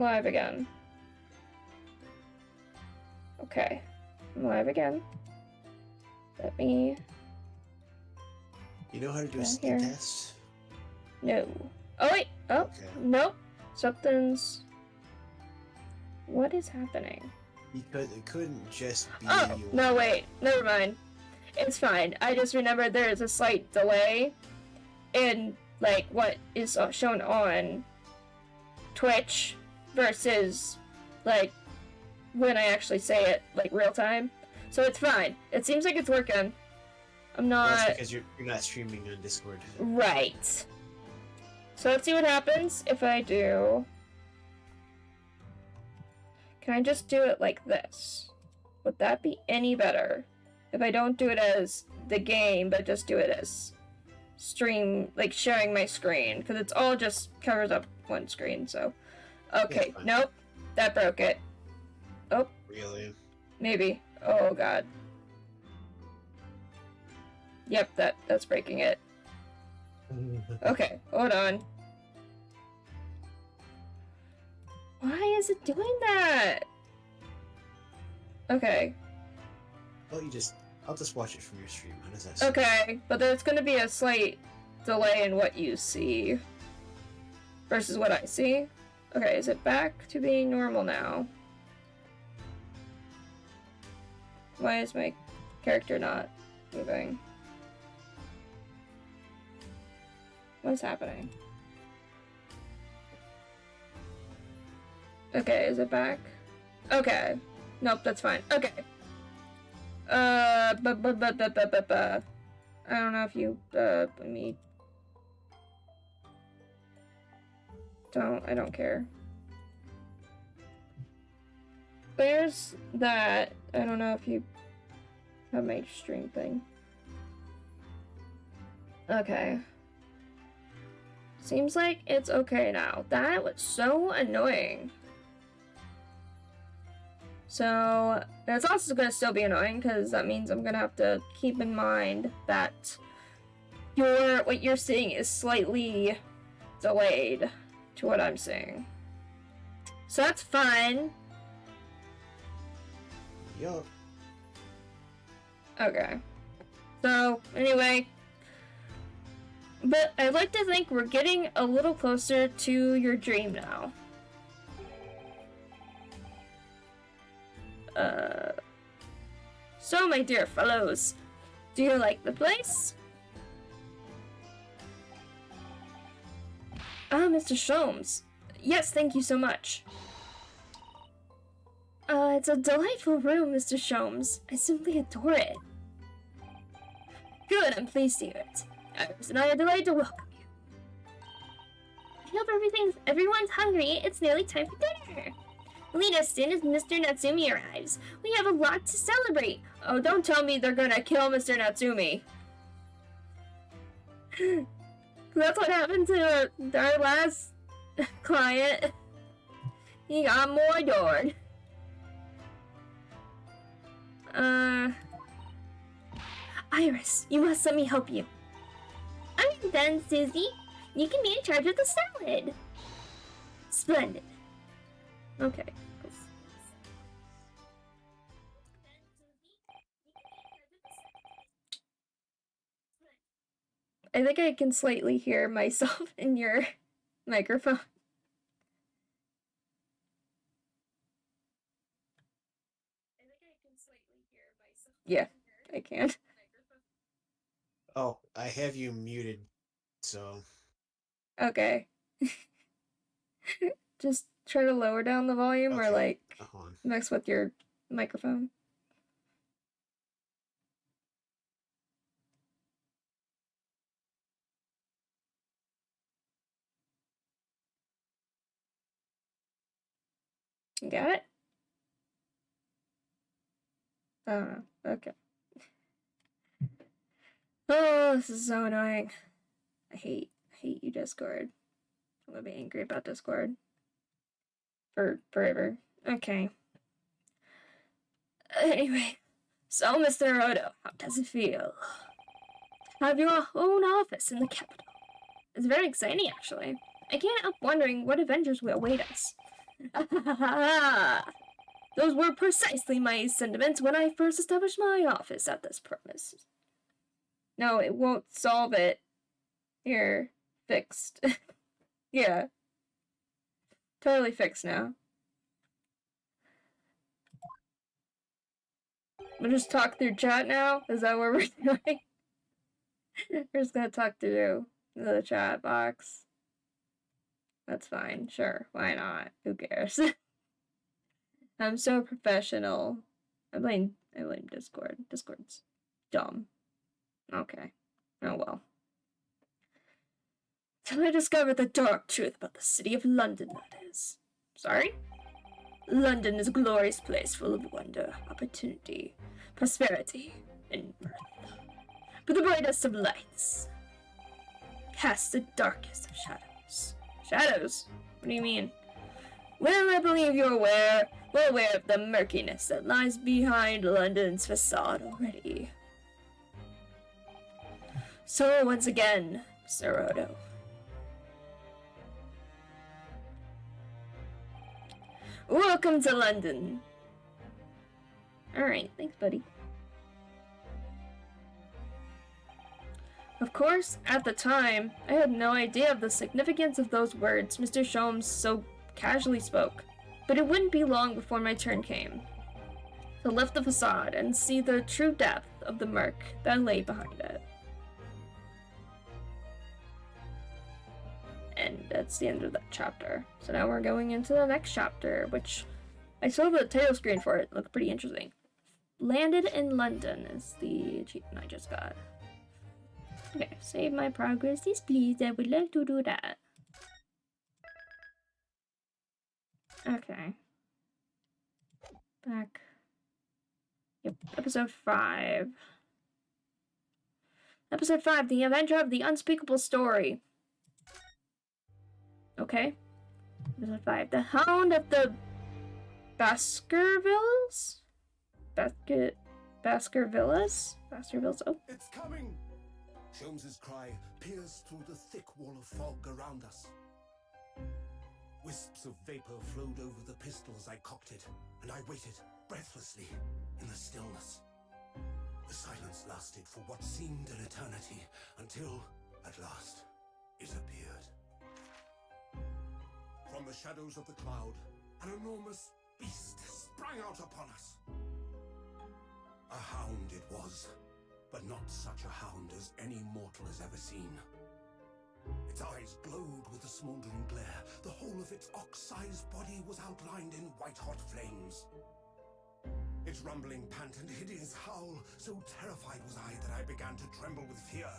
Live again. Okay. I'm live again. Let me... You know how to do a speed test? No. Oh, wait! Oh, okay. Nope. Something's... What is happening? Because it couldn't just be... Oh! No, wait. Never mind. It's fine. I just remembered there is a slight delay in, like, what is shown on Twitch versus, like, when I actually say it, like, real time. So it's fine. It seems like it's working. I'm not... Well, that's because you're not streaming on Discord. Right. So let's see what happens if I do... Can I just do it like this? Would that be any better? If I don't do it as the game, but just do it as stream, like sharing my screen, because it's all just covers up one screen, so. Okay, yeah, nope. That broke it. Oh. Really? Maybe. Oh, God. Yep, that's breaking it. Okay, hold on. Why is it doing that? Okay. Well, I'll just watch it from your stream. How does that sound? Okay, but there's gonna be a slight delay in what you see versus what I see. Okay, is it back to being normal now? Why is my character not moving? What's happening? Okay, is it back? Okay. Nope, that's fine. Okay. I don't know if you, let me... I don't care. There's that. I don't know if you have my stream thing. Okay. Seems like it's okay now. That was so annoying. So, it's also going to still be annoying, because that means I'm going to have to keep in mind that what you're seeing is slightly delayed to what I'm seeing. So that's fine. Yup. Okay. So, anyway. But I'd like to think we're getting a little closer to your dream now. So, my dear fellows, do you like the place? Ah, Mr. Sholmes. Yes, thank you so much. It's a delightful room, Mr. Sholmes. I simply adore it. Good, I'm pleased to hear it. Iris and I are delighted to welcome you. I hope everyone's hungry. It's nearly time for dinner. Lead us in as Mr. Natsumi arrives. We have a lot to celebrate. Oh, don't tell me they're gonna kill Mr. Natsumi. That's what happened to our last client. He got murdered. Iris, you must let me help you. I'm done, Susie. You can be in charge of the salad. Splendid. Okay. I think I can slightly hear myself in your microphone. Yeah, I can. Oh, I have you muted, so... Okay. Just try to lower down the volume or, like, mess with your microphone. You got it? Oh, okay. Oh, this is so annoying. I hate you, Discord. I'm gonna be angry about Discord. Forever. Okay. Anyway, so Mr. Naruto, how does it feel? Have your own office in the capital. It's very exciting, actually. I can't help wondering what adventures will await us. Those were precisely my sentiments when I first established my office at this premise. No, it won't solve it. Here. Fixed. Yeah. Totally fixed now. We'll just talk through chat now? Is that what we're doing? We're just gonna talk through the chat box. That's fine. Sure. Why not? Who cares? I'm so professional. I blame Discord. Discord's dumb. Okay. Oh well. Till I discovered the dark truth about the city of London, that is. Sorry? London is a glorious place full of wonder, opportunity, prosperity, and birth. But the brightest of lights casts the darkest of shadows. Shadows? What do you mean? Well, I believe you're well aware of the murkiness that lies behind London's facade already. So, once again, Mr. Odo. Welcome to London. Alright, thanks, buddy. Of course, at the time, I had no idea of the significance of those words Mr. Sholmes so casually spoke, but it wouldn't be long before my turn came to lift the facade and see the true depth of the murk that lay behind it. And that's the end of that chapter. So now we're going into the next chapter, which I saw the title screen for it. It looked pretty interesting. Landed in London is the achievement I just got. Okay, save my progress, please. I would like to do that. Okay. Back. Yep, episode 5. Episode 5, The Adventure of the Unspeakable Story. Okay. Episode 5, The Hound of the Baskervilles? Baskervilles? Baskervilles, oh. It's coming! Sholmes's cry pierced through the thick wall of fog around us. Wisps of vapor flowed over the pistols I cocked, and I waited breathlessly in the stillness. The silence lasted for what seemed an eternity, until, at last, it appeared. From the shadows of the cloud, an enormous beast sprang out upon us. A hound it was, but not such a hound as any mortal has ever seen. Its eyes glowed with a smoldering glare. The whole of its ox-sized body was outlined in white-hot flames. Its rumbling pant and hideous howl, so terrified was I that I began to tremble with fear.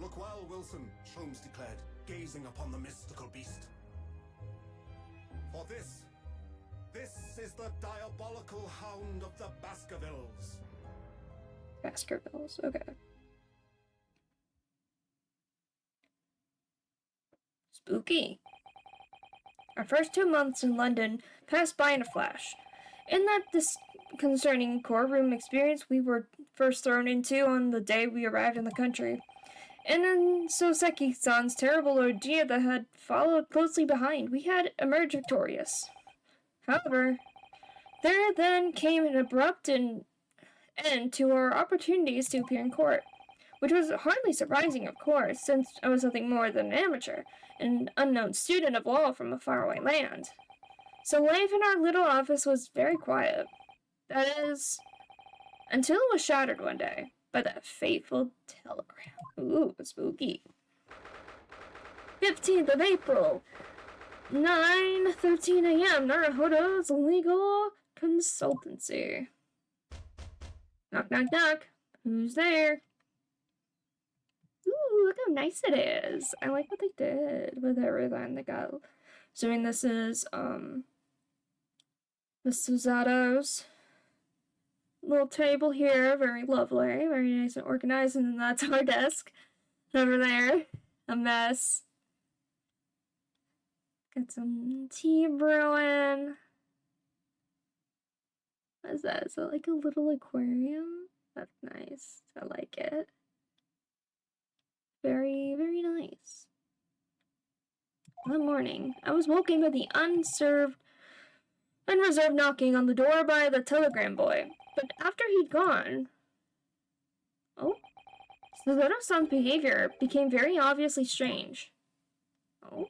"Look well, Wilson," Sholmes declared, gazing upon the mystical beast. "For this is the diabolical hound of the Baskervilles." Baskervilles, okay. Spooky. Our first 2 months in London passed by in a flash. In that disconcerting courtroom experience we were first thrown into on the day we arrived in the country, and in Soseki-san's terrible ordeal that had followed closely behind, we had emerged victorious. However, there then came an abrupt end to our opportunities to appear in court, which was hardly surprising, of course, since I was nothing more than an amateur, an unknown student of law from a faraway land. So life in our little office was very quiet. That is, until it was shattered one day by that fateful telegram. Ooh, spooky. 15th of April, 9:13 a.m. Naruhodo's Legal Consultancy. Knock, knock, knock. Who's there? Ooh, look how nice it is. I like what they did with everything they got. Assuming this is, Miss Susato's little table here. Very lovely. Very nice and organized. And then that's our desk. Over there. A mess. Got some tea brewing. What is that? Is that like a little aquarium? That's nice. I like it. Very, very nice. One morning, I was woken by the unreserved knocking on the door by the telegram boy. But after he'd gone... Oh? Suzuto-san's behavior became very obviously strange. Oh?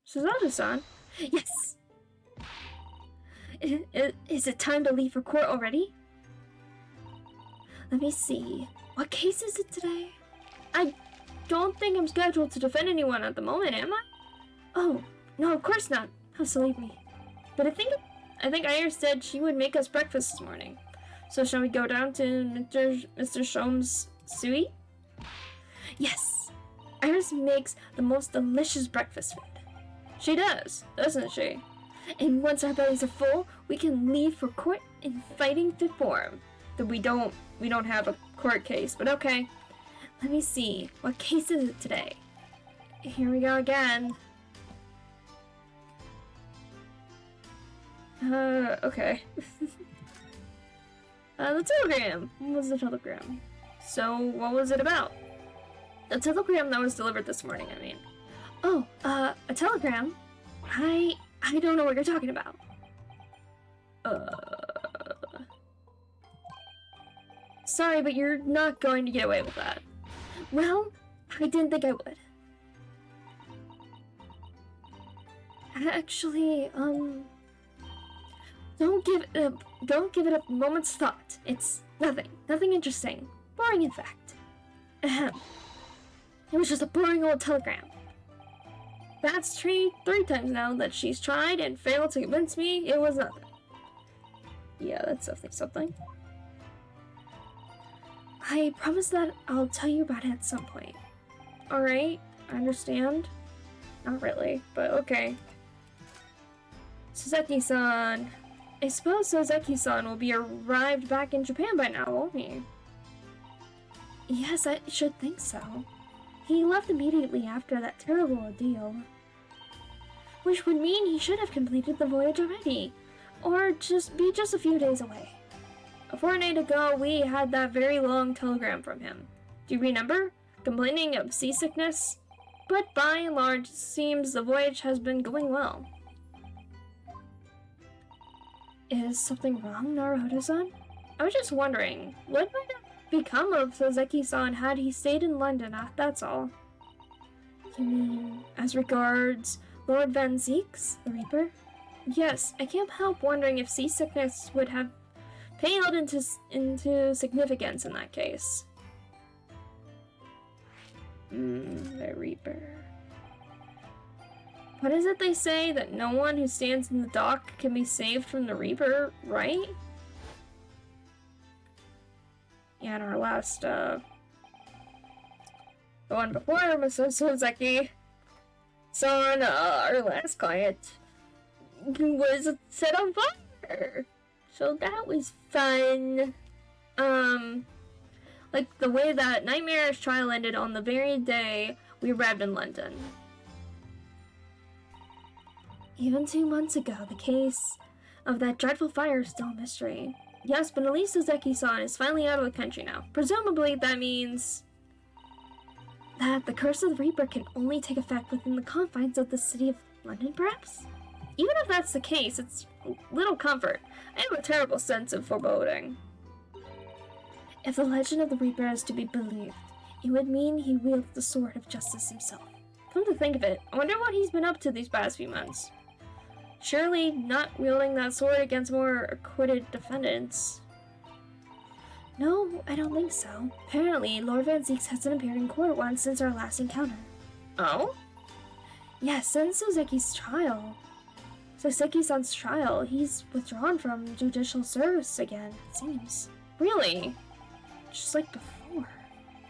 Suzuto-san? Yes! Is it time to leave for court already? Let me see. What case is it today? I don't think I'm scheduled to defend anyone at the moment, am I? Oh, no, of course not. How silly of me. But I think Iris said she would make us breakfast this morning. So shall we go down to Mr. Shom's suite? Yes. Iris makes the most delicious breakfast food. She does, doesn't she? And once our bellies are full, we can leave for court in fighting fit form. Though we don't have a court case, but okay. Let me see. What case is it today? Here we go again. Okay. The telegram. What was the telegram? So, what was it about? The telegram that was delivered this morning, I mean. Oh, a telegram? I don't know what you're talking about. Sorry, but you're not going to get away with that. Well, I didn't think I would. Actually, don't give it a moment's thought. It's nothing interesting. Boring, in fact. Ahem. It was just a boring old telegram. That's three times now that she's tried and failed to convince me it was nothing. Yeah, that's definitely something. I promise that I'll tell you about it at some point. Alright, I understand. Not really, but okay. Soseki-san. I suppose Soseki-san will be arrived back in Japan by now, won't he? Yes, I should think so. He left immediately after that terrible ordeal. Which would mean he should have completed the voyage already. Or just a few days away. A fortnight ago, we had that very long telegram from him. Do you remember? Complaining of seasickness? But by and large, it seems the voyage has been going well. Is something wrong, Naruhodo-san? I was just wondering, what might have become of Soseki-san had he stayed in London, that's all. You mean, as regards Lord Van Zeeks, the Reaper? Yes, I can't help wondering if seasickness would have paled into significance in that case. The Reaper. What is it they say? That no one who stands in the dock can be saved from the Reaper, right? Yeah, in our last, the one before Soseki, son, our last client was set on fire. So that was fun. Like the way that Nightmare's trial ended on the very day we arrived in London. Even 2 months ago, the case of that dreadful fire is still a mystery. Yes, but at least Soseki-san is finally out of the country now. Presumably, that means that the curse of the Reaper can only take effect within the confines of the city of London, perhaps? Even if that's the case, it's little comfort. I have a terrible sense of foreboding. If the legend of the Reaper is to be believed, it would mean he wields the sword of justice himself. Come to think of it, I wonder what he's been up to these past few months. Surely not wielding that sword against more acquitted defendants. No, I don't think so. Apparently, Lord Van Zeeks hasn't appeared in court once since our last encounter. Oh? Yes, since Soseki's trial. Soseki-san's trial, he's withdrawn from judicial service again, it seems. Really? Just like before.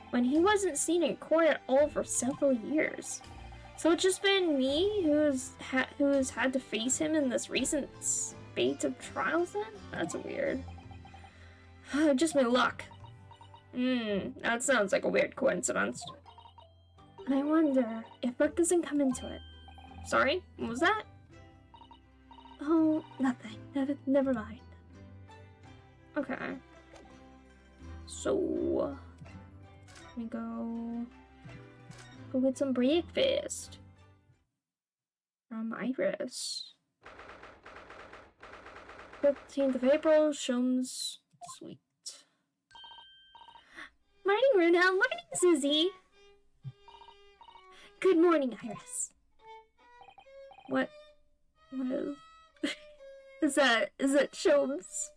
When he wasn't seen in court at all for several years. So it's just been me who's had to face him in this recent spate of trials then? That's weird. Just my luck. That sounds like a weird coincidence. I wonder if luck doesn't come into it. Sorry, what was that? Oh, nothing. Never mind. Okay. So, let me go get some breakfast. From Iris. 15th of April, Shums Sweet. Morning, Runa. Morning, Susie. Good morning, Iris. What is... is that Shums?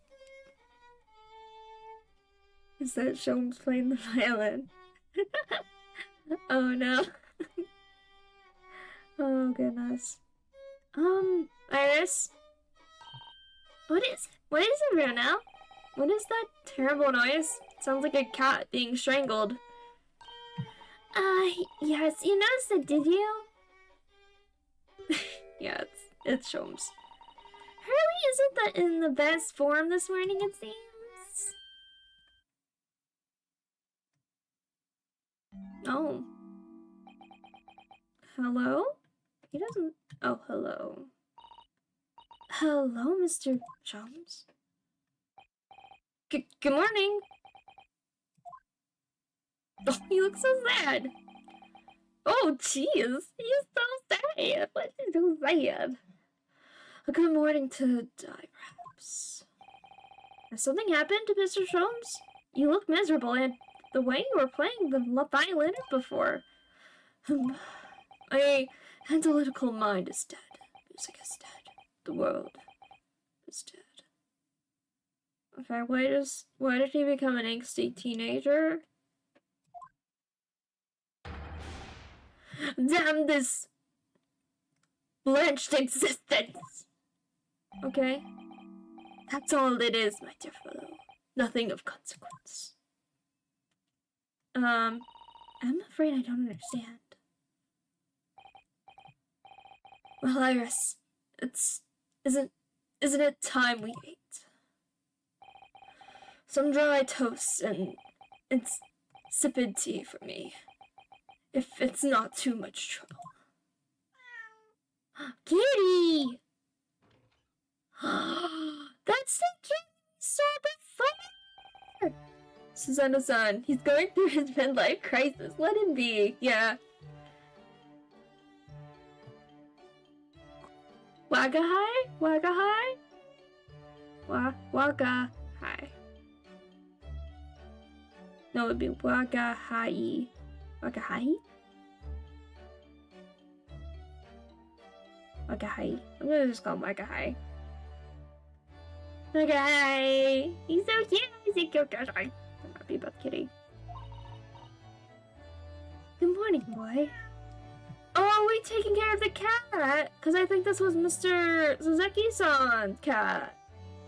Is that Shums playing the violin? Oh no. Oh goodness. Iris? What is it, Runa? What is that terrible noise? Sounds like a cat being strangled. Yes, you noticed it, did you? Yeah, it's Shums. Hurley isn't that in the best form this morning, it seems. Oh. Hello? He doesn't... Oh, hello. Hello, Mr. Shums. Good morning. Oh, he looks so sad. Oh, jeez. He's so sad. What's he so sad? A good morning to die, perhaps. Has something happened to Mr. Shums? You look miserable, and the way you were playing the violin before. My analytical mind is dead. Music is dead. The world is dead. Okay, why did he become an angsty teenager? Damn this blanched existence! Okay? That's all it is, my dear fellow. Nothing of consequence. I'm afraid I don't understand. Well, Iris, isn't it time we ate? Some dry toast and insipid tea for me, if it's not too much trouble. Kitty! That's the kid we saw before! Susanna-san, he's going through his midlife crisis. Let him be. Yeah. Wagahai? Wagahai? Wagahai. No, it'd be Wagahai. Wagahai? Wagahai. I'm gonna just call him Wagahai. Wagahai! He's so cute! He's a cute guy. I'm happy about Kitty. Good morning, boy. Oh, are we taking care of the cat? Because I think this was Mr. Suzuki-san's cat.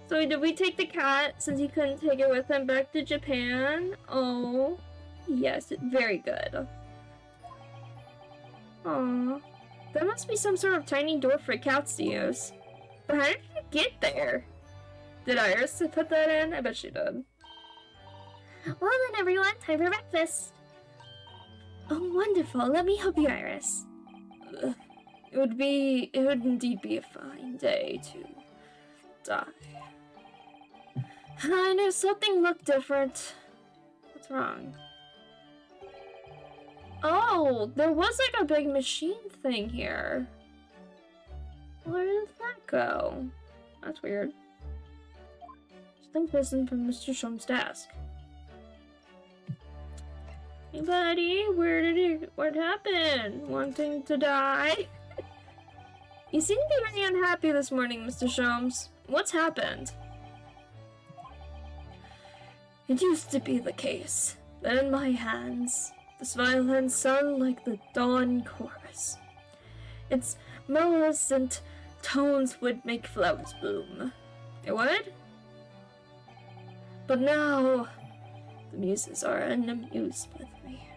So did we take the cat since he couldn't take it with him back to Japan? Oh, yes, very good. Aww. That must be some sort of tiny door for cats to use. But how did it get there? Did Iris put that in? I bet she did. Well then, everyone, time for breakfast. Oh, wonderful. Let me help you, Iris. It would indeed be a fine day to die. I knew something looked different. What's wrong? Oh, there was like a big machine thing here. Where did that go? That's weird. Something's missing from Mr. Shum's desk. Hey buddy, what happened? Wanting to die? You seem to be very unhappy this morning, Mr. Shums. What's happened? It used to be the case that in my hands, this violin sung like the dawn chorus. Its melodious tones would make flowers bloom. It would? But now, the muses are unamused with me.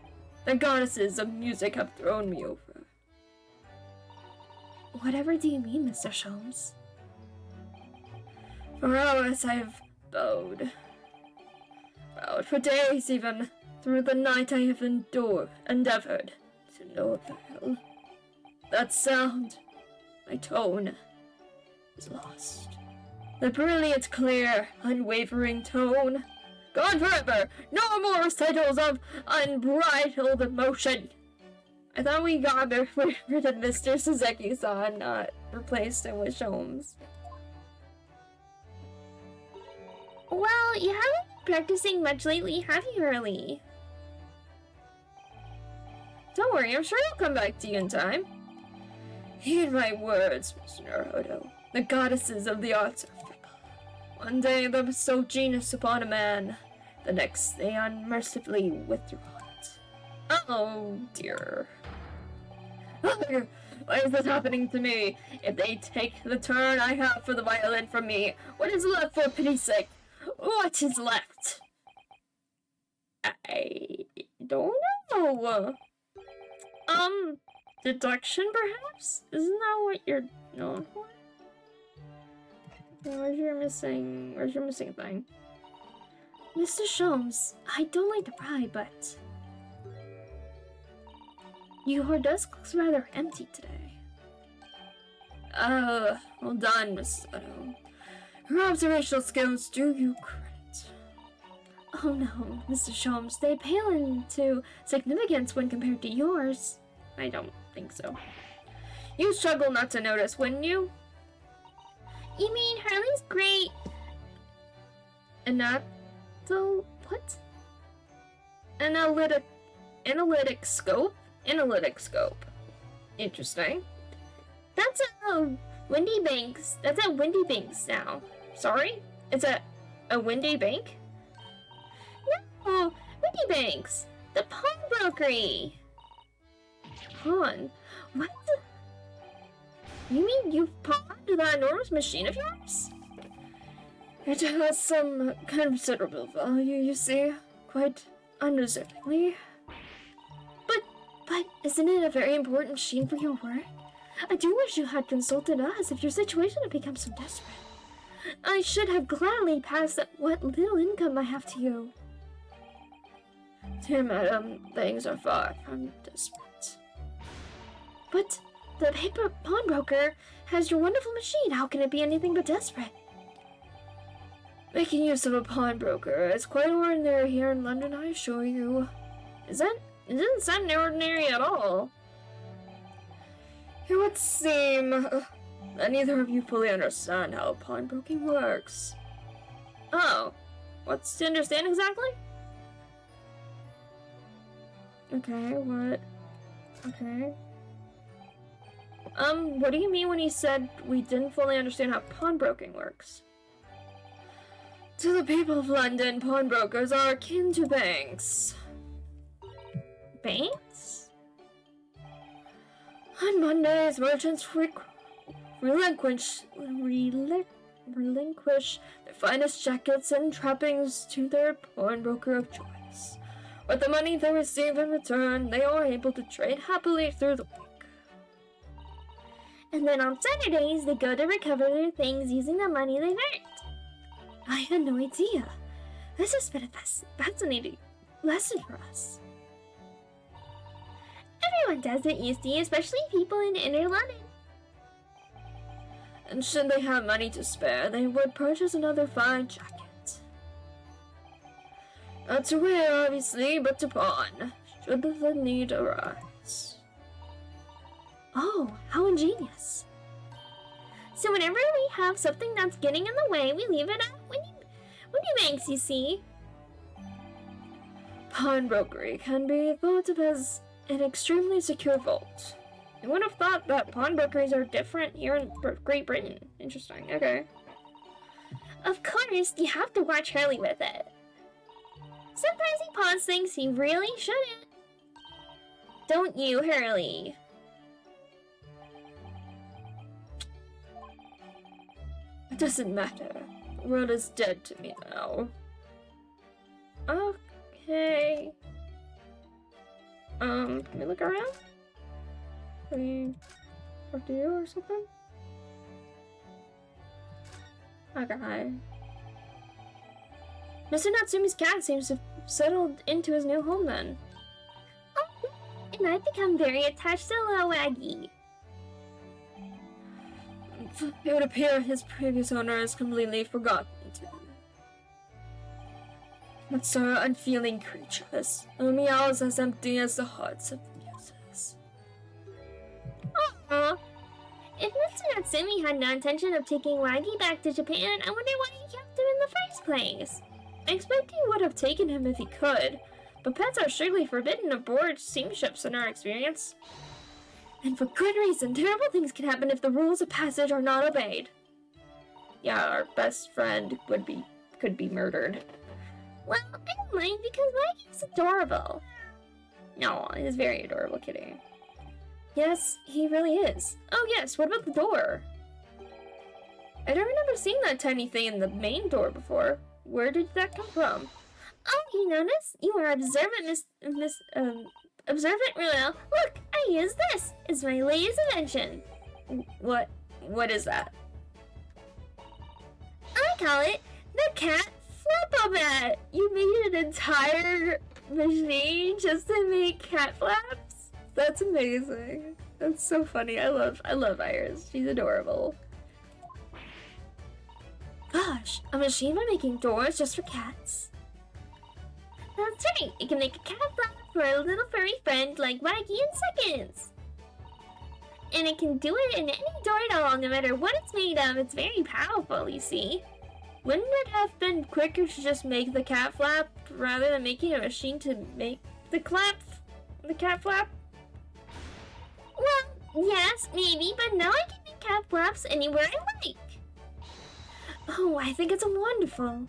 The goddesses of music have thrown me over. Whatever do you mean, Mr. Shums? For hours I have bowed for days even. Through the night I have endeavored to no avail. That sound, my tone, is lost. The brilliant, clear, unwavering tone, gone forever. No more recitals of unbridled emotion. I thought we got rid of Mr. Suzuki-san, not replaced him with Sholmes. Well, you haven't been practicing much lately, have you, Hurley? Don't worry, I'm sure I'll come back to you in time. Heed my words, Mr. Naruto. The goddesses of the arts are fickle. One day they bestow genius upon a man, the next they unmercifully withdraw it. Oh dear. Why is this happening to me? If they take the turn I have for the violin from me, what is left for pity's sake? What is left? I don't know. Deduction perhaps? Isn't that what you're known for? Where's your missing thing? Mr. Sholmes, I don't like to pry, but your desk looks rather empty today. Well done, Miss Soto. Your observational skills do you credit. Oh no, Mr. Sholmes, they pale into significance when compared to yours. I don't think so. You'd struggle not to notice, wouldn't you? You mean Harley's great... what? Analytic scope? Analytic scope. Interesting. That's a Windy Banks. That's at Windy Banks now. Sorry? It's a Windy Bank? No! Windy Banks! The pawnbrokery! Pawn? What? You mean you've pawned that enormous machine of yours? It has some considerable value, you see. Quite undeservedly. But isn't it a very important machine for your work? I do wish you had consulted us if your situation had become so desperate. I should have gladly passed what little income I have to you. Dear madam, things are far from desperate. But the paper pawnbroker has your wonderful machine. How can it be anything but desperate? Making use of a pawnbroker is quite ordinary here in London, I assure you. It doesn't sound ordinary at all. It would seem that neither of you fully understand how pawnbroking works. Oh, what's to understand exactly? Okay, what? Okay. What do you mean when he said we didn't fully understand how pawnbroking works? To the people of London, pawnbrokers are akin to banks. Banks? On Mondays, merchants relinquish their finest jackets and trappings to their pawnbroker of choice. With the money they receive in return, they are able to trade happily through the week. And then on Saturdays, they go to recover their things using the money they've earned. I had no idea. This has been a fascinating lesson for us. Everyone does it, you see, especially people in inner London. And should they have money to spare, they would purchase another fine jacket. Not to wear, obviously, but to pawn, should the need arise. Oh, how ingenious. So whenever we have something that's getting in the way, we leave it at Windy Banks, you see. Pawnbrokery can be thought of as an extremely secure vault. You would have thought that pawnbrokeries are different here in Great Britain. Interesting, okay. Of course, you have to watch Hurley with it. Sometimes he pawns things he really shouldn't. Don't you, Hurley? It doesn't matter. The world is dead to me now. Okay. Can we look around? Can we talk to you or something? Okay. Mr. Natsumi's cat seems to have settled into his new home then. Oh, and I've become very attached to Lil Waggy. It would appear his previous owner has completely forgotten him. But so unfeeling creatures, a meow is as empty as the hearts of the muses. Sumi had no intention of taking Waggy back to Japan, I wonder why he kept him in the first place. I expect he would have taken him if he could, but pets are strictly forbidden aboard steamships in our experience. And for good reason, terrible things can happen if the rules of passage are not obeyed. Yeah, our best friend could be murdered. Well, I don't mind because Waggy is adorable. No, he's very adorable kitty. Yes, he really is. Oh yes, what about the door? I don't remember seeing that tiny thing in the main door before. Where did that come from? Oh, you notice? You are observant, observant, Ruel. Look, I use this. It's my latest invention. What is that? I call it the cat flap-o-mat. You made an entire machine just to make cat flaps? That's amazing. That's so funny. I love Iris. She's adorable. Gosh, a machine for making doors just for cats. That's right. It can make a cat flap for a little furry friend like Waggy in seconds. And it can do it in any door at all, no matter what it's made of. It's very powerful, you see. Wouldn't it have been quicker to just make the cat flap rather than making a machine to make the cat flap? Well, yes, maybe, but now I can make cat flaps anywhere I like. Oh, I think it's wonderful.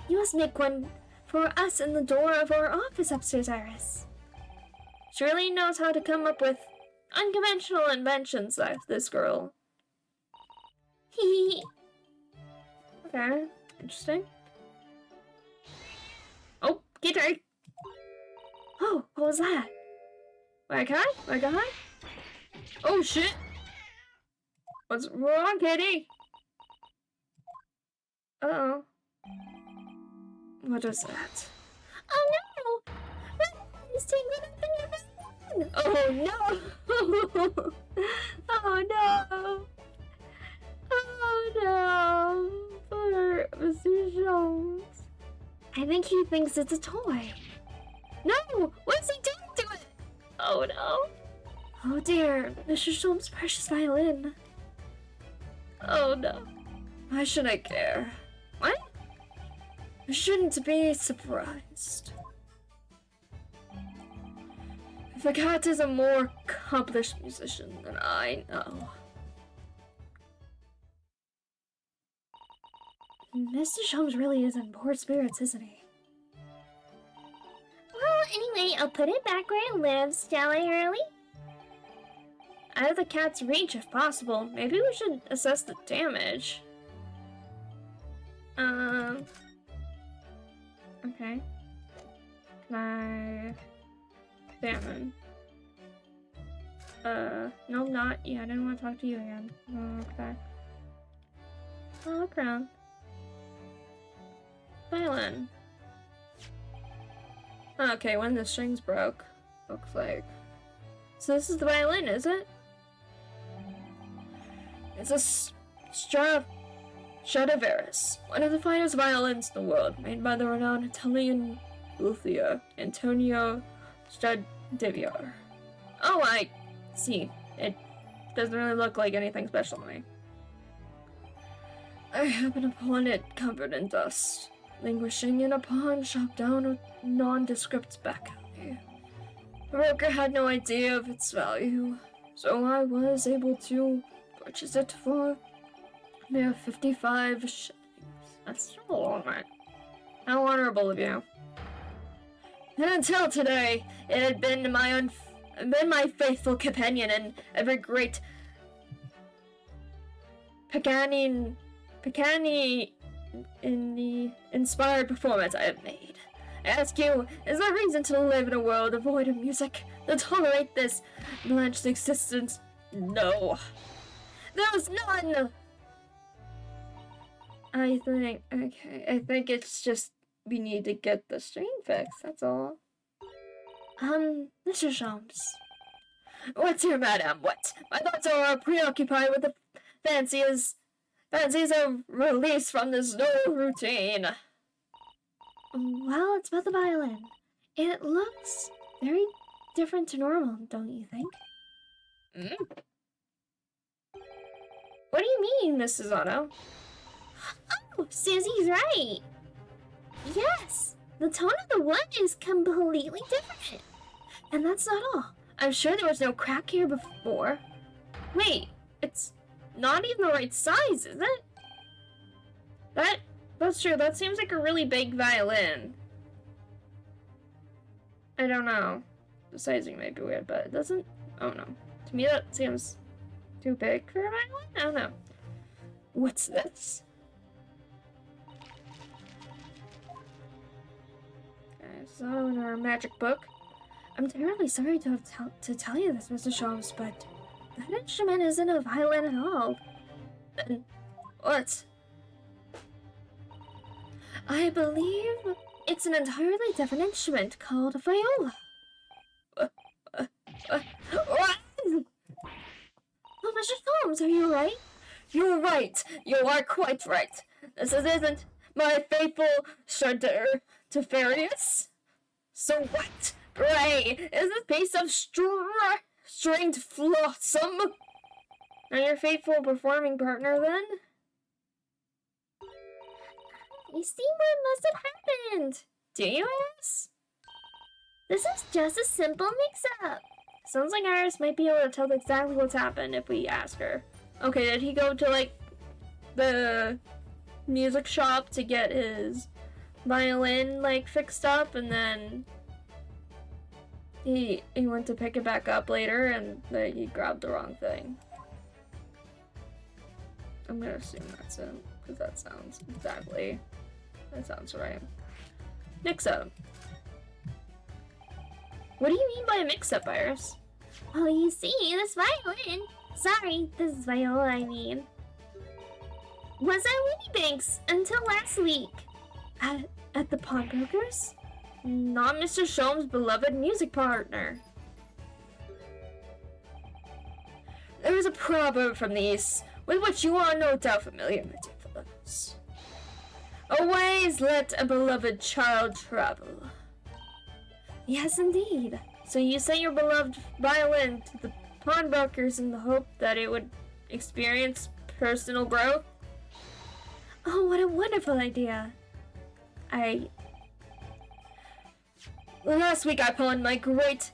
You must make one for us in the door of our office upstairs, Iris. She really knows how to come up with unconventional inventions, this girl. Hee. Okay, interesting. Oh, guitar! Oh, what was that? My god? Oh shit! What's wrong, kitty? Uh-oh. What is that? Oh no! It's tangled up in your bed! Oh no! Oh no! Oh no! Poor Mr. Jones. I think he thinks it's a toy. No! What's he doing to it? Oh no! Oh dear, Mr. Sholm's precious violin. Oh no. Why should I care? What? I shouldn't be surprised. If a cat is a more accomplished musician than I know. Mr. Sholmes really is in poor spirits, isn't he? Well, anyway, I'll put it back where it lives, shall I, Hurley? Out of the cat's reach, if possible. Maybe we should assess the damage. Okay. Can I... Examine. No, not. Yeah, I didn't want to talk to you again. Okay. I'll look around. Violin. Okay, when the strings broke. Looks like. So this is the violin, is it? It's a Stradivarius, one of the finest violins in the world, made by the renowned Italian luthier Antonio Stradivari. Oh, I see. It doesn't really look like anything special to me. I happened upon it covered in dust, languishing in a pawn shop down a nondescript back alley. The broker had no idea of its value, so I was able to purchase it for mere 55 shillings. That's still a lot, man. How honorable of you. And until today, it had been my faithful companion in every great Pagani in the inspired performance I have made. I ask you, is there reason to live in a world devoid of music, to tolerate this blanched existence? No. There is none! I think it's just we need to get the string fixed, that's all. Mr. Shams. What's here, madam? What? My thoughts are preoccupied with the fancies of release from this new routine. Well, it's about the violin. It looks very different to normal, don't you think? mean, Mrs. Otto? Oh, Susie's right. Yes, the tone of the wood is completely different. And that's not all. I'm sure there was no crack here before. Wait, it's not even the right size, is it? That's true. That seems like a really big violin. I don't know. The sizing might be weird, but it doesn't... I don't know. To me, that seems too big for a violin? I don't know. What's this? Okay, so in our magic book. I'm terribly sorry to tell you this, Mr. Sholmes, but that instrument isn't a violin at all. Then what? I believe it's an entirely different instrument called a viola. What? Oh, Mr. Sholmes, are you right? You're right. You are quite right. This isn't my faithful Stradivarius. So what? Gray, is this piece of stringed flotsam and your faithful performing partner then? You see what must have happened. Do you, Iris? This is just a simple mix-up. Sounds like Iris might be able to tell exactly what's happened if we ask her. Okay, did he go to, like, the music shop to get his violin, like, fixed up, and then he went to pick it back up later, and he grabbed the wrong thing? I'm gonna assume that's it, because that sounds right. Mix-up. What do you mean by a mix-up, Iris? Well, you see, this violin... Sorry, this viola, I mean... was at Winniebank's until last week. At the pawnbroker's? Not Mr. Sholmes' beloved music partner. There is a proverb from the East, with which you are no doubt familiar, my dear fellows. Always let a beloved child travel. Yes, indeed. So you sent your beloved violin to the pawnbrokers in the hope that it would experience personal growth? Oh, what a wonderful idea. Last week I pawned my great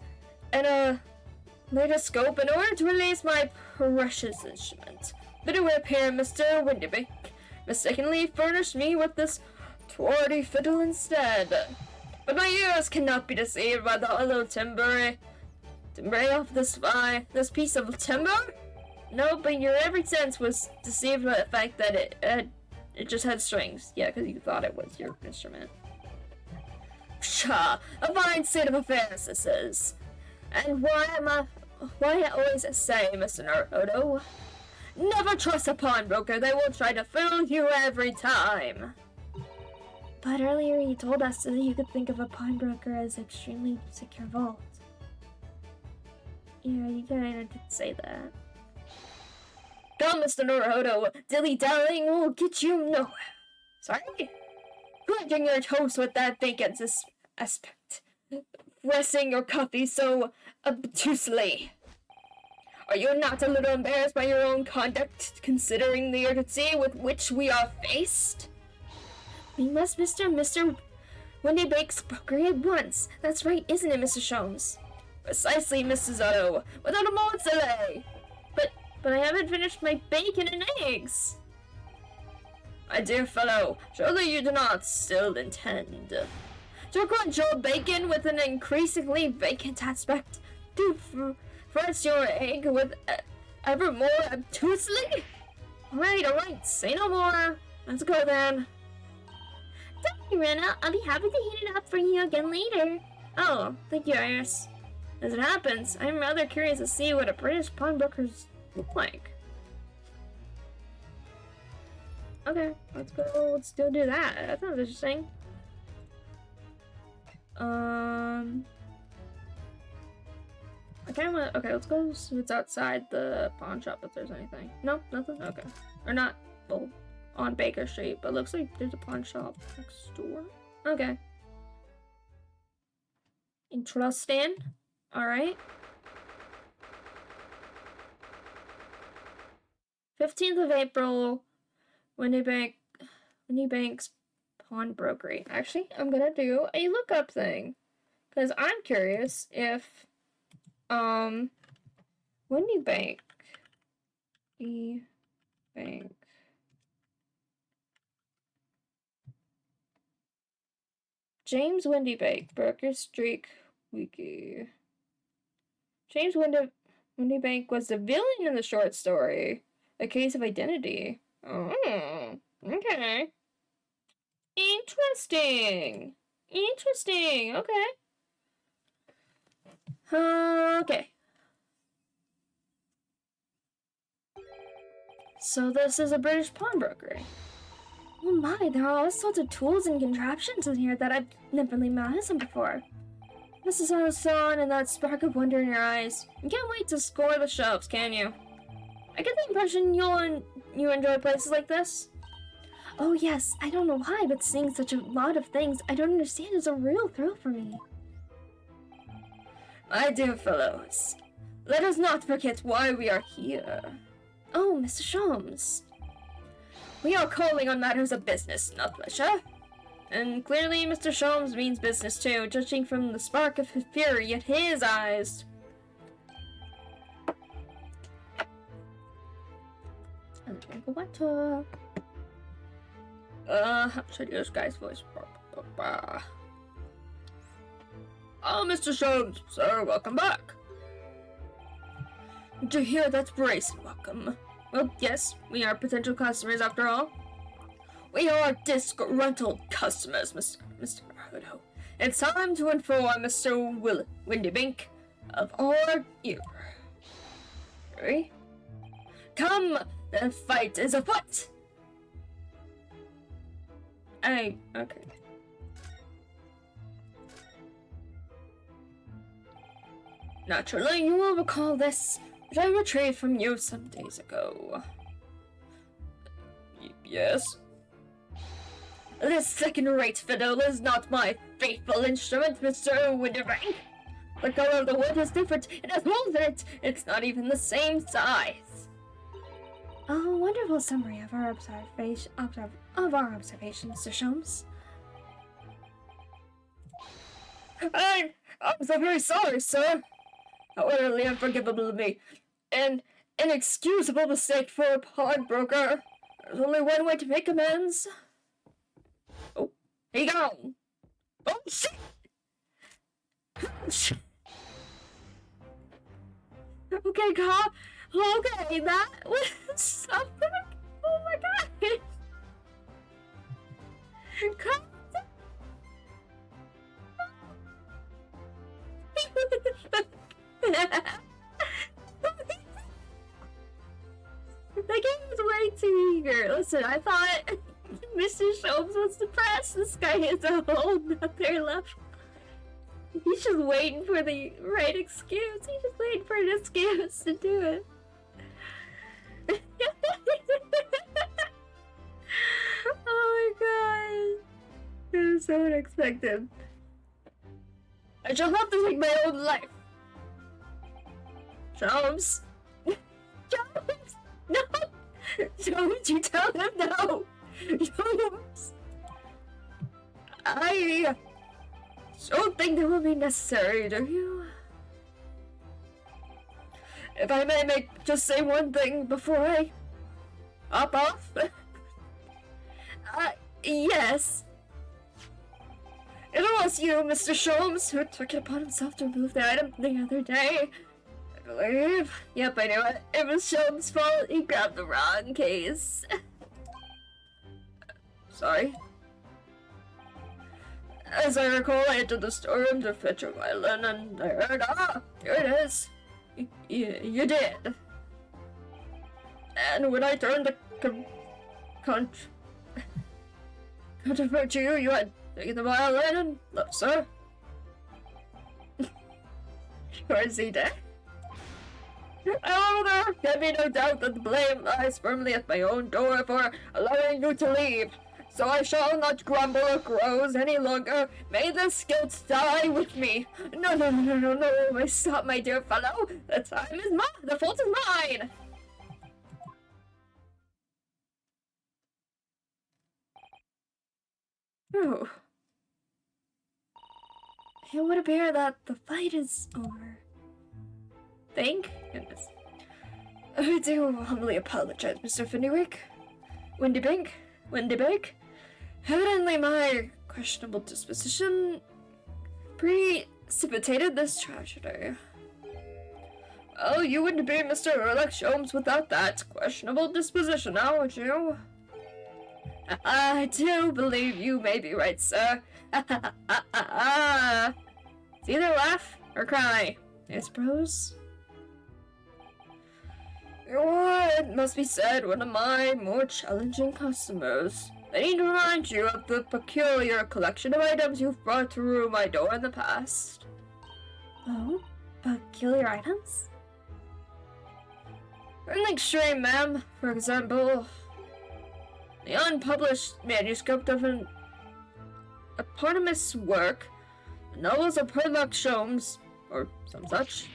latoscope in order to release my precious instrument. But it would appear Mr. Windybank mistakenly furnished me with this twardy fiddle instead. But my ears cannot be deceived by the hollow timbre of this piece of timber. No, but your every sense was deceived by the fact that it just had strings. Yeah, because you thought it was your instrument. Pshaw! A fine state of affairs this is. And why I always say, Mr. Naruto, never trust a pawnbroker. They will try to fool you every time. But earlier you told us that you could think of a pawnbroker as an extremely secure vault. Yeah, you kinda did say that. Come, Mr. Naruto, dilly-dallying will get you nowhere. Sorry? Clenching your toast with that vacant aspect. Pressing your coffee so obtusely. Are you not a little embarrassed by your own conduct, considering the urgency with which we are faced? We must Mr. Windybank's broker at once. That's right, isn't it, Mr. Sholmes? Precisely, Mrs. Otto, without a moment's delay. But I haven't finished my bacon and eggs. My dear fellow, surely you do not still intend to crunch your bacon with an increasingly vacant aspect, to press your egg with ever more obtusely? Alright, say no more. Let's go then. Don't worry, Rena, I'll be happy to heat it up for you again later. Oh, thank you, Iris. As it happens, I'm rather curious to see what a British pawnbrokers look like. Okay, let's go do that. That sounds interesting. Okay, let's go see what's outside the pawn shop if there's anything. No, nothing? Okay. Or not, well, on Baker Street, but looks like there's a pawn shop next door. Okay. Interesting. Alright. 15th of April, Windybank's pawnbrokery. Actually, I'm gonna do a lookup thing. Because I'm curious if, Windybank. Bank. James Windybank, Broker Streak Wiki. James Windybank was the villain in the short story, A Case of Identity. Oh, okay. Interesting. Okay. Okay. So this is a British pawnbroker. Oh my, there are all sorts of tools and contraptions in here that I've never laid my eyes on before. Mrs. Harrison and that spark of wonder in your eyes. You can't wait to score the shelves, can you? I get the impression you enjoy places like this. Oh yes, I don't know why, but seeing such a lot of things I don't understand is a real thrill for me. My dear fellows, let us not forget why we are here. Oh, Mr. Sholmes. We are calling on matters of business, not pleasure. And clearly Mr. Sholmes means business too, judging from the spark of fury in his eyes. And drink of water. How should I do this guy's voice? Oh, Mr. Sholmes, sir, welcome back. Did you hear that brace? Welcome. Well, yes, we are potential customers after all. We are disgruntled customers, Mr. Hodo. It's time to inform Mr. Windybank of our error. Ready? Come, the fight is afoot! Okay. Naturally, you will recall this, which I retrieved from you some days ago. Yes? This second-rate fiddle is not my faithful instrument, Mr. Windybank. The color of the wood is different. It has holes in it. It's not even the same size. A wonderful summary of our observation, Mr. Sholmes. I'm so very sorry, sir. How utterly unforgivable of me. An inexcusable mistake for a pawnbroker. There's only one way to make amends. Oh, he gone. Oh, shit! Okay, cop. Okay, that was something. Oh my god. Cop. That game was way too eager. Listen, I thought Mr. Sholmes was depressed. This guy is a whole nother level. He's just waiting for the right excuse. He's just waiting for an excuse to do it. Oh my god. It was so unexpected. I shall have to take my own life. Sholmes. Sholmes. No! Don't you tell him no! Sholmes! I don't think that will be necessary, do you? If I may just say one thing before I hop off? Yes. It was you, Mr. Sholmes, who took it upon himself to remove the item the other day. I believe. Yep, I knew it. It was Sholmes' fault. He grabbed the wrong case. Sorry. As I recall, I entered the storeroom to fetch a violin, and I heard, here it is. You did. And when I turned to controvert you, you had taken the violin and left, sir. Sure as he did. However, there can be no doubt that the blame lies firmly at my own door for allowing you to leave. So I shall not grumble or grouse any longer. May this guilt die with me. No, stop, my dear fellow. The time is mine. The fault is mine. Oh. It would appear that the fight is over. Thank goodness. I do humbly apologize, Mr. Fenwick. Windybank? Evidently my questionable disposition precipitated this tragedy. Well, you wouldn't be Mr. Erlich Holmes without that questionable disposition, now would you? I do believe you may be right, sir. It's either laugh or cry, I suppose. It must be said, one of my more challenging customers. I need to remind you of the peculiar collection of items you've brought through my door in the past. Oh? Peculiar items? In the extreme, ma'am. For example, the unpublished manuscript of an eponymous work, the novels of Sherlock Holmes, or some such.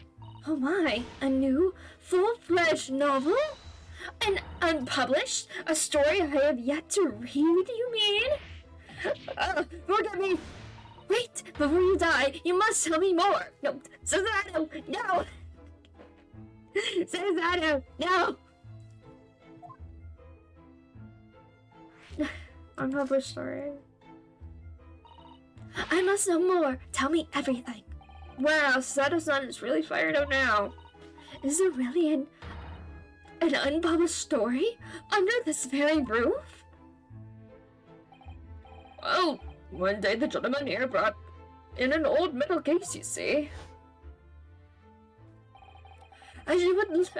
Oh my, a new, full-fledged novel? An unpublished? A story I have yet to read, you mean? Forgive me! Wait, before you die, you must tell me more! No, Susanna, no! Susanna, no! Unpublished story. I must know more! Tell me everything! Wow, Susanna is really fired up now. Is there really an unpublished story under this very roof? Well, one day the gentleman here brought in an old metal case, you see. I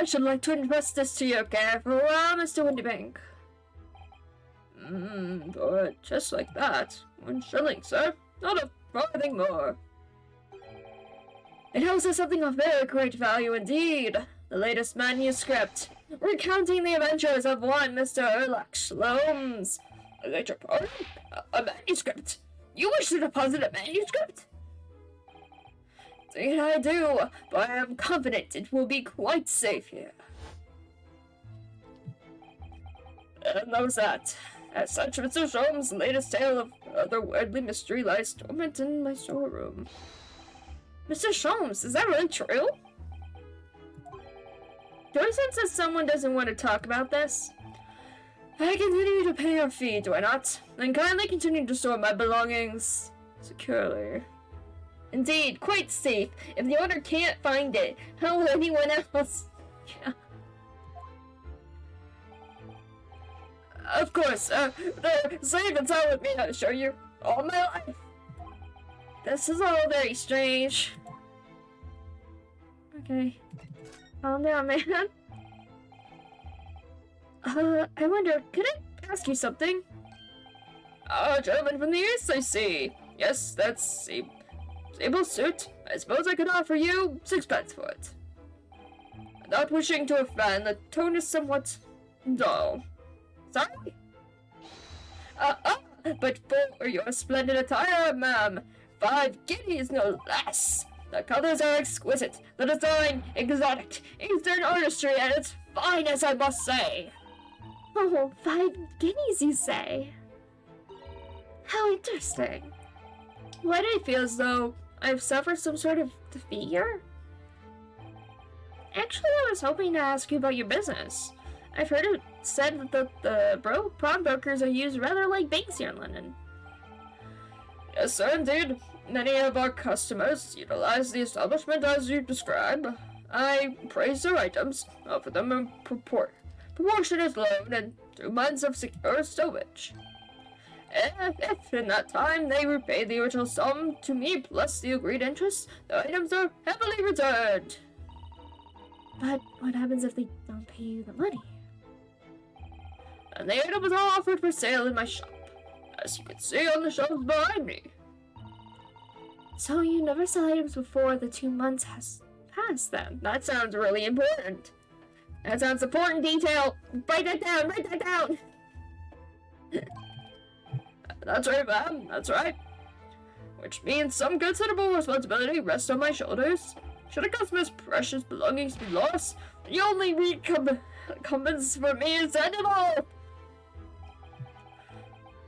should like to entrust this to your care for a while, Mr. Windybank. But just like that. 1 shilling, sir. Not a farthing more. It houses something of very great value indeed. The latest manuscript, recounting the adventures of one Mr. Erlich Holmes. A later part? A manuscript? You wish to deposit a manuscript? Indeed I do, but I am confident it will be quite safe here. And that was that. As such, Mr. Holmes' latest tale of otherworldly mystery lies dormant in my storeroom. Mr. Holmes, is that really true? Do I sense that someone doesn't want to talk about this? I continue to pay your fee, do I not? And kindly continue to store my belongings securely. Indeed, quite safe. If the owner can't find it, how will anyone else? Yeah. Of course, they're safe and sound with me, I assure you, all my life. This is all very strange. Okay. Calm down, man. I wonder, could I ask you something? A gentleman from the east, I see. Yes, that's a sable suit. I suppose I could offer you 6 pence for it. Not wishing to offend, the tone is somewhat dull. Sorry? But for your splendid attire, ma'am, 5 guineas no less. The colors are exquisite, the design exotic, Eastern artistry at its finest, I must say. Oh, 5 guineas, you say? How interesting. Why do I feel as though I've suffered some sort of defeat here? Actually, I was hoping to ask you about your business. I've heard it said that the pawnbrokers are used rather like banks here in London. Yes, sir, indeed. Many of our customers utilize the establishment as you describe. I praise their items, offer them a proportionate loan, and 2 months of secure stowage. If in that time they repay the original sum to me plus the agreed interest, the items are heavily returned. But what happens if they don't pay you the money? And the items are offered for sale in my shop, as you can see on the shelves behind me. So you never sell items before the 2 months has passed then? That sounds really important. That sounds important detail. Write that down, write that down! That's right, ma'am, that's right. Which means some considerable responsibility rests on my shoulders. Should a customer's precious belongings be lost, the only recompense for me is to end it all!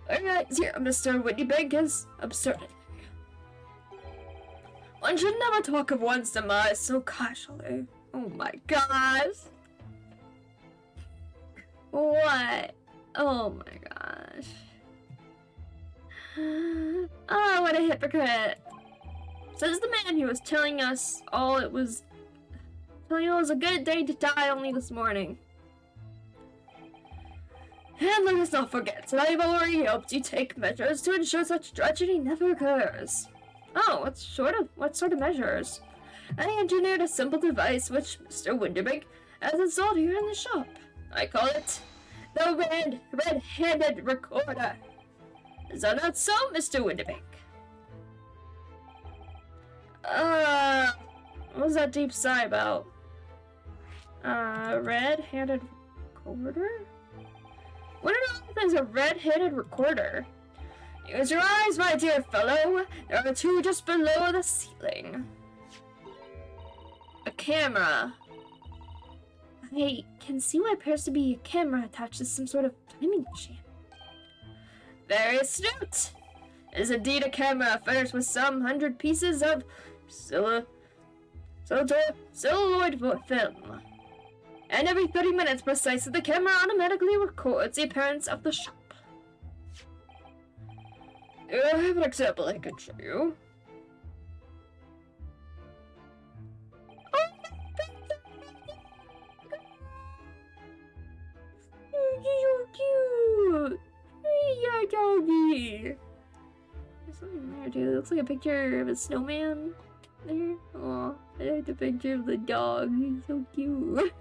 Alright, here, Mr. Whitneybank is absurd. One should never talk of one's demise so casually. Oh my gosh. What? Oh my gosh. Oh, what a hypocrite. Says the man who was telling us all it was a good day to die only this morning. And let us not forget that I've already helped you take measures to ensure such tragedy never occurs. Oh, what sort of measures? I engineered a simple device which Mr. Winterbank has installed here in the shop. I call it the red-handed recorder. Is that not so, Mr. Winterbank? What was that deep sigh about? Red-handed recorder? What on earth is a red-handed recorder? Use your eyes, my dear fellow. There are two just below the ceiling. A camera. I can see what appears to be a camera attached to some sort of timing machine. Very astute. It is indeed a camera furnished with some 100 pieces of celluloid film. And every 30 minutes precisely, the camera automatically records the appearance of the shop. I have an example I can show you. Oh, so cute! Hey, doggy! There's something there too. It looks like a picture of a snowman there. Aw, I like the picture of the dog. He's so cute.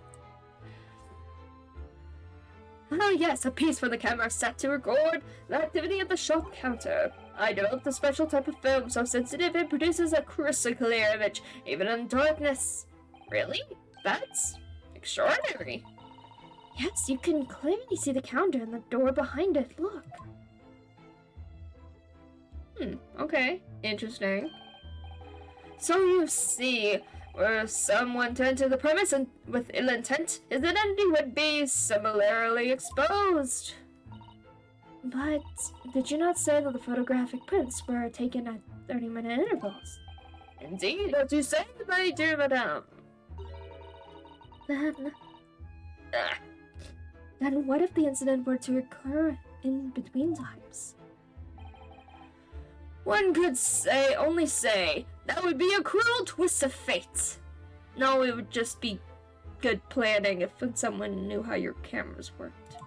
Oh yes, a piece for the camera set to record the activity at the shop counter. I developed a special type of film so sensitive it produces a crystal clear image, even in darkness. Really? That's extraordinary. Yes, you can clearly see the counter and the door behind it. Look. Okay. Interesting. So you see, were someone to enter the premise and with ill intent, his identity would be similarly exposed. But did you not say that the photographic prints were taken at 30-minute intervals? Indeed, as you say, my dear madame. Then what if the incident were to occur in between times? One could only say, that would be a cruel twist of fate. No, it would just be good planning if someone knew how your cameras worked.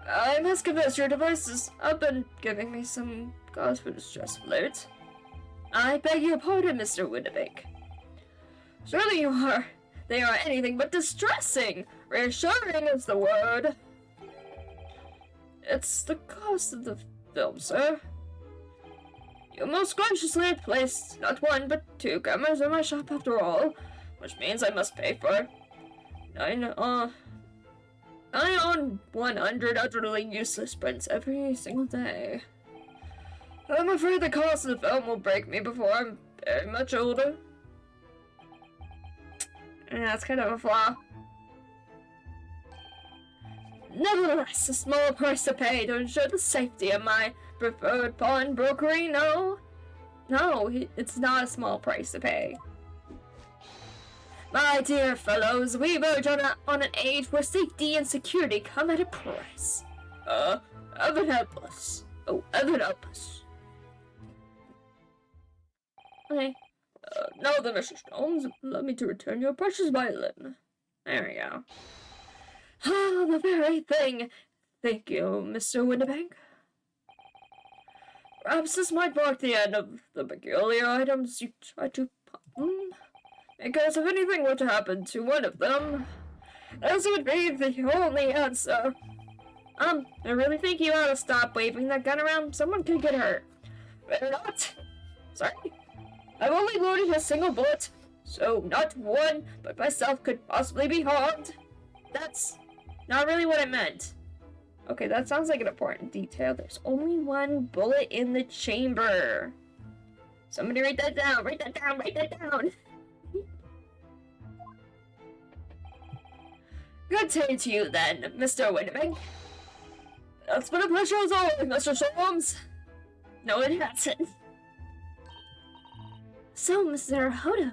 I must confess your devices have been giving me some cause for distress of late. I beg your pardon, Mr. Winterbank. Surely they are anything but distressing. Reassuring is the word. It's the cost of the film, sir. You most graciously had placed not one but two cameras in my shop after all, which means I must pay for 100 utterly useless prints every single day. I'm afraid the cost of the film will break me before I'm very much older. And that's kind of a flaw. Nevertheless, a small price to pay to ensure the safety of my preferred pawnbrokery, no, it's not a small price to pay. My dear fellows, we verge on an age where safety and security come at a price. Heaven help us. Oh, heaven help us. Okay. Now then, Mr. Stones, allow me to return your precious violin. There we go. Ah, the very thing. Thank you, Mr. Winterbank. Perhaps this might mark the end of the peculiar items you try to pawn. Because if anything were to happen to one of them, this would be the only answer. I really think you ought to stop waving that gun around. Someone could get hurt. Better not. Sorry. I've only loaded a single bullet, so not one but myself could possibly be harmed. That's not really what I meant. Okay, that sounds like an important detail. There's only one bullet in the chamber. Somebody write that down, write that down, write that down. Good day to you then, Mr. Winnebank. It's been a pleasure as always, Mr. Sholmes. No, it hasn't. So, Mr. Hodo,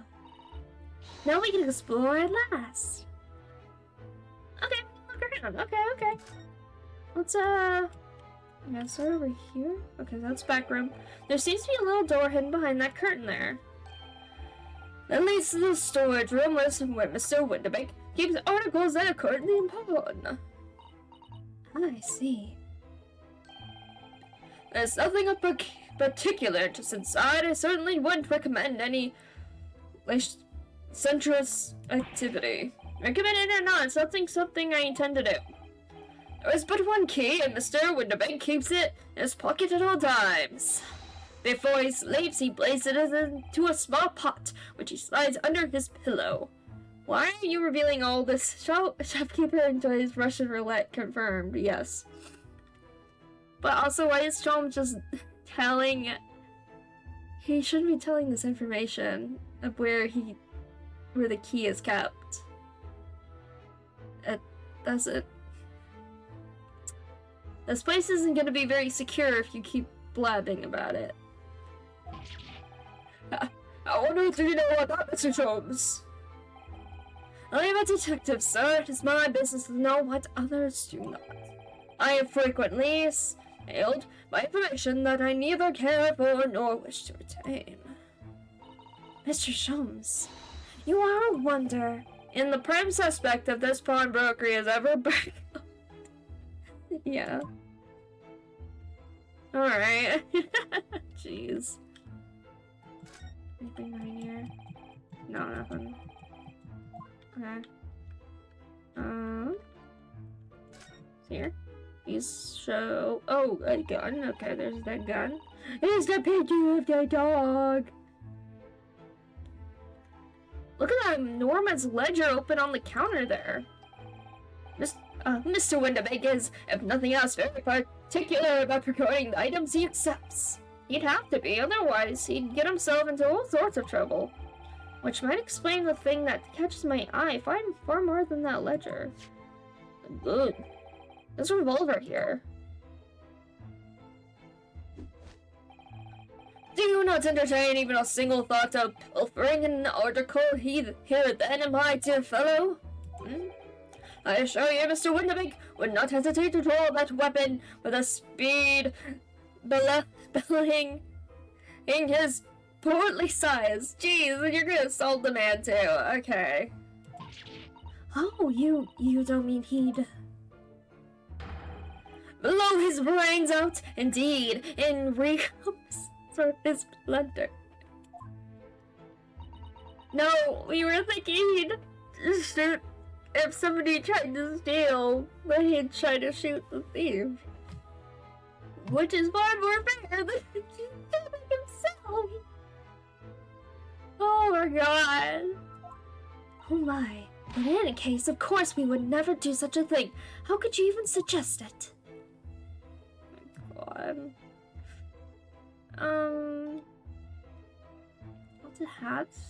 now we can explore at last. Okay, look around. Okay. Let's, yeah, start over here. Okay, that's back room. There seems to be a little door hidden behind that curtain there. That leads to the storage room where Mr. Winnebank keeps articles that are currently important. I see. There's nothing of particular just inside. I certainly wouldn't recommend any licentious activity. Recommend it or not, it's something I intend to do. There is but one key, and Mr. Winterbank keeps it in his pocket at all times. Before he sleeps, he places it into a small pot, which he slides under his pillow. Why are you revealing all this? Shopkeeper enjoys Russian roulette, confirmed, yes. But also, why is Strom just telling... He shouldn't be telling this information of where the key is kept. It doesn't... This place isn't gonna be very secure if you keep blabbing about it. I wonder if you know about that, Mr. Sholmes. I am a detective, sir. It is my business to know what others do not. I have frequently failed by information that I neither care for nor wish to retain. Mr. Sholmes, you are a wonder. In the prime suspect of this pawnbrokery has ever been. Yeah. Alright. Jeez. Anything right here? No, nothing. Okay. Here. These show. Oh, a gun. Okay, there's that gun. Here's the picture of the dog. Look at that Norman's ledger open on the counter there. Mr. Winterbank is, if nothing else, very particular about procuring the items he accepts. He'd have to be, otherwise he'd get himself into all sorts of trouble. Which might explain the thing that catches my eye far more than that ledger. Good. There's a revolver here. Do you not entertain even a single thought of pilfering an article here then, my dear fellow? I assure you, Mr. Winterbank would not hesitate to draw that weapon with a speed bellowing in his portly size. Jeez, and you're gonna assault the man too. Okay. Oh, you don't mean he'd... Blow his brains out, indeed, in recompense for his plunder. No, we were thinking he'd shoot if somebody tried to steal, but he'd try to shoot the thief. Which is far more fair than killing himself. Oh my god. Oh my. In any case, of course we would never do such a thing. How could you even suggest it? God. What's the hats?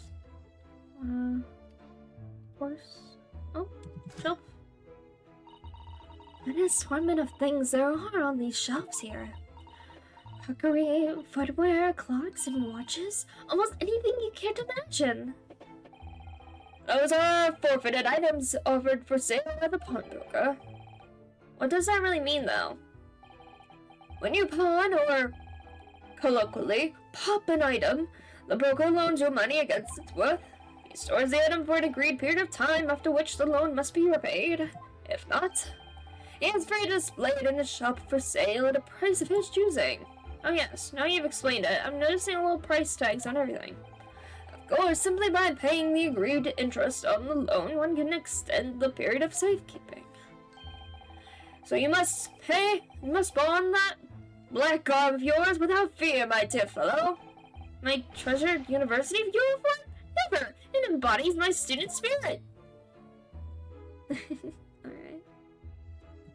Horse. Oh, shelf. What an assortment of things there are on these shelves here. Cookery, footwear, clocks, and watches. Almost anything you can't imagine. Those are forfeited items offered for sale by the pawnbroker. What does that really mean, though? When you pawn, or colloquially, pop an item, the broker loans you money against its worth. He stores the item for an agreed period of time, after which the loan must be repaid. If not, he is free to display it in his shop for sale at a price of his choosing. Oh yes, now you've explained it. I'm noticing a little price tags on everything. Of course, simply by paying the agreed interest on the loan, one can extend the period of safekeeping. So you must pawn that black garb of yours without fear, my dear fellow. My treasured university uniform? Never! It embodies my student spirit. Alright.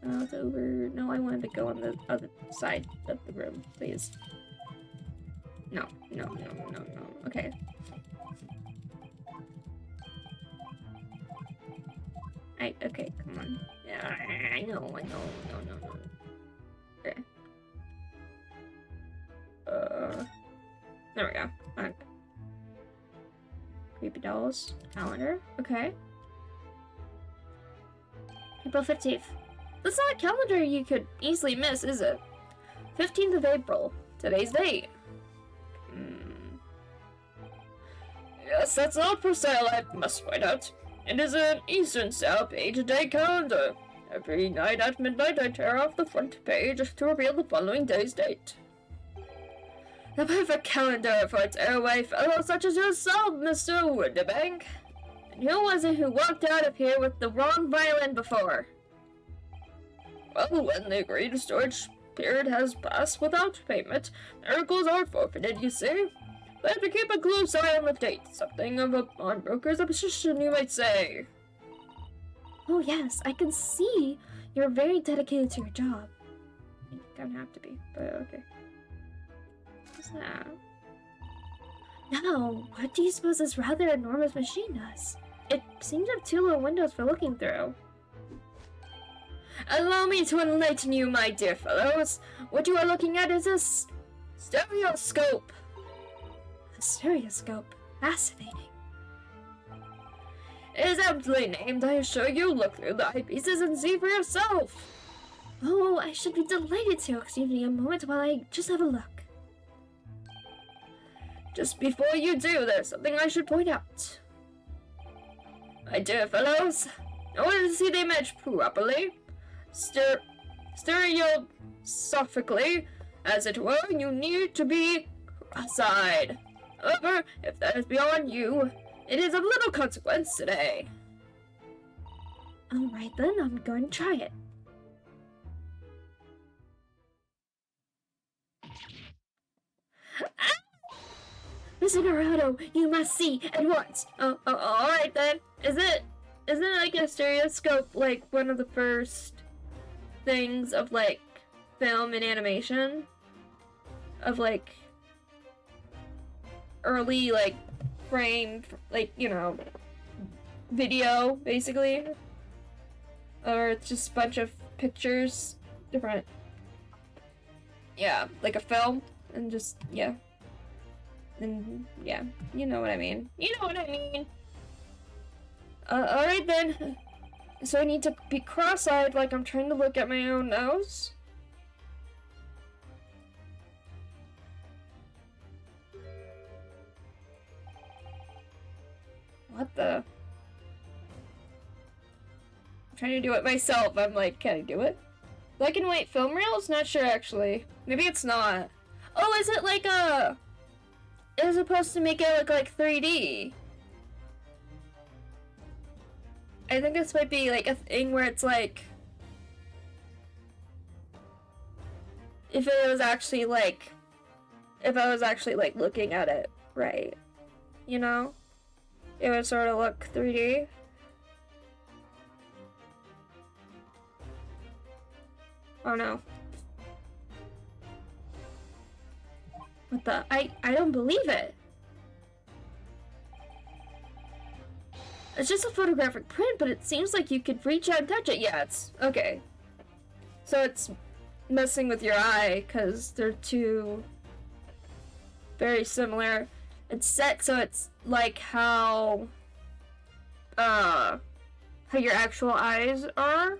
It's over. No, I wanted to go on the other side of the room, please. No. Okay. Okay, come on. I know. No. Okay. There we go. Alright. Creepy dolls. Calendar. Okay. April 15th. That's not a calendar you could easily miss, is it? 15th of April. Today's date. Yes, that's not for sale, I must point out. It is an Eastern Style page-a-day calendar. Every night at midnight, I tear off the front page to reveal the following day's date. The perfect calendar for its airway fellow such as yourself, Mr. Windibank. And who was it who walked out of here with the wrong violin before? Well, when the agreed storage period has passed without payment, miracles are forfeited, you see. But have to keep a close eye on the date. Something of a pawnbroker's obsession, you might say. Oh yes, I can see you're very dedicated to your job. You don't have to be, but okay. What's that? Now, what do you suppose this rather enormous machine does? It seems to have two little windows for looking through. Allow me to enlighten you, my dear fellows. What you are looking at is a stereoscope. A stereoscope. Fascinating. It is aptly named, I assure you. Look through the eyepieces and see for yourself. Oh, I should be delighted to. Excuse me a moment while I just have a look. Just before you do, there's something I should point out. My dear fellows, in order to see the image properly, stereosophically, as it were, you need to be cross-eyed. However, if that is beyond you, it is of little consequence today. Alright then, I'm going to try it. Mr. Naruto, you must see at once. Oh, alright then. Isn't it like a stereoscope like one of the first things of like film and animation? Of like early like frame, like, you know, video basically? Or it's just a bunch of pictures, different, yeah, like a film, and just, yeah. And yeah, you know what I mean. Alright then. So I need to be cross-eyed like I'm trying to look at my own nose? What the? I'm trying to do it myself. I'm like, can I do it? Black and white film reels? Not sure actually. Maybe it's not. Oh, is it like a... It's supposed to make it look like 3D. I think this might be like a thing where it's like... If I was actually like looking at it right, you know? It would sort of look 3D. Oh no. What the? I don't believe it. It's just a photographic print, but it seems like you could reach out and touch it. Yeah, it's okay. So it's messing with your eye because they're two very similar. It's set so it's like how your actual eyes are,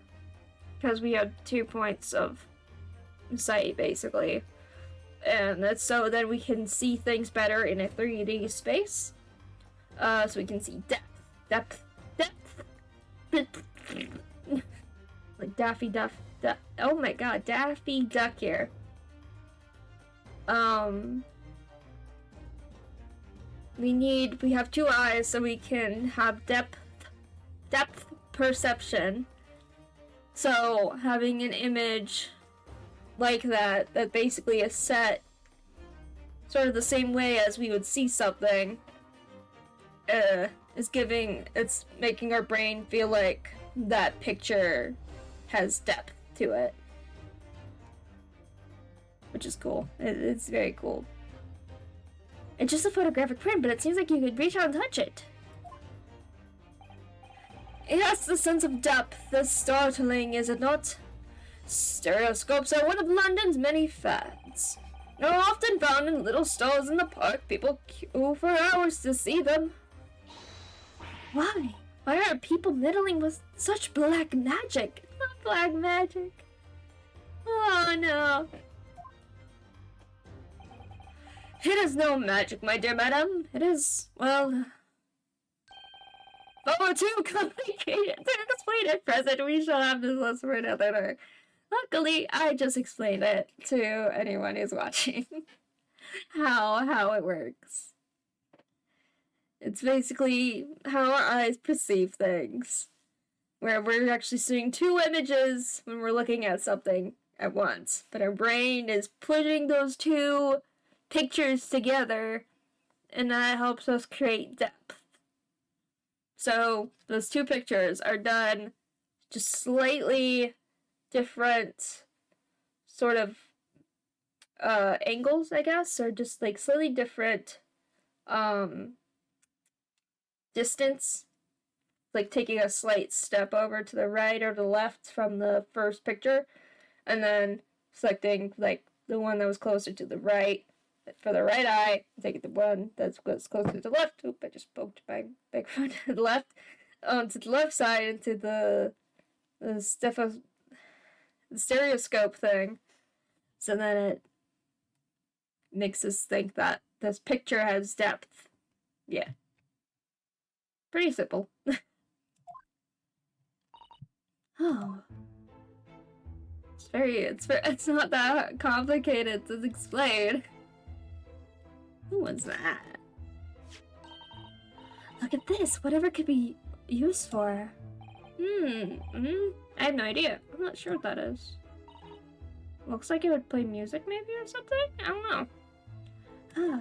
because we have 2 points of sight basically. And that's so then we can see things better in a 3D space. So we can see depth. Like Daffy Duck. Oh my god, Daffy Duck here. We have 2 eyes so we can have depth perception. So having an image like that basically is set sort of the same way as we would see something, it's making our brain feel like that picture has depth to it, which is cool. It's very cool. It's just a photographic print, but it seems like you could reach out and touch it. Yes, the sense of depth is startling, is it not? Stereoscopes are one of London's many fads. They're often found in little stalls in the park. People queue for hours to see them. Why? Why are people meddling with such black magic? Not black magic. Oh no. It is no magic, my dear madam. It is, well, far too complicated to explain at present. We shall have this lesson for another. Luckily, I just explained it to anyone who's watching. how it works. It's basically how our eyes perceive things. Where we're actually seeing two images when we're looking at something at once. But our brain is putting those two pictures together, and that helps us create depth. So, those two pictures are done just slightly different sort of angles, I guess, or just like slightly different distance, like taking a slight step over to the right or the left from the first picture, and then selecting like the one that was closer to the right for the right eye, taking the one that's closer to the left. Oop, I just poked my microphone to the left, to the left side into the stereoscope thing, so then it makes us think that this picture has depth. Yeah. Pretty simple. Oh. It's not that complicated to explain. Who was that? Look at this, whatever could be used for. I have no idea. I'm not sure what that is. Looks like it would play music maybe or something? I don't know. Ah.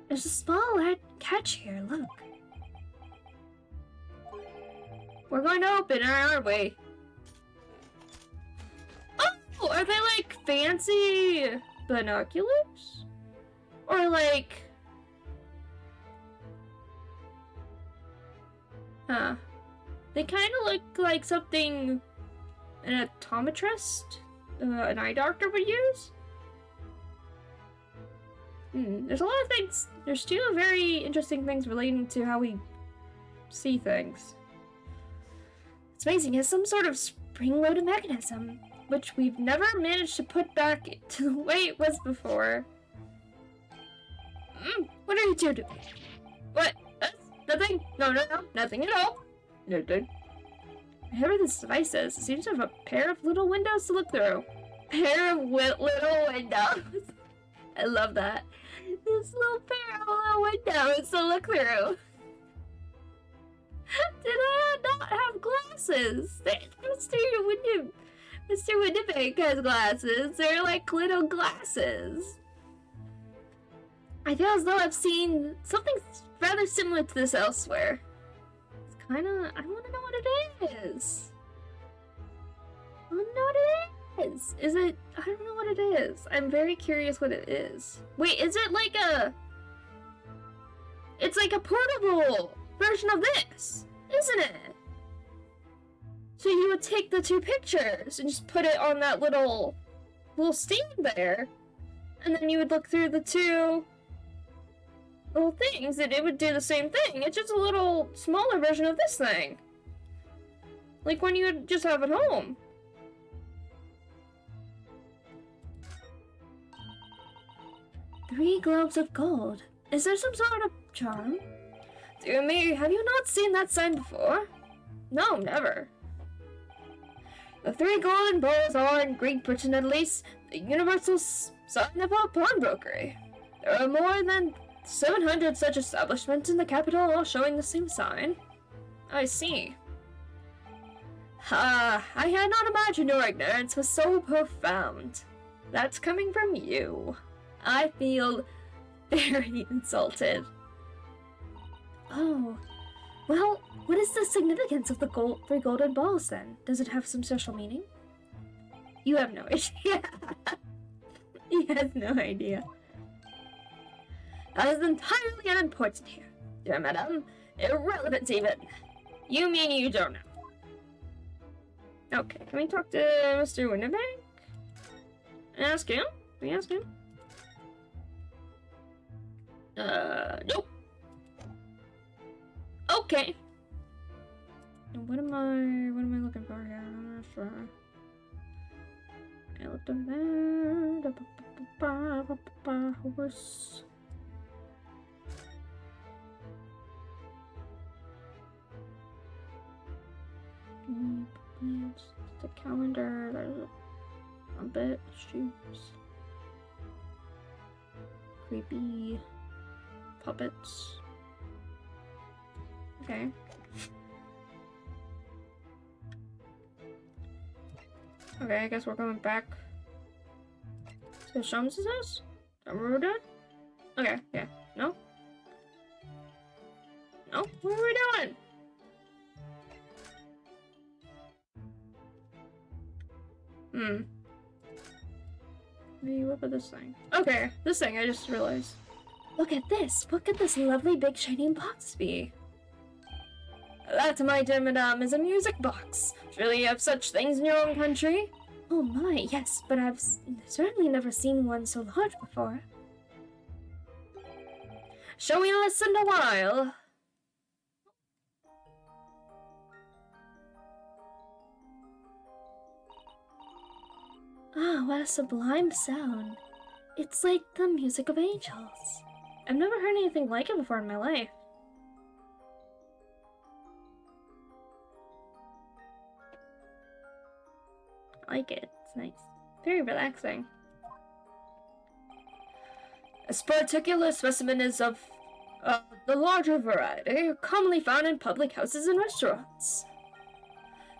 There's a small catch here, look. We're going to open it, aren't we? Oh, are they like fancy binoculars? Or like... Huh. They kind of look like something an optometrist, an eye doctor would use. There's a lot of things. There's two very interesting things relating to how we see things. It's amazing. It has some sort of spring-loaded mechanism, which we've never managed to put back to the way it was before. What are you two doing? What? Nothing? No, nothing at all. Nothing. Whatever this device is, it seems to have a pair of little windows to look through. Pair of little windows. I love that. This little pair of little windows to look through. Did I not have glasses? Mr. Windibank has glasses. They're like little glasses. I feel as though I've seen something rather similar to this elsewhere. It's kinda... I wanna know what it is. I wanna know what it is. Is it... I don't know what it is. I'm very curious what it is. Wait, is it like a... It's like a portable version of this, isn't it? So you would take the two pictures and just put it on that little stand there, and then you would look through the two little things, and it would do the same thing. It's just a little smaller version of this thing, like when you would just have at home. Three globes of gold. Is there some sort of charm? Dear me, have you not seen that sign before? No, never. The three golden balls are, in Great Britain at least, the universal sign of a pawnbrokery. There are more than 700 such establishments in the capital, all showing the same sign. I see. I had not imagined your ignorance was so profound. That's coming from you. I feel very insulted. Oh, well, what is the significance of the three golden balls then? Does it have some special meaning? You have no idea. He has no idea. That is entirely unimportant here. dear madam. Irrelevant even. You mean you don't know? Okay, can we talk to Mr. Winterbank? Ask him? Can we ask him? Nope. Okay. What am I looking for here? I'm not sure. I looked over there. Horse. The calendar. There's a bit. Shoes. Creepy puppets. Okay. Okay, I guess we're going back to Sholmes' house? Is that what we're doing? Okay, yeah. No? No? What are we doing? Maybe what about this thing? Okay, this thing I just realized. Look at this! What could this lovely big shining box be? That, my dear madame, is a music box. Surely you have such things in your own country? Oh my, yes, but I've certainly never seen one so large before. Shall we listen a while? Ah, what a sublime sound. It's like the music of angels. I've never heard anything like it before in my life. I like it. It's nice. Very relaxing. This particular specimen is of the larger variety, commonly found in public houses and restaurants.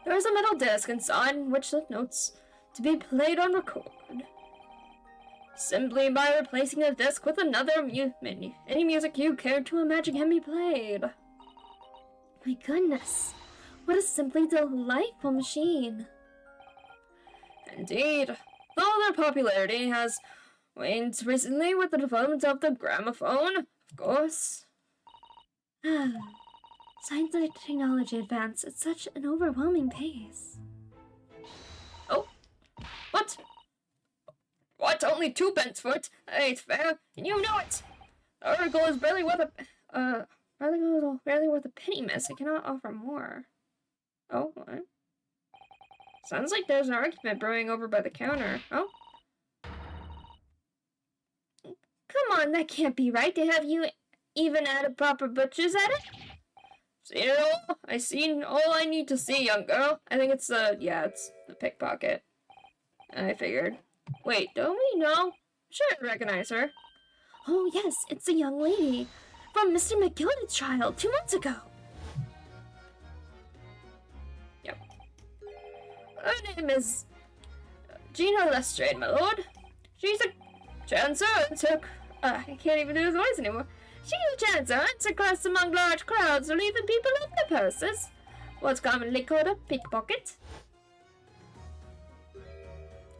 There is a metal disc inside which the notes to be played on record. Simply by replacing the disc with another any music you care to imagine can be played. My goodness, what a simply delightful machine. Indeed, though their popularity has waned recently with the development of the gramophone, of course. Scientific technology advance at such an overwhelming pace. Oh, what? What? Only 2 pence for it? That ain't fair, and you know it. The article is barely worth a penny, miss. I cannot offer more. Oh, what? Sounds like there's an argument brewing over by the counter. Oh? Come on, that can't be right. Have you even had a proper butcher's at it? Seen it all? I seen all I need to see, young girl. I think it's it's the pickpocket. I figured. Wait, don't we know? Sure, I recognize her. Oh yes, it's a young lady from Mr. McGilden's trial 2 months ago. Yep. Her name is Gina Lestrade, my lord. She's a chancer and took... I can't even do his voice anymore. She's a chancer and took class among large crowds, relieving people of their purses. What's commonly called a pickpocket.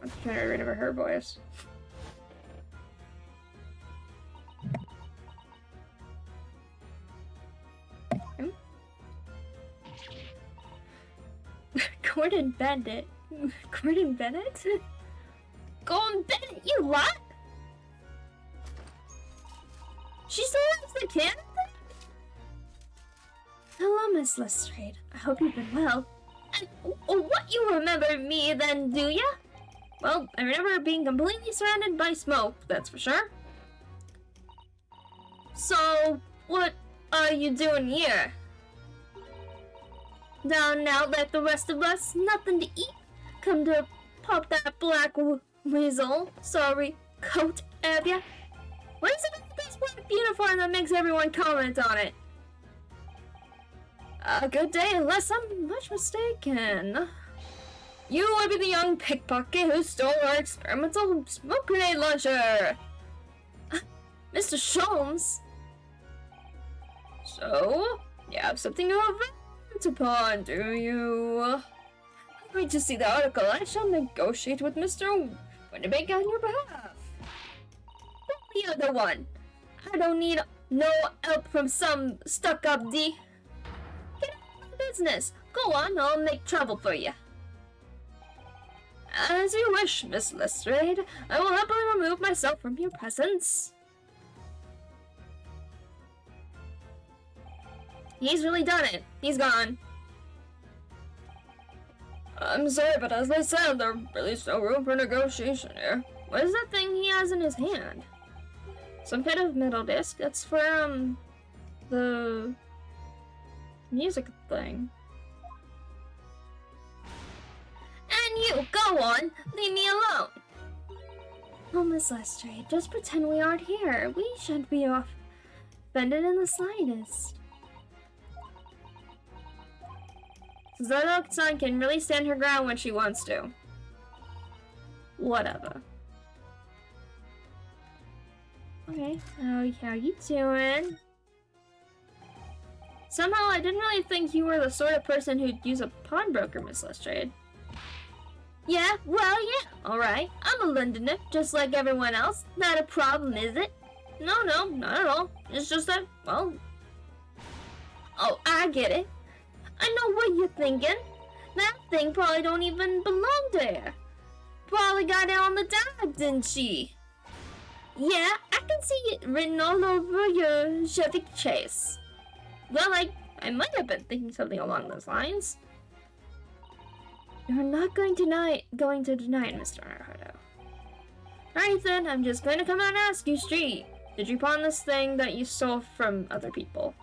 I'm trying to remember her voice. Gordon Bennett. Gordon Bennett? Gordon Bennett, you what? She still has the cannon thing? Hello, Miss Lestrade. I hope you've been well. And what, you remember me then, do ya? Well, I remember being completely surrounded by smoke, that's for sure. So, what are you doing here? Down now like the rest of us, nothing to eat. Come to pop that black weasel, sorry, coat, have ya? What is it about this black uniform that makes everyone comment on it? A good day, unless I'm much mistaken. You would be the young pickpocket who stole our experimental smoke grenade launcher! Mr. Sholmes? So, you have something to vent upon, do you? Wait to see the article. I shall negotiate with Mr. Winterbank on your behalf. The other one. I don't need No help from some stuck-up D. Get out of my business. Go on, I'll make trouble for you. As you wish, Miss Lestrade. I will happily remove myself from your presence. He's really done it. He's gone. I'm sorry, but as I said, there really is no room for negotiation here. What is that thing he has in his hand? Some kind of metal disc? That's for, the music thing. And you, go on! Leave me alone! Oh, Miss Lestrade, just pretend we aren't here. We shouldn't be offended in the slightest. Zodo-san can really stand her ground when she wants to. Whatever. Okay, how you doing? Somehow I didn't really think you were the sort of person who'd use a pawnbroker, Miss Lestrade. Yeah, well, yeah, alright. I'm a Londoner, just like everyone else. Not a problem, is it? No, not at all. It's just that, well... Oh, I get it. I know what you're thinking. That thing probably don't even belong there. Probably got it on the dive, didn't she? Yeah, I can see it written all over your Chevy Chase. Well, I might have been thinking something along those lines. You're not going to deny it, Mr. Naruto. Alright then, I'm just going to come out and ask you straight. Did you pawn this thing that you stole from other people?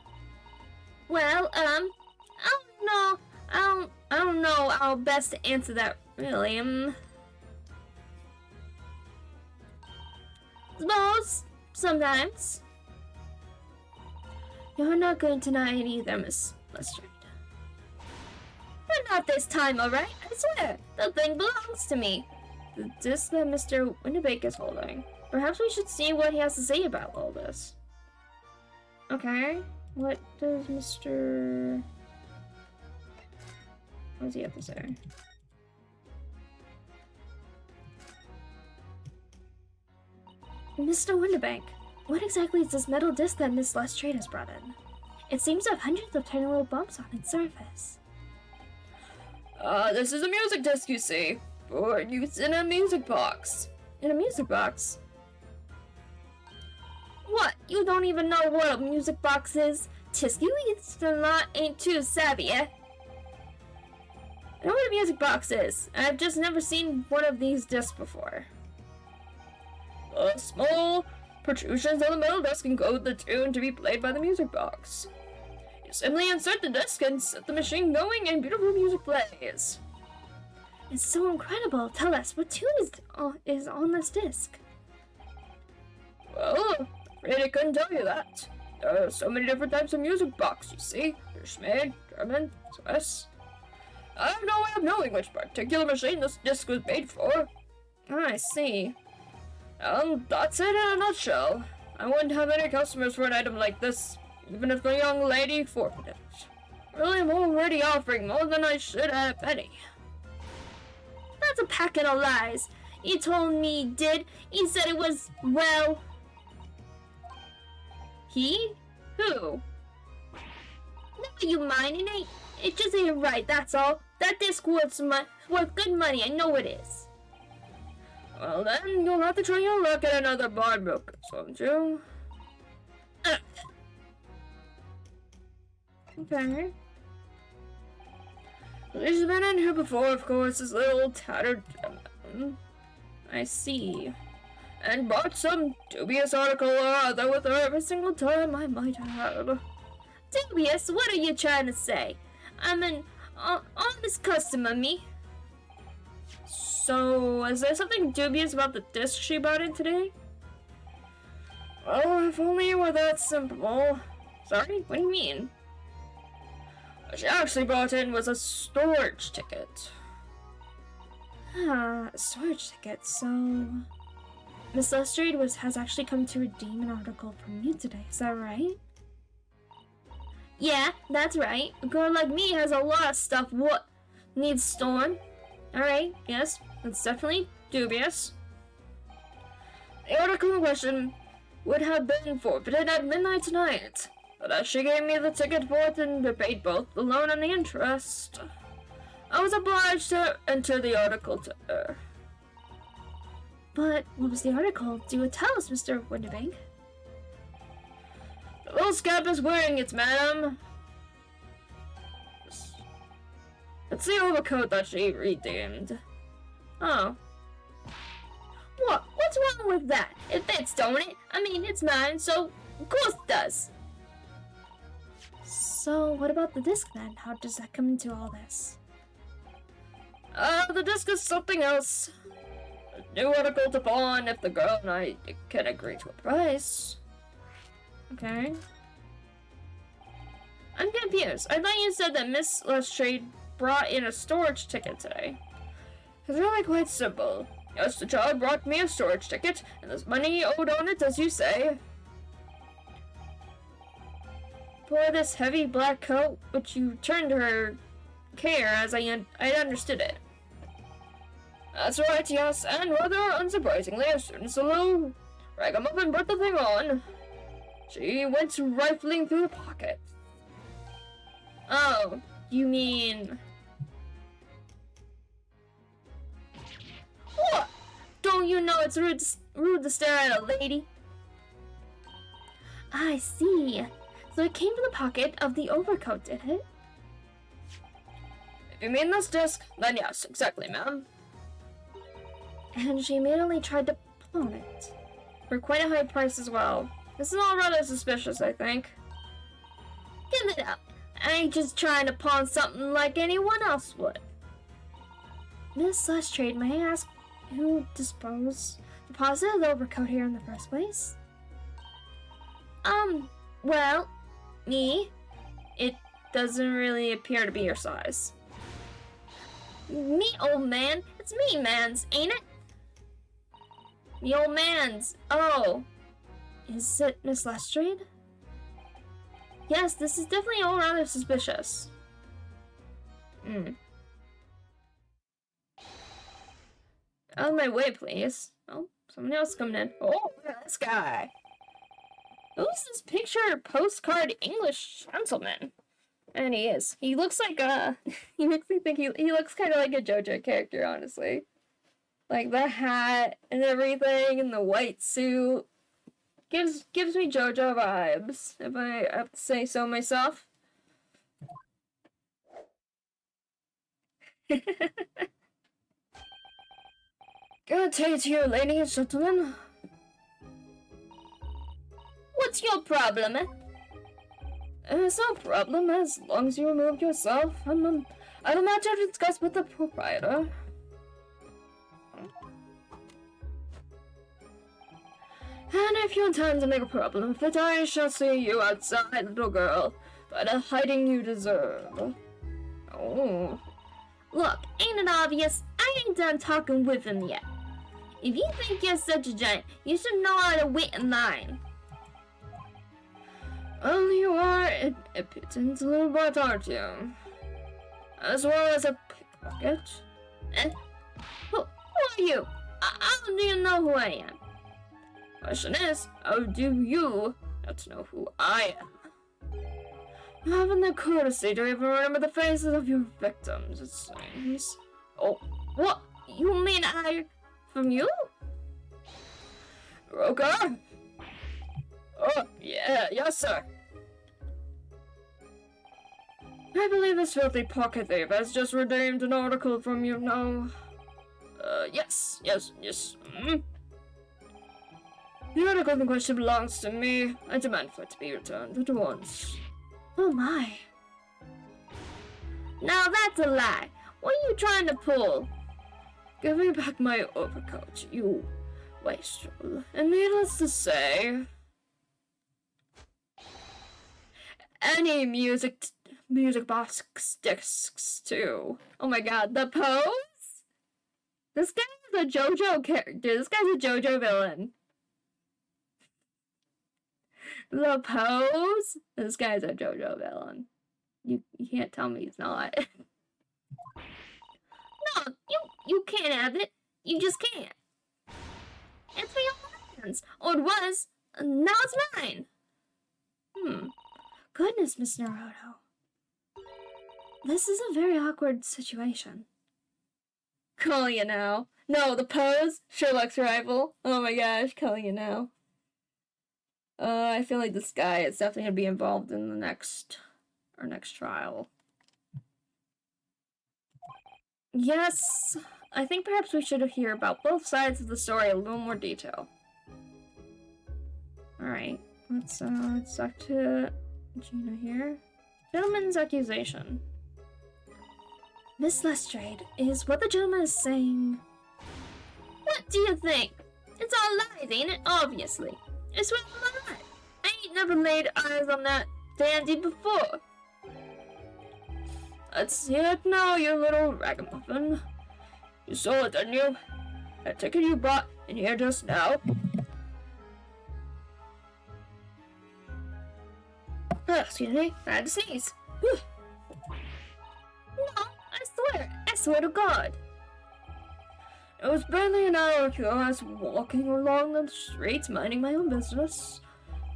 Well, I don't know how best to answer that, really. Suppose, sometimes. You're not going to deny it either, Miss Lestrade. But not this time, alright? I swear, the thing belongs to me. The disc that Mr. Winnebago is holding. Perhaps we should see what he has to say about all this. Okay, what does Mr... What does he have to say? Mr. Winterbank, what exactly is this metal disc that Miss Lestrade has brought in? It seems to have hundreds of tiny little bumps on its surface. This is a music disc, you see, for use in a music box. In a music box? What? You don't even know what a music box is? Tisk, you ain't too savvy, eh? I know what a music box is. I've just never seen one of these discs before. Small protrusions on the metal disc encode the tune to be played by the music box. You simply insert the disc and set the machine going and beautiful music plays. It's so incredible. Tell us, what tune is on this disc? Well, I'm afraid I couldn't tell you that. There are so many different types of music box, you see. There's Schmid, German, Swiss. I have no way of knowing which particular machine this disc was made for. I see. That's it in a nutshell. I wouldn't have any customers for an item like this, even if the young lady forfeited it. Really, I'm already offering more than I should at a penny. That's a packet of lies. He told me he did. He said it was, well... He? Who? Never you mind, it just ain't right, that's all. That disc worth good money, I know it is. Well then, you'll have to try your luck at another pawnbroker, won't you? Okay. He's been in here before, of course, this little tattered gentleman. I see. And bought some dubious article or other with her every single time, I might add. Dubious? What are you trying to say? I'm an honest customer, me. So, is there something dubious about the disc she bought in today? Well, if only it were that simple. Sorry, what do you mean? What she actually brought in was a storage ticket. Ah, a storage ticket, so... Miss Lestrade has actually come to redeem an article from you today, is that right? Yeah, that's right. A girl like me has a lot of stuff what needs stolen. Alright, yes, that's definitely dubious. The article in question would have been forfeited at midnight tonight. But as she gave me the ticket for it and paid both the loan and the interest, I was obliged to enter the article to her. But what was the article? Do tell us, Mr. Winterbank. The little scamp is wearing it, madam. It's the overcoat that she redeemed. Oh. What? What's wrong with that? It fits, don't it? I mean, it's mine, so of course it does. So, what about the disc then? How does that come into all this? The disc is something else. A new article to pawn if the girl and I can agree to a price. Okay. I'm confused. I thought you said that Miss Lestrade brought in a storage ticket today. It's really quite simple. Yes, the child brought me a storage ticket, and there's money owed on it, as you say. For this heavy black coat, which you turned her care as I understood it. That's right, yes, and rather unsurprisingly, as soon as the little ragamuffin put the thing on, she went rifling through the pocket. Oh, you mean... What? Don't you know it's rude to stare at a lady? I see. So it came from the pocket of the overcoat, did it? If you mean this disc, then yes, exactly, ma'am. And she immediately tried to pawn it. For quite a high price as well. This is all rather suspicious, I think. Give it up. I ain't just trying to pawn something like anyone else would. Miss Lestrade, may I ask who deposited the overcoat here in the first place? Well, me. It doesn't really appear to be your size. Me, old man? It's me, man's, ain't it? Me, old man's. Oh. Is it Miss Lestrade? Yes, this is definitely all rather suspicious. Out of my way, please. Oh, someone else coming in. Oh, this guy. Who's this picture postcard English gentleman? And he is. He looks like he makes me think he looks kind of like a JoJo character, honestly. Like the hat and everything and the white suit. Gives me JoJo vibes, if I have to say so myself. Good day to you, ladies and gentlemen. What's your problem, eh? It's no problem, as long as you remove yourself. I'd imagine to discuss with the proprietor. And if you intend to make a problem of it, I shall see you outside, little girl, by the hiding you deserve. Oh. Look, ain't it obvious? I ain't done talking with him yet. If you think you're such a giant, you should know how to wait in line. Well, you are an impudent little brat, aren't you? As well as a pickpocket. Who are you? How do you know who I am? Question is, how do you not know who I am? You haven't the courtesy to even remember the faces of your victims, it seems. Oh, what? You mean from you? Roker? Oh, yes, sir. I believe this filthy pocket thief has just redeemed an article from you now. Yes. The article in question belongs to me. I demand for it to be returned at once. Oh my. Now that's a lie. What are you trying to pull? Give me back my overcoat, you wastrel. And needless to say, any music box discs too. Oh my god, the pose? This guy is a JoJo character. This guy's a JoJo villain. The pose? This guy's a JoJo villain. You can't tell me he's not. No, you can't have it. You just can't. It's for your hands. Or it was, Now it's mine! Goodness, Miss Naruto. This is a very awkward situation. Calling it now. No, the pose? Sherlock's rival. Oh my gosh, calling it now. I feel like this guy is definitely gonna be involved in the next trial. Yes, I think perhaps we should hear about both sides of the story in a little more detail. Alright, let's talk to Gina here. Gentleman's accusation. Miss Lestrade, is what the gentleman is saying... What do you think? It's all lies, ain't it? Obviously. It's with my life. I ain't never laid eyes on that dandy before. Let's see it now, you little ragamuffin. You saw it, didn't you? That ticket you brought in here just now. Excuse me, I had to sneeze. Whew. No, I swear to God. It was barely an hour ago I was walking along the streets minding my own business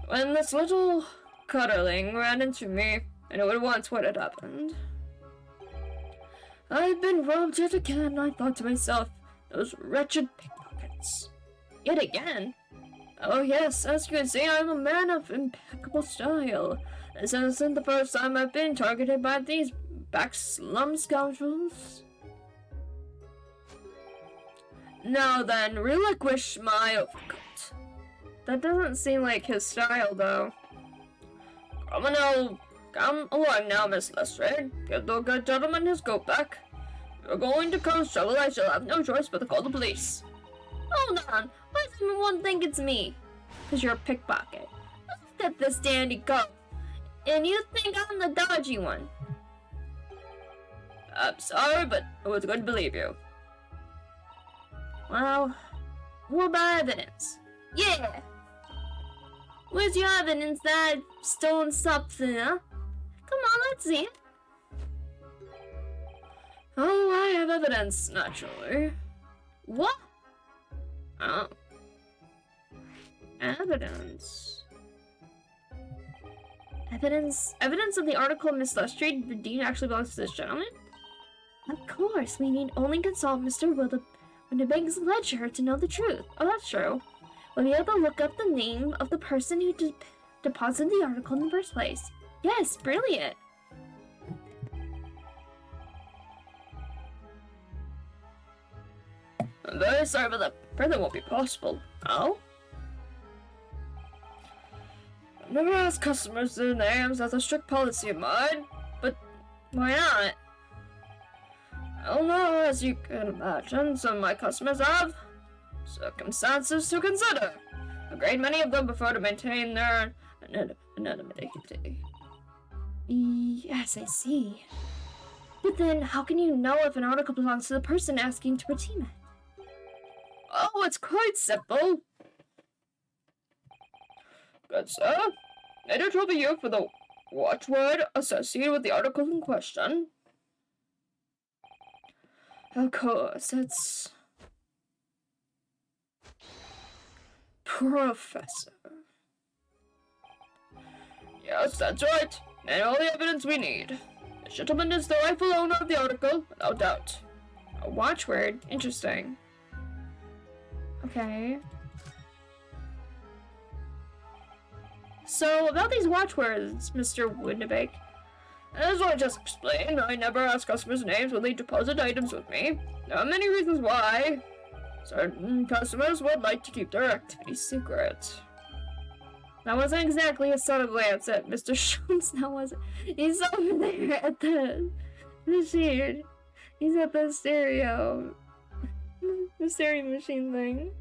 when this little cutterling ran into me and knew at once what had happened. I've been robbed yet again, I thought to myself. Those wretched pickpockets. Yet again? Oh yes, as you can see, I'm a man of impeccable style. This isn't the first time I've been targeted by these back slum scoundrels. Now then, relinquish my overcoat. That doesn't seem like his style, though. Come along now, Miss Lestrade. Give the good gentleman his coat back. If you're going to cause trouble, I shall have no choice but to call the police. Hold on, why does everyone think it's me? 'Cause you're a pickpocket. Look at this dandy coat. And you think I'm the dodgy one. I'm sorry, but it was good to believe you. Well, what about evidence? Yeah! Where's your evidence that I've stolen something, huh? Come on, let's see it. Oh, I have evidence, naturally. What? Oh. Evidence. Evidence of the article Miss Lestrade Verdine actually belongs to this gentleman? Of course, we need only consult Mr. Winnebank's ledger to know the truth. Oh, that's true. We'll be able to look up the name of the person who deposited the article in the first place. Yes, brilliant. I'm very sorry, but that further won't be possible. Oh? I've never asked customers their names. That's a strict policy of mine. But why not? I don't know, as you can imagine, some of my customers have circumstances to consider. A great many of them prefer to maintain their anonymity. Yes, I see. But then, how can you know if an article belongs to the person asking to redeem it? Oh, it's quite simple. Good sir, later trouble you for the watchword associated with the article in question. Of course, it's... Professor. Yes, that's right. And all the evidence we need. The gentleman is the rightful owner of the article, without doubt. A watchword? Interesting. Okay. So, about these watchwords, Mr. Winnebank. As I just explained, I never ask customers' names when they deposit items with me. There are many reasons why. Certain customers would like to keep their activities secret. That wasn't exactly a subtle glance at Mr. Schultz, that wasn't. He's over there at the machine. He's at the stereo machine thing.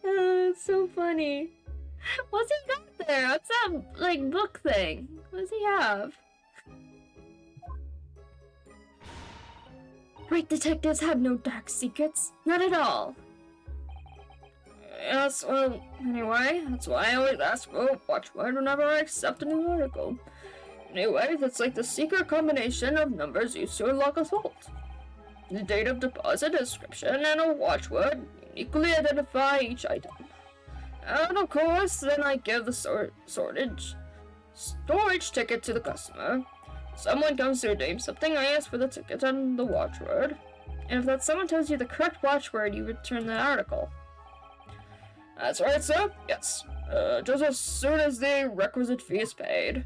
It's so funny. What's he got there? What's that, like, book thing? What does he have? Great detectives have no dark secrets. Not at all. Yes, well, anyway, that's why I always ask for a watchword whenever I accept a new article. Anyway, that's like the secret combination of numbers used to unlock a vault. The date of deposit, description, and a watchword uniquely identify each item. And of course, then I give the storage ticket to the customer. Someone comes to redeem something, I ask for the ticket and the watchword. And if that someone tells you the correct watchword, you return the article. That's right, sir. Yes. Just as soon as the requisite fee is paid.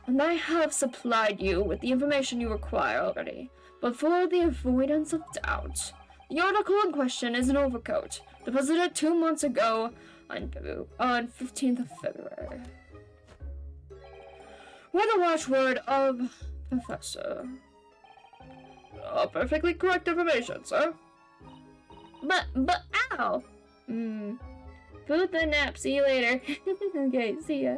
And I have supplied you with the information you require already. But for the avoidance of doubt, the article in question is an overcoat, deposited 2 months ago on 15th of February. With a watchword of Professor. Perfectly correct information, sir. But, ow! Boot the nap, see you later. Okay, see ya.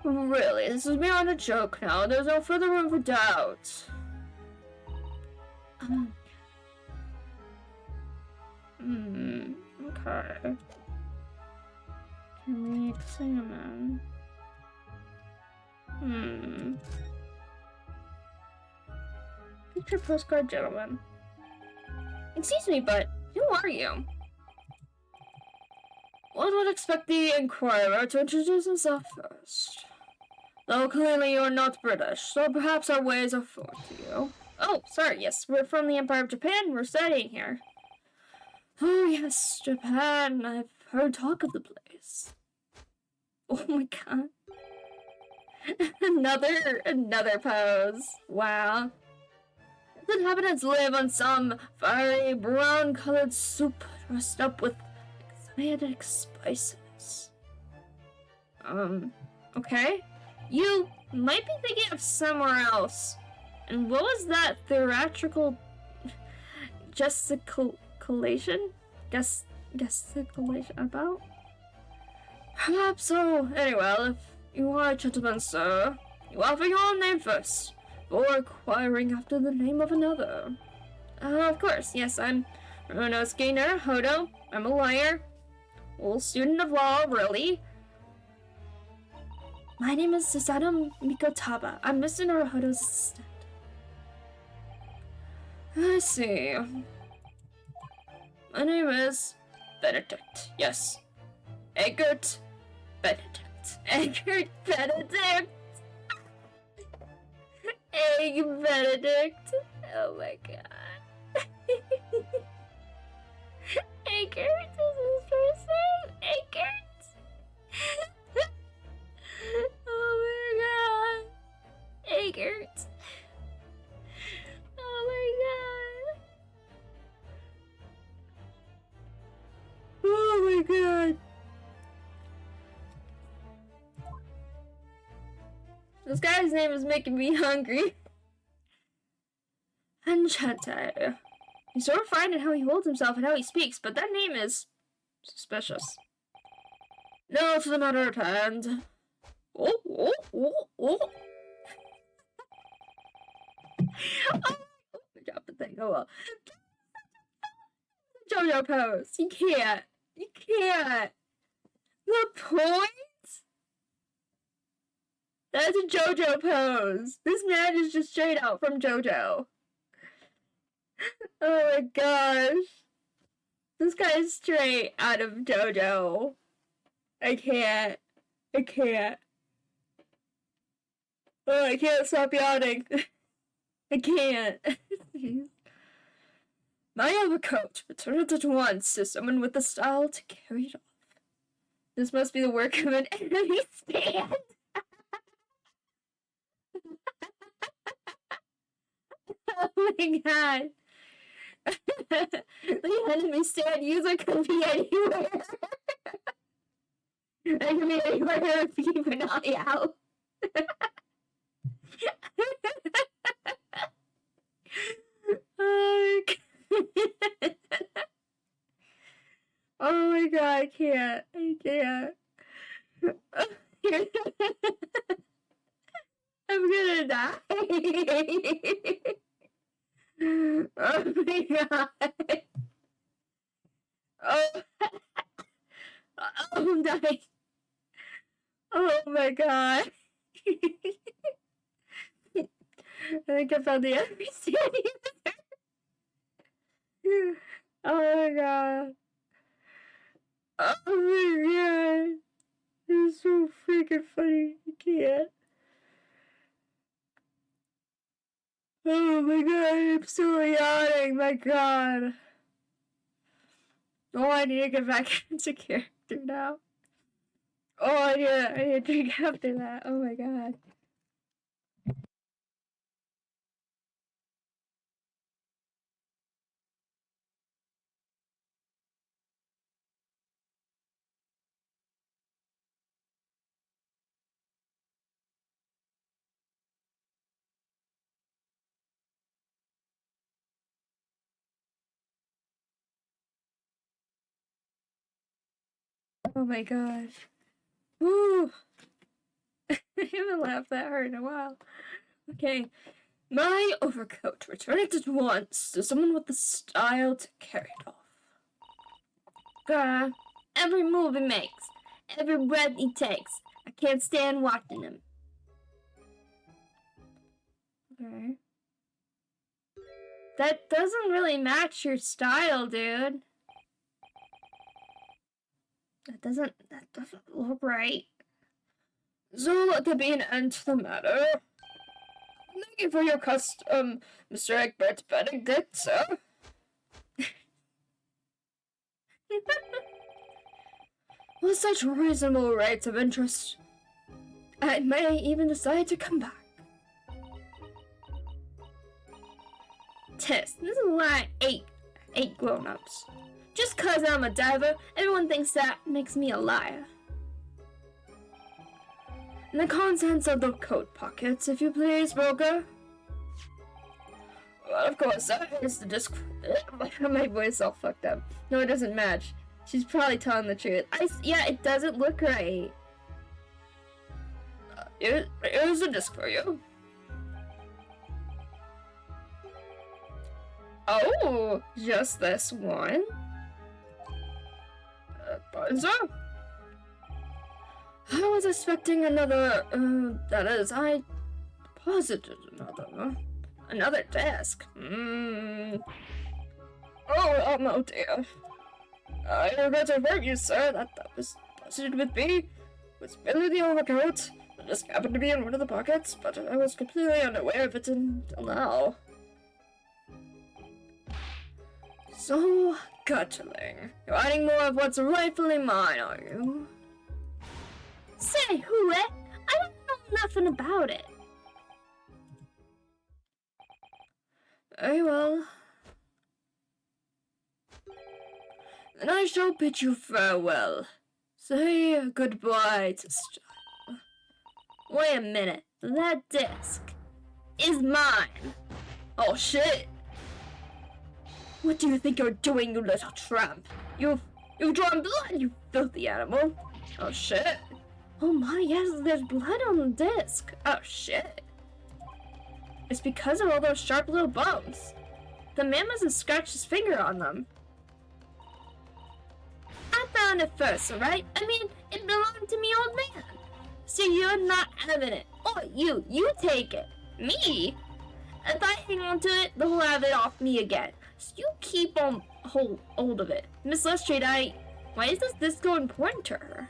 Really, this is beyond a joke now. There's no further room for doubt. Okay. Can we examine? Picture postcard gentleman. Excuse me, but who are you? One would expect the inquirer to introduce himself first. Though clearly you're not British, so perhaps our ways are foreign to you. Oh, sorry, yes, we're from the Empire of Japan, we're studying here. Oh yes, Japan. I've heard talk of the place. Oh my god. another pose. Wow. The inhabitants live on some fiery brown-colored soup dressed up with exotic spices. Okay. You might be thinking of somewhere else. And what was that theatrical gesticulation? Gesticulation about? Perhaps so. Anyway, if you are a gentleman, sir, you offer your own name first, before inquiring after the name of another. Of course, yes, I'm Runosuke Naruhodo. I'm a lawyer. Old student of law, really. My name is Susanoo Mikotaba. I'm Mr. Naruhodo's assistant. I see. My name is Benedict. Yes. Eggert Benedict. Eggert Benedict. Egg Benedict. Oh my god. Eggert is his first name. Eggert. Oh my god. Eggert. Oh my god. Oh my god. This guy's name is making me hungry. Enchante. He's so refined in how he holds himself and how he speaks, but that name is suspicious. Now to the matter at hand. Oh. Drop the thing. Oh well. JoJo pose. You can't. The point? That's a JoJo pose. This man is just straight out from JoJo. Oh my gosh. This guy is straight out of JoJo. I can't. Oh, I can't stop yawning. I can't. My overcoat. Return it at once to someone with the style to carry it off. This must be the work of an enemy stand. Oh my god. The enemy stand user could be anywhere. They can be anywhere if you keep an eye out. Oh my god, I can't. I'm gonna die. Oh my god. Oh, I'm dying. Oh my god. I think I found the enemy standing Oh my god. Oh my god. It's so freaking funny. You can't. Oh my god, I'm still yawning. My god. Oh, I need to get back into character now. Oh, I need to drink after that. Oh my god. Oh my gosh. Woo! I haven't laughed that hard in a while. Okay. My overcoat. Return it at once to someone with the style to carry it off. Every move he makes, every breath he takes, I can't stand watching him. Okay. That doesn't really match your style, dude. That doesn't look right. So let there be an end to the matter. Thank you for your custom, Mr. Egbert Benedict, sir. With such reasonable rates of interest, I may even decide to come back. Test. This is why I ate grown-ups. Just 'cause I'm a diver, everyone thinks that makes me a liar. And the contents of the coat pockets, if you please, broker. Well, of course, that is the disc. My voice all fucked up. No, it doesn't match. She's probably telling the truth. Yeah, it doesn't look right. Here's a disc for you. Oh, just this one? Bonzo? I was expecting another, that is, I posited another desk. Oh, oh dear. I regret to inform you, sir, that was posited with me. Was merely the overcoat. It just happened to be in one of the pockets, but I was completely unaware of it until now. So guttling. You're hiding more of what's rightfully mine, are you? Say, who it? I don't know nothing about it. Very well. Then I shall bid you farewell. Say goodbye to style. Wait a minute. That disc is mine. Oh shit. What do you think you're doing, you little tramp? You've drawn blood, you filthy animal. Oh shit. Oh my, yes, there's blood on the disc. Oh shit. It's because of all those sharp little bumps. The man must have scratched his finger on them. I found it first, alright? I mean, it belonged to me, old man. So you're not having it. Oh, you take it. Me? If I hang on to it, they'll have it off me again. So you keep on hold of it. Miss Lestrade, why is this disco important to her?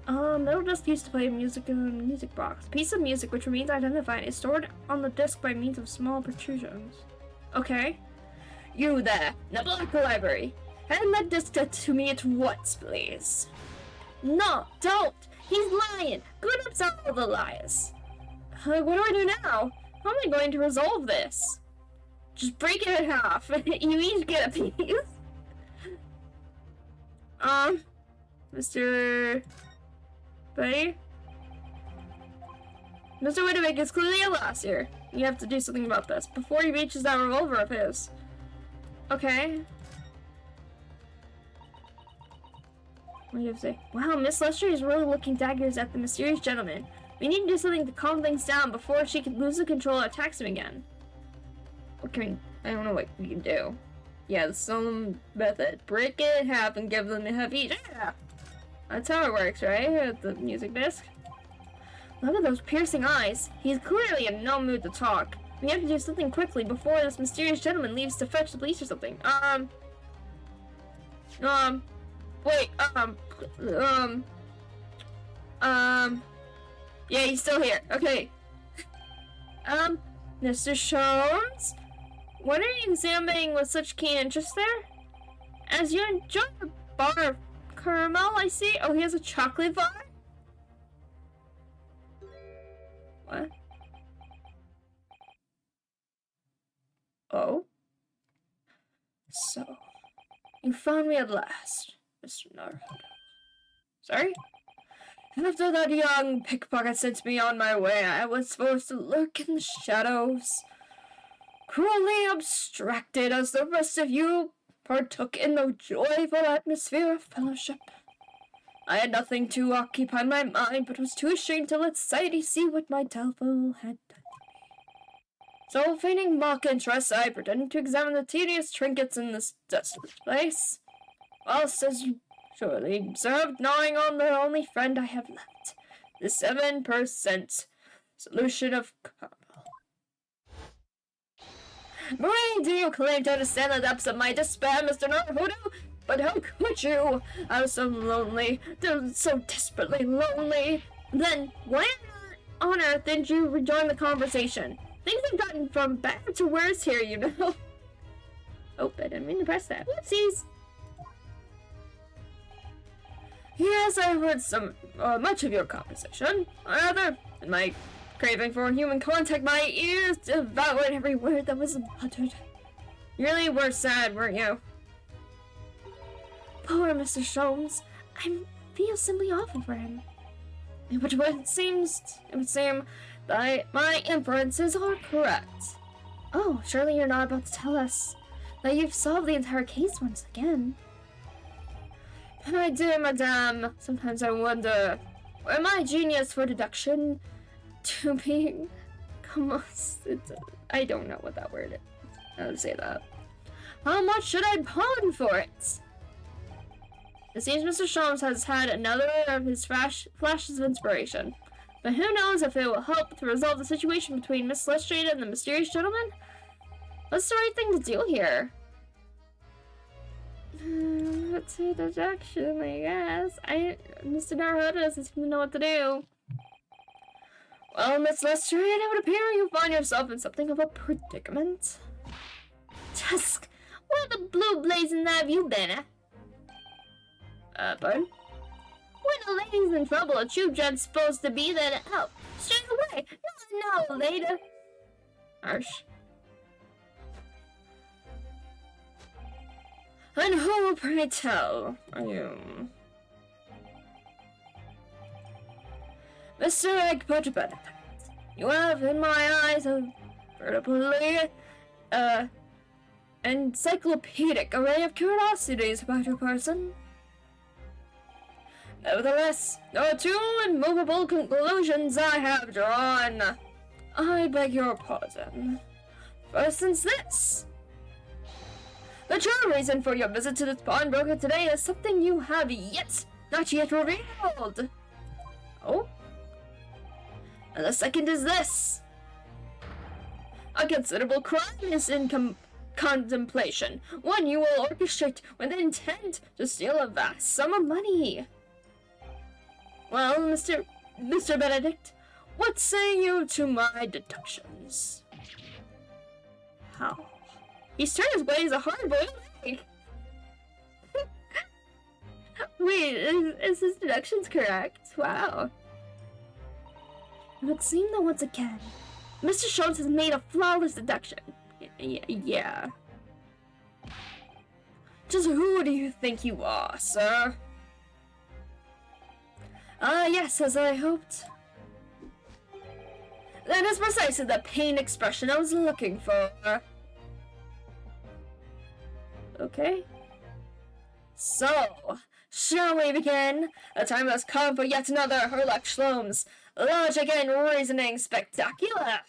Metal disc used to play music in a music box. A piece of music which remains identified is stored on the disc by means of small protrusions. Okay. You there, in the black library. Hand that disc to me at once, please. No, don't! He's lying! Good ups all the liars. What do I do now? How am I going to resolve this? Just break it in half. You each get a piece. Mr. Buddy? Mr. Widowick is clearly a loss here. You have to do something about this before he reaches that revolver of his. Okay. What do you have to say? Wow, Miss Lestrade is really looking daggers at the mysterious gentleman. We need to do something to calm things down before she can lose the control and attacks him again. What can we... I don't know what we can do. Yeah, some method. Break it in half and give them a heavy... Yeah! That's how it works, right? At the music disc. Look at those piercing eyes. He's clearly in no mood to talk. We have to do something quickly before this mysterious gentleman leaves to fetch the police or something. Wait, yeah, he's still here. Okay. Mr. Sholmes? What are you examining with such keen interest there? As you enjoy a bar of caramel, I see. Oh, he has a chocolate bar? What? Oh? So, you found me at last, Mr. Naruhodo. Sorry? After that young pickpocket sent me on my way, I was supposed to lurk in the shadows, cruelly abstracted as the rest of you partook in the joyful atmosphere of fellowship. I had nothing to occupy my mind, but was too ashamed to let society see what my downfall had done. So, feigning mock interest, I pretended to examine the tedious trinkets in this desolate place, whilst, as you surely observed, gnawing on the only friend I have left, the 7% solution of caramel. Marie, do you claim to understand the depths of my despair, Mr. Naruhodo? But how could you? I was so lonely, so desperately lonely. Then, why on earth didn't you rejoin the conversation? Things have gotten from bad to worse here, you know. Oh, I didn't mean to press that. Whoopsies. Yes, I heard much of your conversation. Rather, in my craving for human contact, my ears devoured every word that was uttered. You really were sad, weren't you? Poor Mr. Sholmes. I feel simply awful for him. It would seem that my inferences are correct. Oh, surely you're not about to tell us that you've solved the entire case once again. My dear madame, sometimes I wonder where my genius for deduction to be... I don't know what that word is. How to say that. How much should I pawn for it? It seems Mr. Sholmes has had another of his flashes of inspiration. But who knows if it will help to resolve the situation between Miss Lestrade and the mysterious gentleman? What's the right thing to do here? Let's see deduction, I guess. Mr. Naruhodo doesn't seem to know what to do. Well, Miss Lestrade, it would appear you find yourself in something of a predicament. Tusk, where the blue blazing have you been? Pardon? When a lady's in trouble, a true gent's supposed to be there to help. Straight away, not an hour later. Harsh. And who, pray tell, are you? Mr. Egbert Benedict, you have, in my eyes, a veritably, encyclopedic array of curiosities about your person. Nevertheless, there are two immovable conclusions I have drawn. I beg your pardon. First instance this. The true reason for your visit to this pawnbroker today is something you have not yet revealed. Oh? And the second is this. A considerable crime is in contemplation, one you will orchestrate with intent to steal a vast sum of money. Well, Mr. Benedict, what say you to my deductions? How? He's turned his ways a hard-boiled egg. Wait, is his deductions correct? Wow. It would seem that once again, Mr. Sholmes has made a flawless deduction. Yeah. Just who do you think you are, sir? Yes, as I hoped. That is precisely the pain expression I was looking for. Okay. So, shall we begin? The time has come for yet another Herlock Sholmes. Logic and reasoning spectacular.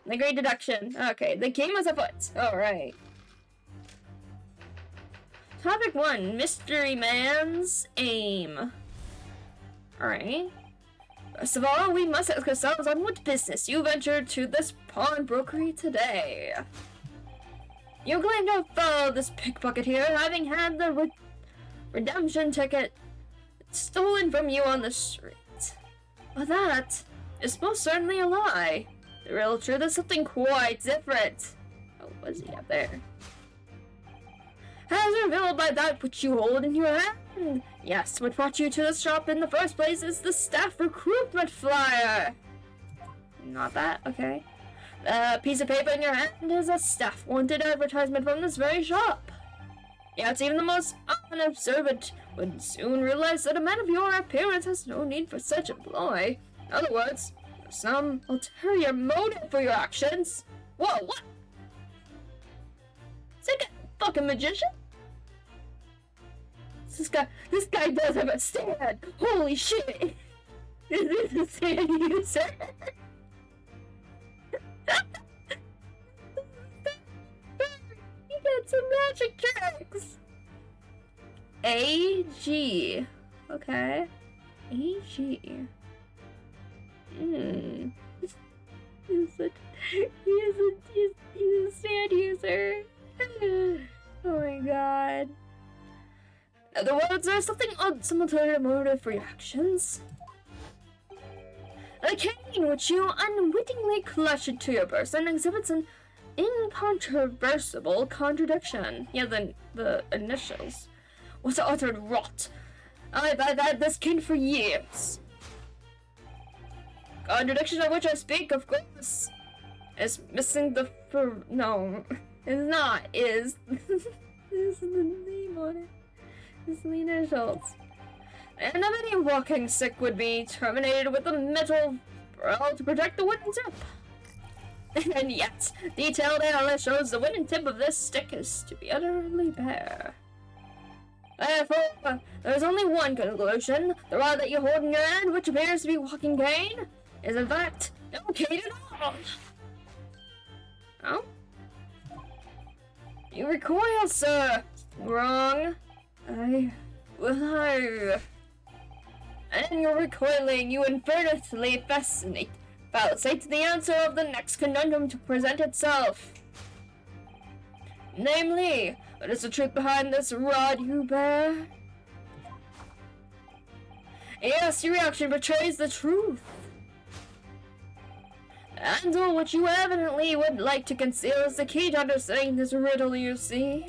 The great deduction. Okay, the game is afoot. Alright. Topic 1. Mystery Man's aim. Alright. First of all, we must ask ourselves on what business you ventured to this pawnbrokery today. You claim to have followed this pickpocket here, having had the redemption ticket stolen from you on the street. Well, that is most certainly a lie. The real truth is something quite different. Oh, what's he up there? As revealed by that which you hold in your hand. Yes, what brought you to the shop in the first place is the staff recruitment flyer. Not that, okay. The piece of paper in your hand is a staff wanted advertisement from this very shop. Yet even the most unobservant would soon realize that a man of your appearance has no need for such employ. In other words, there's some ulterior motive for your actions. Whoa, what? Is that guy a fucking magician? This guy does have a stand. Holy shit! This is a stand user. He got some magic tricks. AG. Okay. AG. He's a stand user. Oh my god. In other words, there's something odd, some ulterior motive for your actions. A cane which you unwittingly clutched to your person exhibits an incontrovertible contradiction. Yeah, the initials. What's the uttered rot? I've had this cane for years. Contradiction of which I speak, of course, is missing the no, it's not. Is this is the name on it? It's the initials. And of any walking stick would be terminated with a metal ferrule to protect the wooden tip. And yet, detailed analysis shows the wooden tip of this stick is to be utterly bare. Therefore, there is only one conclusion. The rod that you hold in your hand, which appears to be a walking cane, is in fact no cane at all. Oh? You recoil, sir. Wrong. And in your recoiling, you inadvertently facilitate the answer of the next conundrum to present itself. Namely, what is the truth behind this rod you bear? Yes, your reaction betrays the truth. The handle which you evidently would like to conceal is the key to understanding this riddle, you see.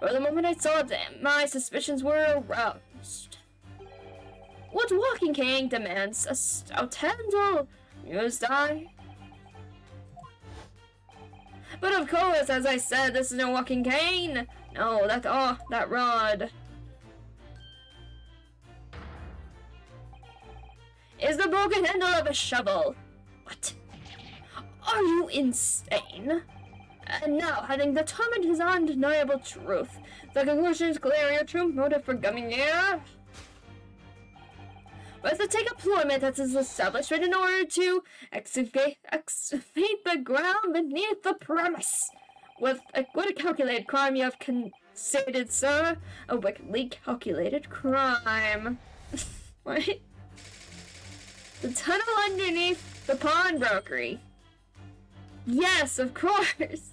For the moment I saw it, my suspicions were aroused. What walking cane demands a stout handle, mused I. But of course, as I said, this is no walking cane. No, that rod is the broken handle of a shovel. What? Are you insane? And now, having determined his undeniable truth, the conclusion is clear. Your true motive for coming here was to take employment at his establishment in order to excavate the ground beneath the premise. What a calculated crime you have conceded, sir. A wickedly calculated crime. What? The tunnel underneath the pawnbrokery. Yes, of course.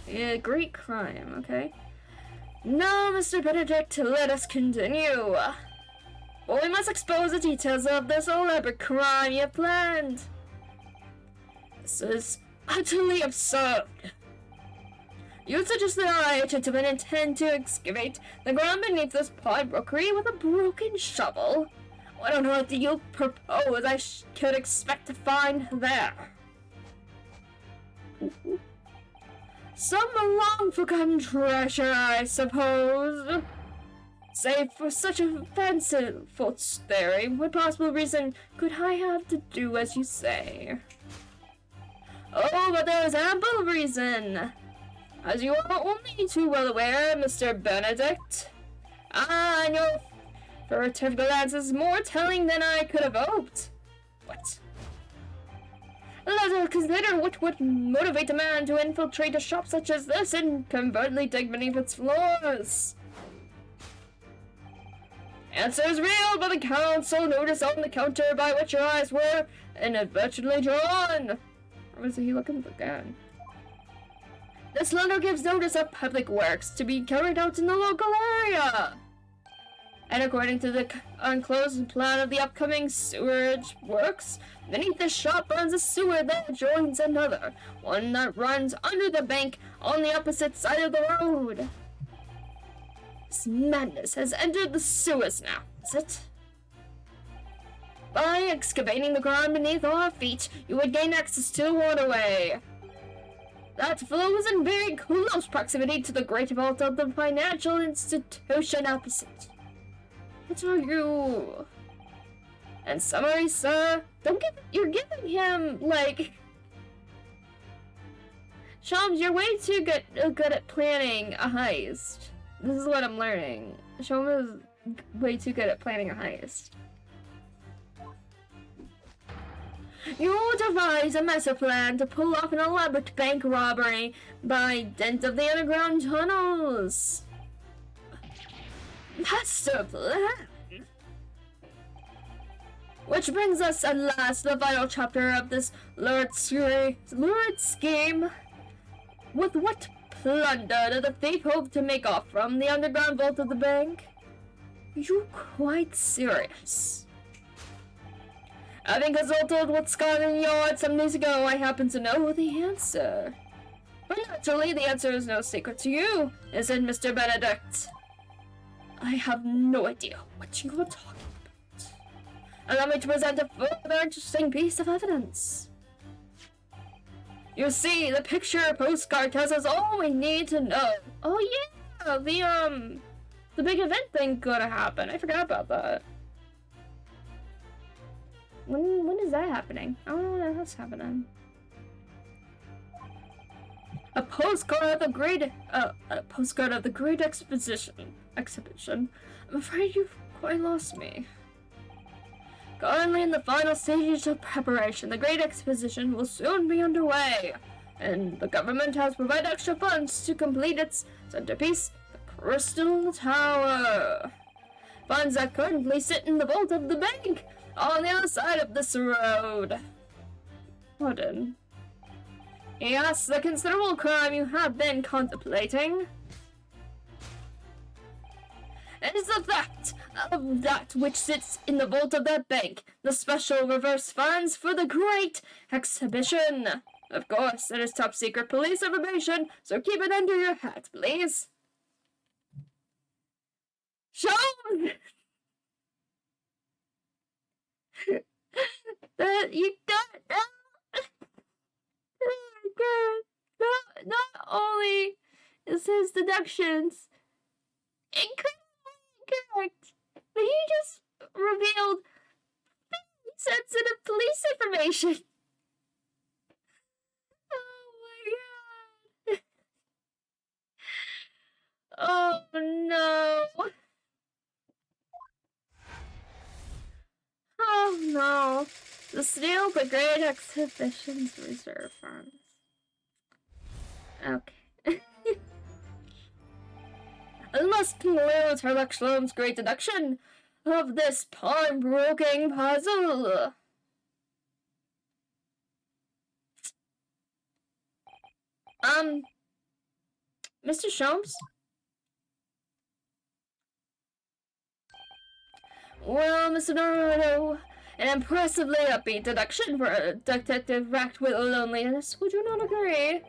Yeah, great crime, okay. Now, Mr. Benedict, let us continue. Well, we must expose the details of this elaborate crime you have planned. This is utterly absurd. You suggest that I, gentlemen, intend to excavate the ground beneath this pawnbrokery with a broken shovel. What on earth do you propose I could expect to find there? Some long-forgotten treasure, I suppose. Save for such a fanciful theory, what possible reason could I have to do as you say? Oh, but there is ample reason. As you are only too well aware, Mr. Benedict. And your furtive glance is more telling than I could have hoped. What? Let us consider what would motivate a man to infiltrate a shop such as this and covertly dig beneath its floors. Answer is real, but the council notice on the counter by which your eyes were inadvertently drawn. Or was he looking again? This letter gives notice of public works to be carried out in the local area. And according to the unclosed plan of the upcoming sewerage works, beneath the shop runs a sewer that joins another, one that runs under the bank on the opposite side of the road. This madness has entered the sewers now, is it? By excavating the ground beneath our feet, you would gain access to the waterway. That flows in very close proximity to the great vault of the financial institution opposite. What are you? In summary, sir, you're giving him, like... Shams, you're way too good at planning a heist. This is what I'm learning. Shams is way too good at planning a heist. You devise a master plan to pull off an elaborate bank robbery by dint of the underground tunnels. Master plan? Which brings us at last to the final chapter of this lurid scheme. With what plunder did the thief hope to make off from the underground vault of the bank? Are you quite serious? Having consulted with Scotland Yard some days ago, I happen to know the answer. But naturally, the answer is no secret to you, is it, Mr. Benedict? I have no idea what you are talking about. Allow me to present a further interesting piece of evidence. You see, the picture postcard tells us all we need to know. Oh yeah, the big event thing gonna happen. I forgot about that. When is that happening? I don't know when that's happening. A postcard of the great exhibition. I'm afraid you've quite lost me. Currently in the final stages of preparation, the great exposition will soon be underway, and the government has provided extra funds to complete its centerpiece, the Crystal Tower. Funds that currently sit in the vault of the bank on the other side of this road. Pardon? Yes, the considerable crime you have been contemplating. It is the fact of that which sits in the vault of that bank, the special reverse funds for the great exhibition. Of course, it is top secret police information, so keep it under your hat, please. Show! That you got. Oh my god! Not only is his deductions incorrect, but he just revealed sensitive police information. Oh my god! Oh no! Oh no! The steal the great exhibition's reserve funds. Okay. I must conclude Sherlock Holmes' great deduction of this pawnbroking puzzle. Mr. Sholmes? Well, Mr. Naruto, an impressively upbeat deduction for a detective racked with loneliness. Would you not agree?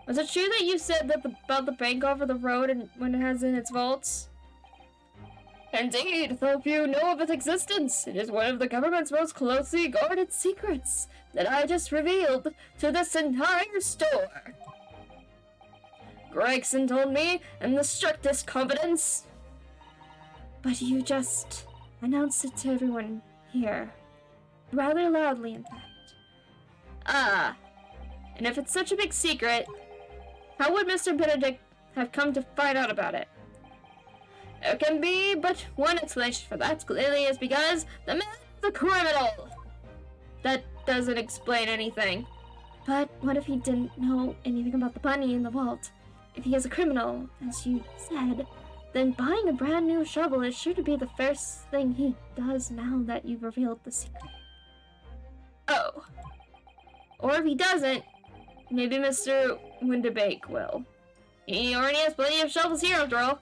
Was it true that you said that about the bank over the road and when it has in its vaults? Indeed, though few know of its existence, it is one of the government's most closely guarded secrets that I just revealed to this entire store. Gregson told me in the strictest confidence. But you just announced it to everyone here. Rather loudly, in fact. Ah. And if it's such a big secret, how would Mr. Benedict have come to find out about it? There can be but one explanation for that, clearly, is because the man is a criminal. That doesn't explain anything. But what if he didn't know anything about the money in the vault? If he is a criminal, as you said, then buying a brand new shovel is sure to be the first thing he does now that you've revealed the secret. Oh. Or if he doesn't, maybe Mr. Winterbake will. He already has plenty of shovels here, after all.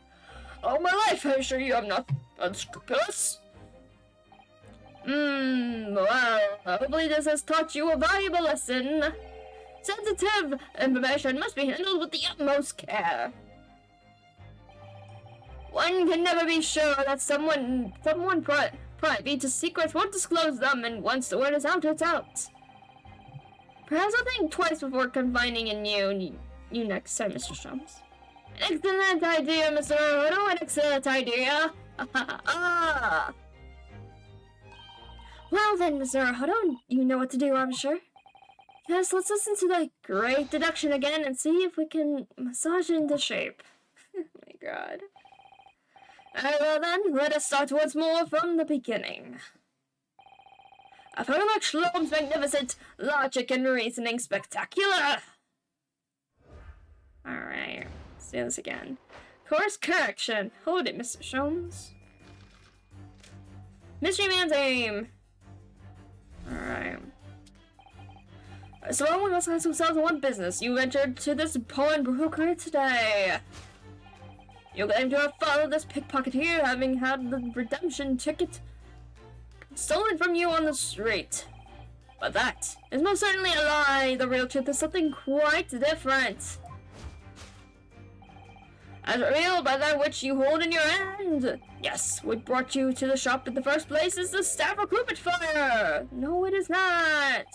All my life, I assure you, I'm not unscrupulous. Well, hopefully this has taught you a valuable lesson. Sensitive information must be handled with the utmost care. One can never be sure that someone privy to secrets won't disclose them, and once the word is out, it's out. Perhaps I'll think twice before confiding in you next time, Mr. Strums. An excellent idea, Mr. Naruto, an excellent idea. Well then, Mr. Naruto, you know what to do, I'm sure. Yes, let's listen to the great deduction again and see if we can massage it into shape. Oh my god. Well then, let us start once more from the beginning. I've heard like Shlom's magnificent logic and reasoning spectacular. Alright, let's do this again. Course correction. Hold it, Mr. Sholmes. Mystery Man's aim. Alright. So we must ask ourselves one business. You entered to this pawnbroker today. You claim to have followed this pickpocketeer, having had the redemption ticket stolen from you on the street. But that is most certainly a lie. The real truth is something quite different. As revealed by that which you hold in your hand. Yes, what brought you to the shop in the first place is the staff recruitment fire. No, it is not.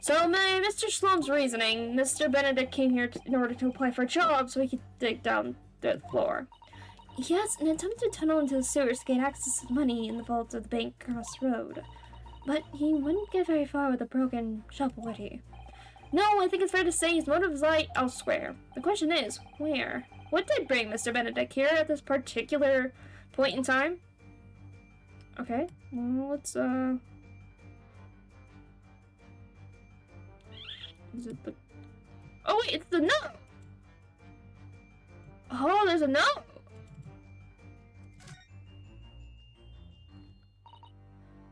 So, by Mr. Shlom's reasoning, Mr. Benedict came here in order to apply for a job so he could dig down the floor. He has an attempted tunnel into the sewers to gain access to money in the vaults of the bank across the road. But he wouldn't get very far with a broken shovel, would he? No, I think it's fair to say his motives lie elsewhere. The question is, where? What did bring Mr. Benedict here at this particular point in time? Okay, well, let's, Is it the... Oh wait, it's the note! Oh, there's a note!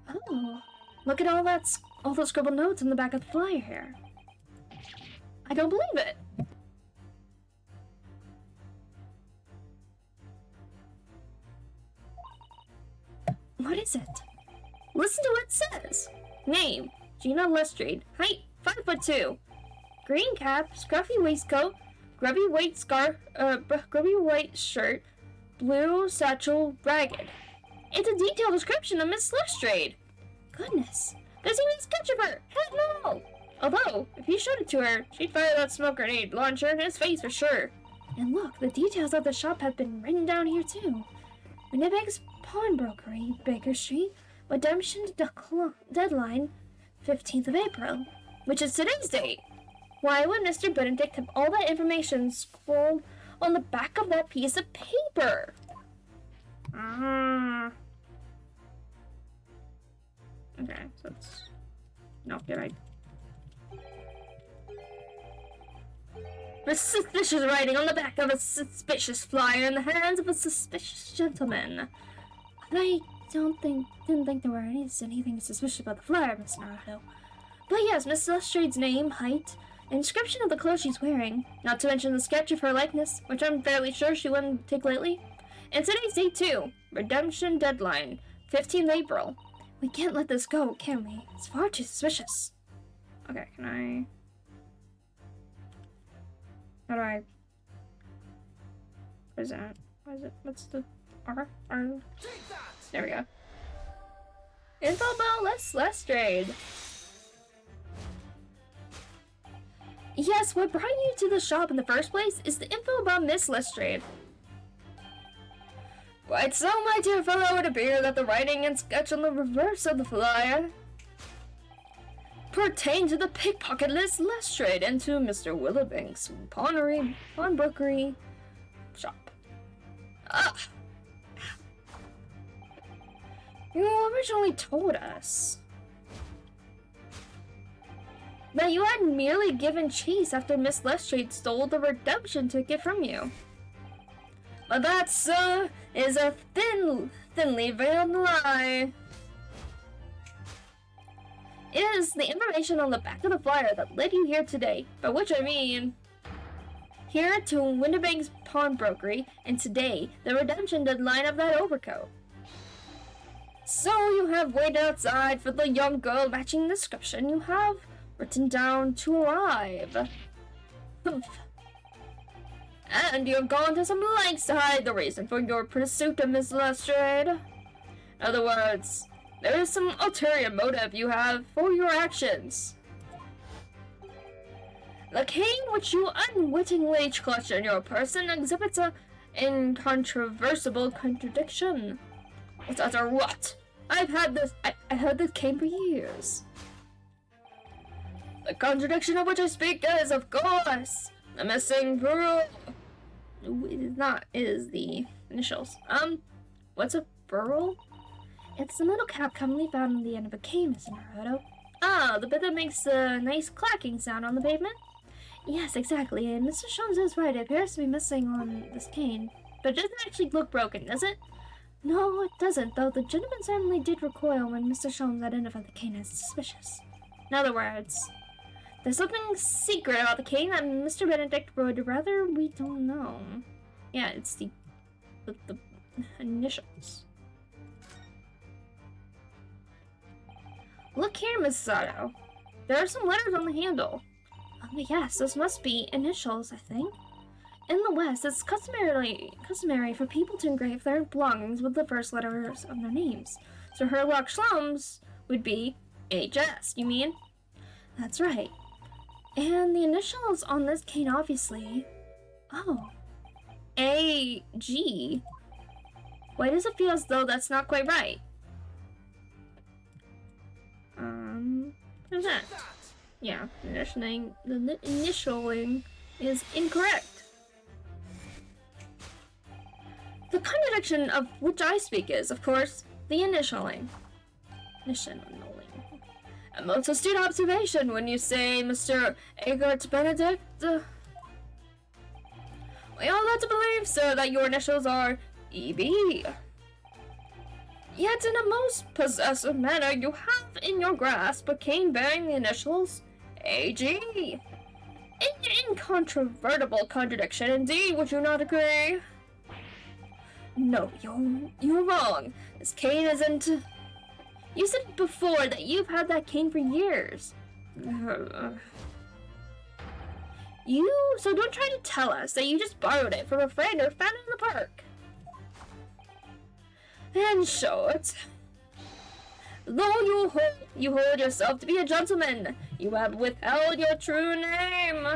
Oh, look at all those scribbled notes on the back of the flyer here. I don't believe it. What is it? Listen to what it says. Name, Gina Lestrade. Height, 5'2". Green cap, scruffy waistcoat, grubby white shirt, blue satchel, ragged. It's a detailed description of Miss Lestrade. Goodness, there's even a sketch of her, head and all. Although, if you showed it to her, she'd fire that smoke grenade launcher in his face for sure. And look, the details of the shop have been written down here too. Winnipeg's Pawnbrokery, Baker Street, redemption deadline, 15th of April, which is today's date. Why would Mr. Benedict have all that information scrawled on the back of that piece of paper? Okay, so it's no, you're right. The suspicious writing on the back of a suspicious flyer in the hands of a suspicious gentleman. I didn't think there was anything suspicious about the flyer, Miss Naruto. But yes, Miss Lestrade's name, height, and description of the clothes she's wearing, not to mention the sketch of her likeness, which I'm fairly sure she wouldn't take lightly. And today's date too. Redemption deadline, 15th April. We can't let this go, can we? It's far too suspicious. Okay, can I... How do I... What is that? What is it? What's the... R? There we go. Info about Lestrade. Yes, what brought you to the shop in the first place is the info about Miss Lestrade. Quite so, my dear fellow, it appears that the writing and sketch on the reverse of the flyer pertain to the pickpocket Miss Lestrade and to Mr. Willoughby's pawnbrokery shop. Ah! You originally told us that you had merely given chase after Miss Lestrade stole the redemption ticket from you. But that's, is a thinly veiled lie. It is the information on the back of the flyer that led you here today, by which I mean here to Winterbank's pawnbrokery, and today, the redemption deadline of that overcoat. So you have waited outside for the young girl matching the description you have written down to arrive. And you have gone to some lengths to hide the reason for your pursuit of Miss Lestrade. In other words, there is some ulterior motive you have for your actions. The cane which you unwittingly clutch in your person exhibits an incontrovertible contradiction. It's utter what? I've had this cane for years. The contradiction of which I speak is, of course, the missing pearl. It is not, it is the initials. What's a burl? It's the metal cap commonly found on the end of a cane, Mr. Naruto. Ah, the bit that makes a nice clacking sound on the pavement? Yes, exactly, and Mr. Sholmes is right, it appears to be missing on this cane. But it doesn't actually look broken, does it? No, it doesn't, though the gentleman certainly did recoil when Mr. Sholmes identified the cane as suspicious. In other words, there's something secret about the cane that Mr. Benedict would rather we don't know. Yeah, it's the initials. Look here, Miss Sato. There are some letters on the handle. Yes, those must be initials, I think. In the West, it's customary for people to engrave their belongings with the first letters of their names. So Herlock Sholmes would be HS, you mean? That's right. And the initials on this cane, obviously... Oh. AG. Why does it feel as though that's not quite right? What's that? Yeah, the initialing is incorrect. The contradiction of which I speak is, of course, the initialing. A most astute observation when you say, Mr. Egbert Benedict. We all like to believe, sir, that your initials are EB. Yet in a most possessive manner you have in your grasp a cane bearing the initials AG. An incontrovertible contradiction indeed, would you not agree? No, you're wrong. This cane isn't... You said before that you've had that cane for years. So don't try to tell us that you just borrowed it from a friend or found it in the park. In short, though you hold yourself to be a gentleman, you have withheld your true name.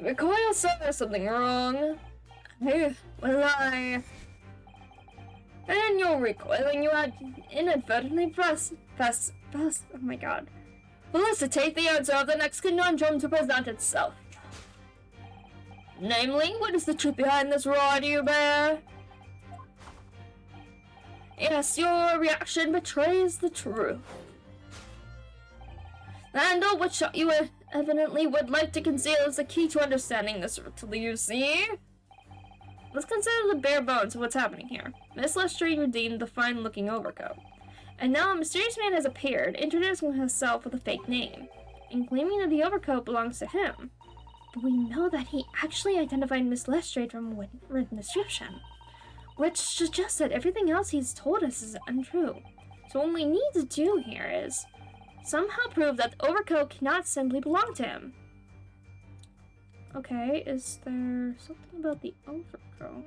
Recoil, sir, there's something wrong. Well, and your recoiling, you had inadvertently oh my god. Felicitate the answer of the next conundrum to present itself. Namely, what is the truth behind this rod you bear? Yes, your reaction betrays the truth. The handle, which you evidently would like to conceal, is the key to understanding this riddle, you see? Let's consider the bare bones of what's happening here. Miss Lestrade redeemed the fine-looking overcoat. And now a mysterious man has appeared, introducing himself with a fake name, and claiming that the overcoat belongs to him. But we know that he actually identified Miss Lestrade from a written description, which suggests that everything else he's told us is untrue. So what we need to do here is somehow prove that the overcoat cannot simply belong to him. Okay, is there something about the overcoat?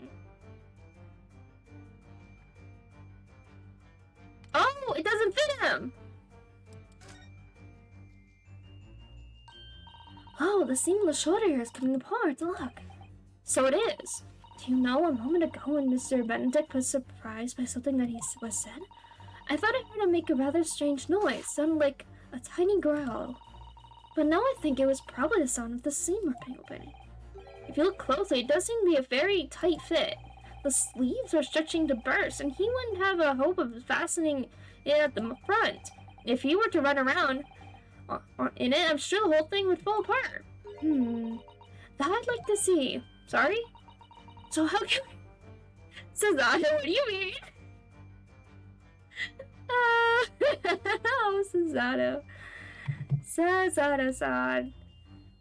Oh, it doesn't fit him! Oh, the seam of the shoulder here is coming apart, look. So it is. Do you know, a moment ago when Mr. Benedict was surprised by something that was said, I thought I heard him make a rather strange noise, sounded like a tiny growl. But now I think it was probably the sound of the seam ripping open. If you look closely, it does seem to be a very tight fit. The sleeves are stretching to burst, and he wouldn't have a hope of fastening it at the front. If he were to run around in it, I'm sure the whole thing would fall apart. That I'd like to see. Sorry? So how can... Susanna, what do you mean? Oh, Susanna. Susanna-san.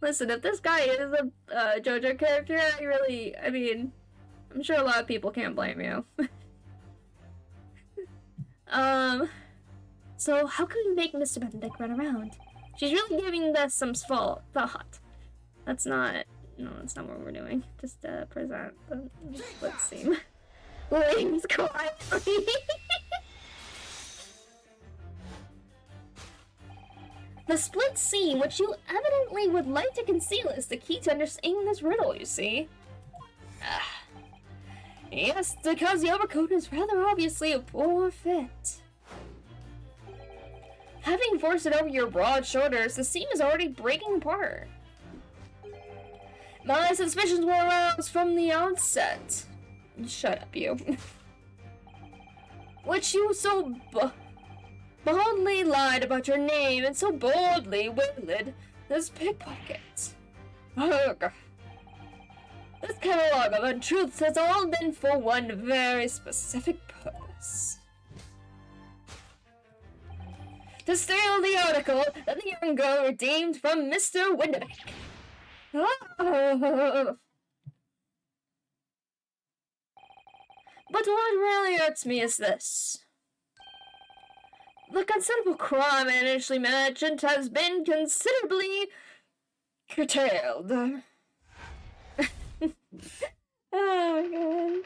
Listen, if this guy is a JoJo character, I mean, I'm sure a lot of people can't blame you. So how can we make Mr. Benedict run around? She's really giving this some thought. That's not what we're doing. Just present the split scene. Leaves quietly. The split scene, which you evidently would like to conceal, is the key to understanding this riddle, you see. Yes, because the overcoat is rather obviously a poor fit. Having forced it over your broad shoulders, the seam is already breaking apart. My suspicions were aroused from the outset. Shut up, you. Which you so boldly lied about your name and so boldly wielded this pickpocket. Ugh. This catalog of untruths has all been for one very specific purpose. To steal the article that the young girl redeemed from Mr. Windibank. Oh. But what really hurts me is this. The considerable crime I initially mentioned has been considerably curtailed. Oh my god.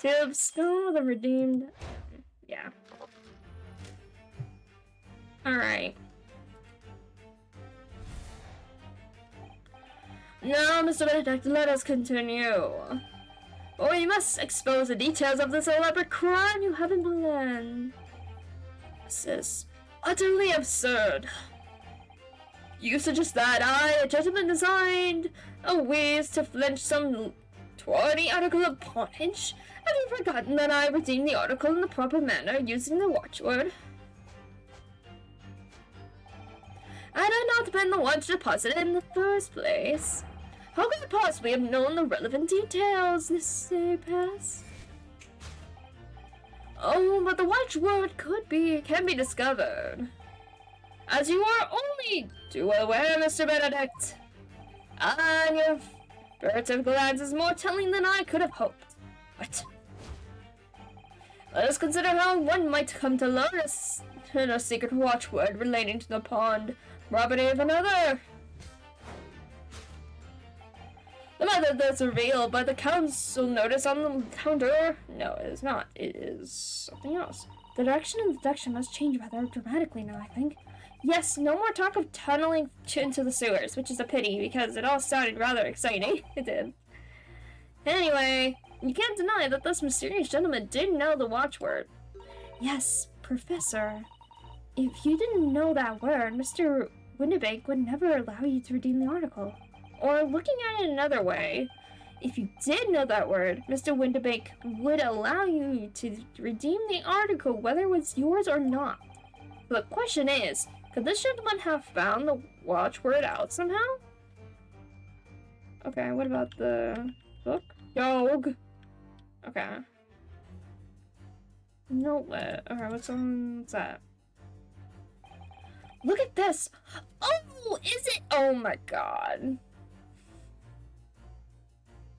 To abscond the redeemed... Yeah. Alright. Now, Mr. Benedict, let us continue. Or you must expose the details of this elaborate crime you haven't planned. This is utterly absurd. You suggest that I, a gentleman, designed a ways to flinch some tawny article of pawnage? Have you forgotten that I redeemed the article in the proper manner using the watchword? Had I not been the one to deposit it in the first place? How could I possibly have known the relevant details, Mr. Pass? Oh, but the watchword can be discovered. As you are only too aware, Mr. Benedict. And your furtive glance is more telling than I could have hoped. But let us consider how one might come to learn a secret watchword relating to the pawned property of another. The method that's revealed by the council notice on the counter. No, it is not. It is something else. The direction of the deduction must change rather dramatically now, I think. Yes, no more talk of tunneling into the sewers, which is a pity because it all sounded rather exciting. It did. Anyway, you can't deny that this mysterious gentleman did know the watchword. Yes, Professor. If you didn't know that word, Mr. Windibank would never allow you to redeem the article. Or looking at it another way, if you did know that word, Mr. Windibank would allow you to redeem the article whether it was yours or not. The question is, could this gentleman have found the watchword out somehow? Okay, what about the book? Dog. Okay. No, alright, what's that? Look at this! Oh, is it? Oh my god.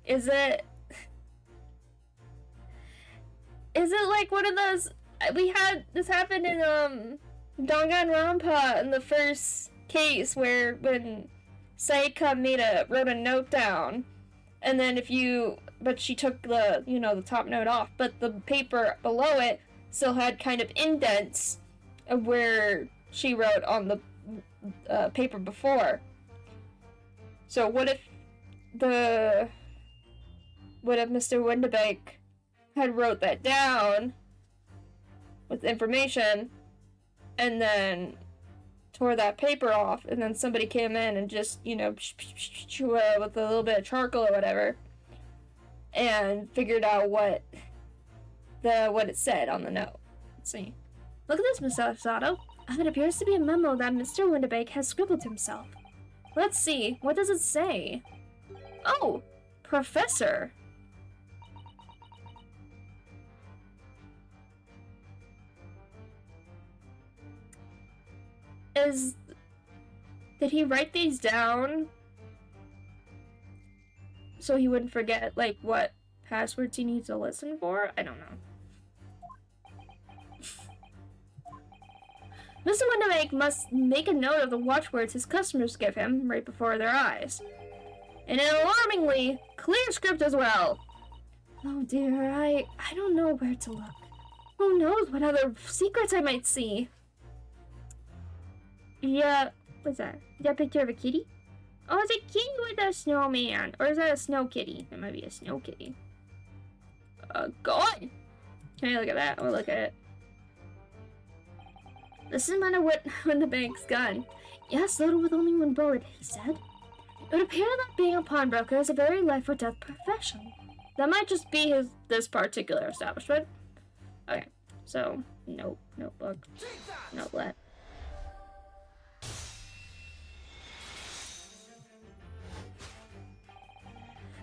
Is it like one of those, we had this happen in Danganronpa in the first case where when Saika wrote a note down, and then but she took the, the top note off, but the paper below it still had kind of indents of where she wrote on the paper before. So what if Mr. Windibank had wrote that down with information and then tore that paper off, and then somebody came in and just, with a little bit of charcoal or whatever and figured out what it said on the note. Let's see. Look at this, Miss Sato. It appears to be a memo that Mr. Windibank has scribbled himself. Let's see. What does it say? Oh, Professor. Did he write these down so he wouldn't forget, like, what passwords he needs to listen for? I don't know. Mr. Windermake must make a note of the watchwords his customers give him right before their eyes. And an alarmingly clear script as well. Oh dear, I don't know where to look. Who knows what other secrets I might see? Yeah, what's that? Is that a picture of a kitty? Oh, it's a kitty with a snowman. Or is that a snow kitty? It might be a snow kitty. God! Can I look at that? I'll look at it. This is Winderbank's gun. Yes, loaded with only one bullet, he said. It would appear that being a pawnbroker is a very life-or-death profession. That might just be this particular establishment. Okay, so, notebook, notelet.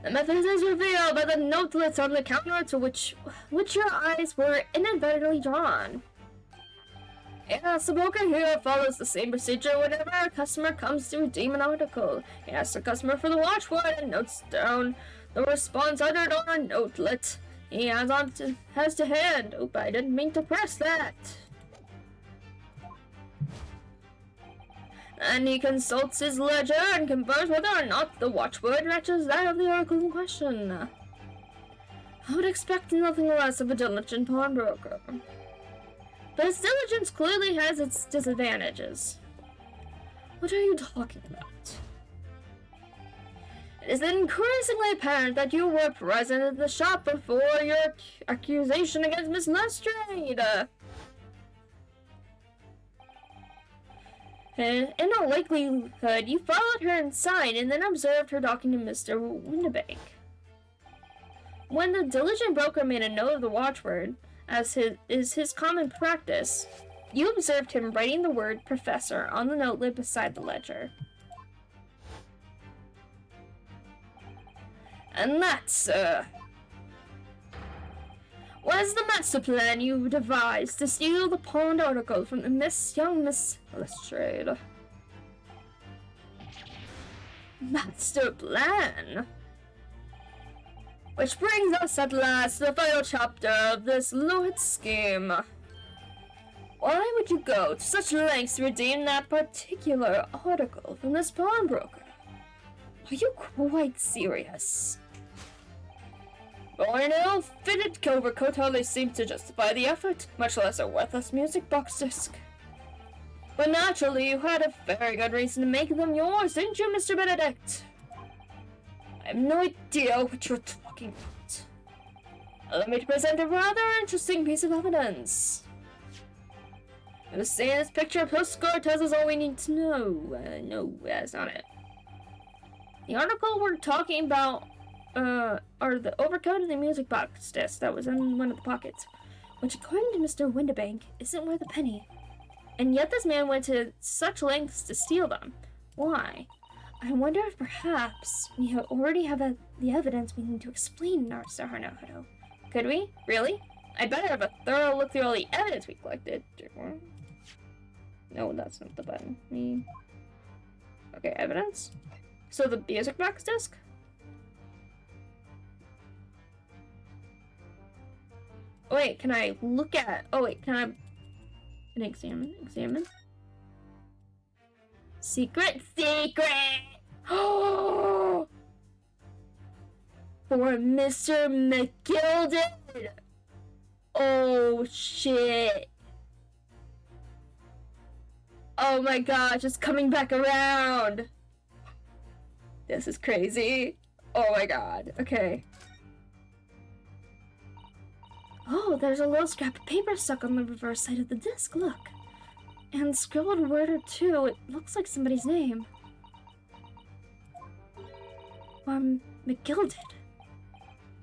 The method is revealed by the notelets on the counter to which your eyes were inadvertently drawn. Yes, the broker here follows the same procedure whenever a customer comes to redeem an article. He asks the customer for the watchword and notes down the response uttered on a notelet he has to hand. Oop, I didn't mean to press that. And he consults his ledger and confirms whether or not the watchword matches that of the article in question. I would expect nothing less of a diligent pawnbroker. But his diligence clearly has its disadvantages. What are you talking about? It is increasingly apparent that you were present at the shop before your accusation against Miss Lestrade. In all likelihood, you followed her inside and then observed her talking to Mr. Winderbank. When the diligent broker made a note of the watchword, as is his common practice, you observed him writing the word Professor on the notelet beside the ledger. And that, sir, was the master plan you devised to steal the pawned article from the young Miss Lestrade. Master plan? Which brings us at last to the final chapter of this lurid scheme. Why would you go to such lengths to redeem that particular article from this pawnbroker? Are you quite serious? For an ill-fitted overcoat hardly seems to justify the effort, much less a worthless music box disc. But naturally, you had a very good reason to make them yours, didn't you, Mr. Benedict? I have no idea what you're talking about. Allow me to present a rather interesting piece of evidence. I was saying this picture postcard tells us all we need to know. No, that's not it. The article we're talking about are the overcoat and the music box disc that was in one of the pockets, which according to Mr. Winderbank isn't worth a penny. And yet this man went to such lengths to steal them. Why? I wonder if perhaps we already have the evidence we need to explain our Naruto. Could we? Really? I'd better have a thorough look through all the evidence we collected. No, that's not the button. Okay, evidence? So the music box disc? Oh wait, can I look at... Oh wait, can I... Examine? Secret! Oh! For Mr. McGilded! Oh shit! Oh my gosh, it's coming back around! This is crazy. Oh my god, okay. Oh, there's a little scrap of paper stuck on the reverse side of the disc, look. And scribbled a word or two, it looks like somebody's name. McGilded.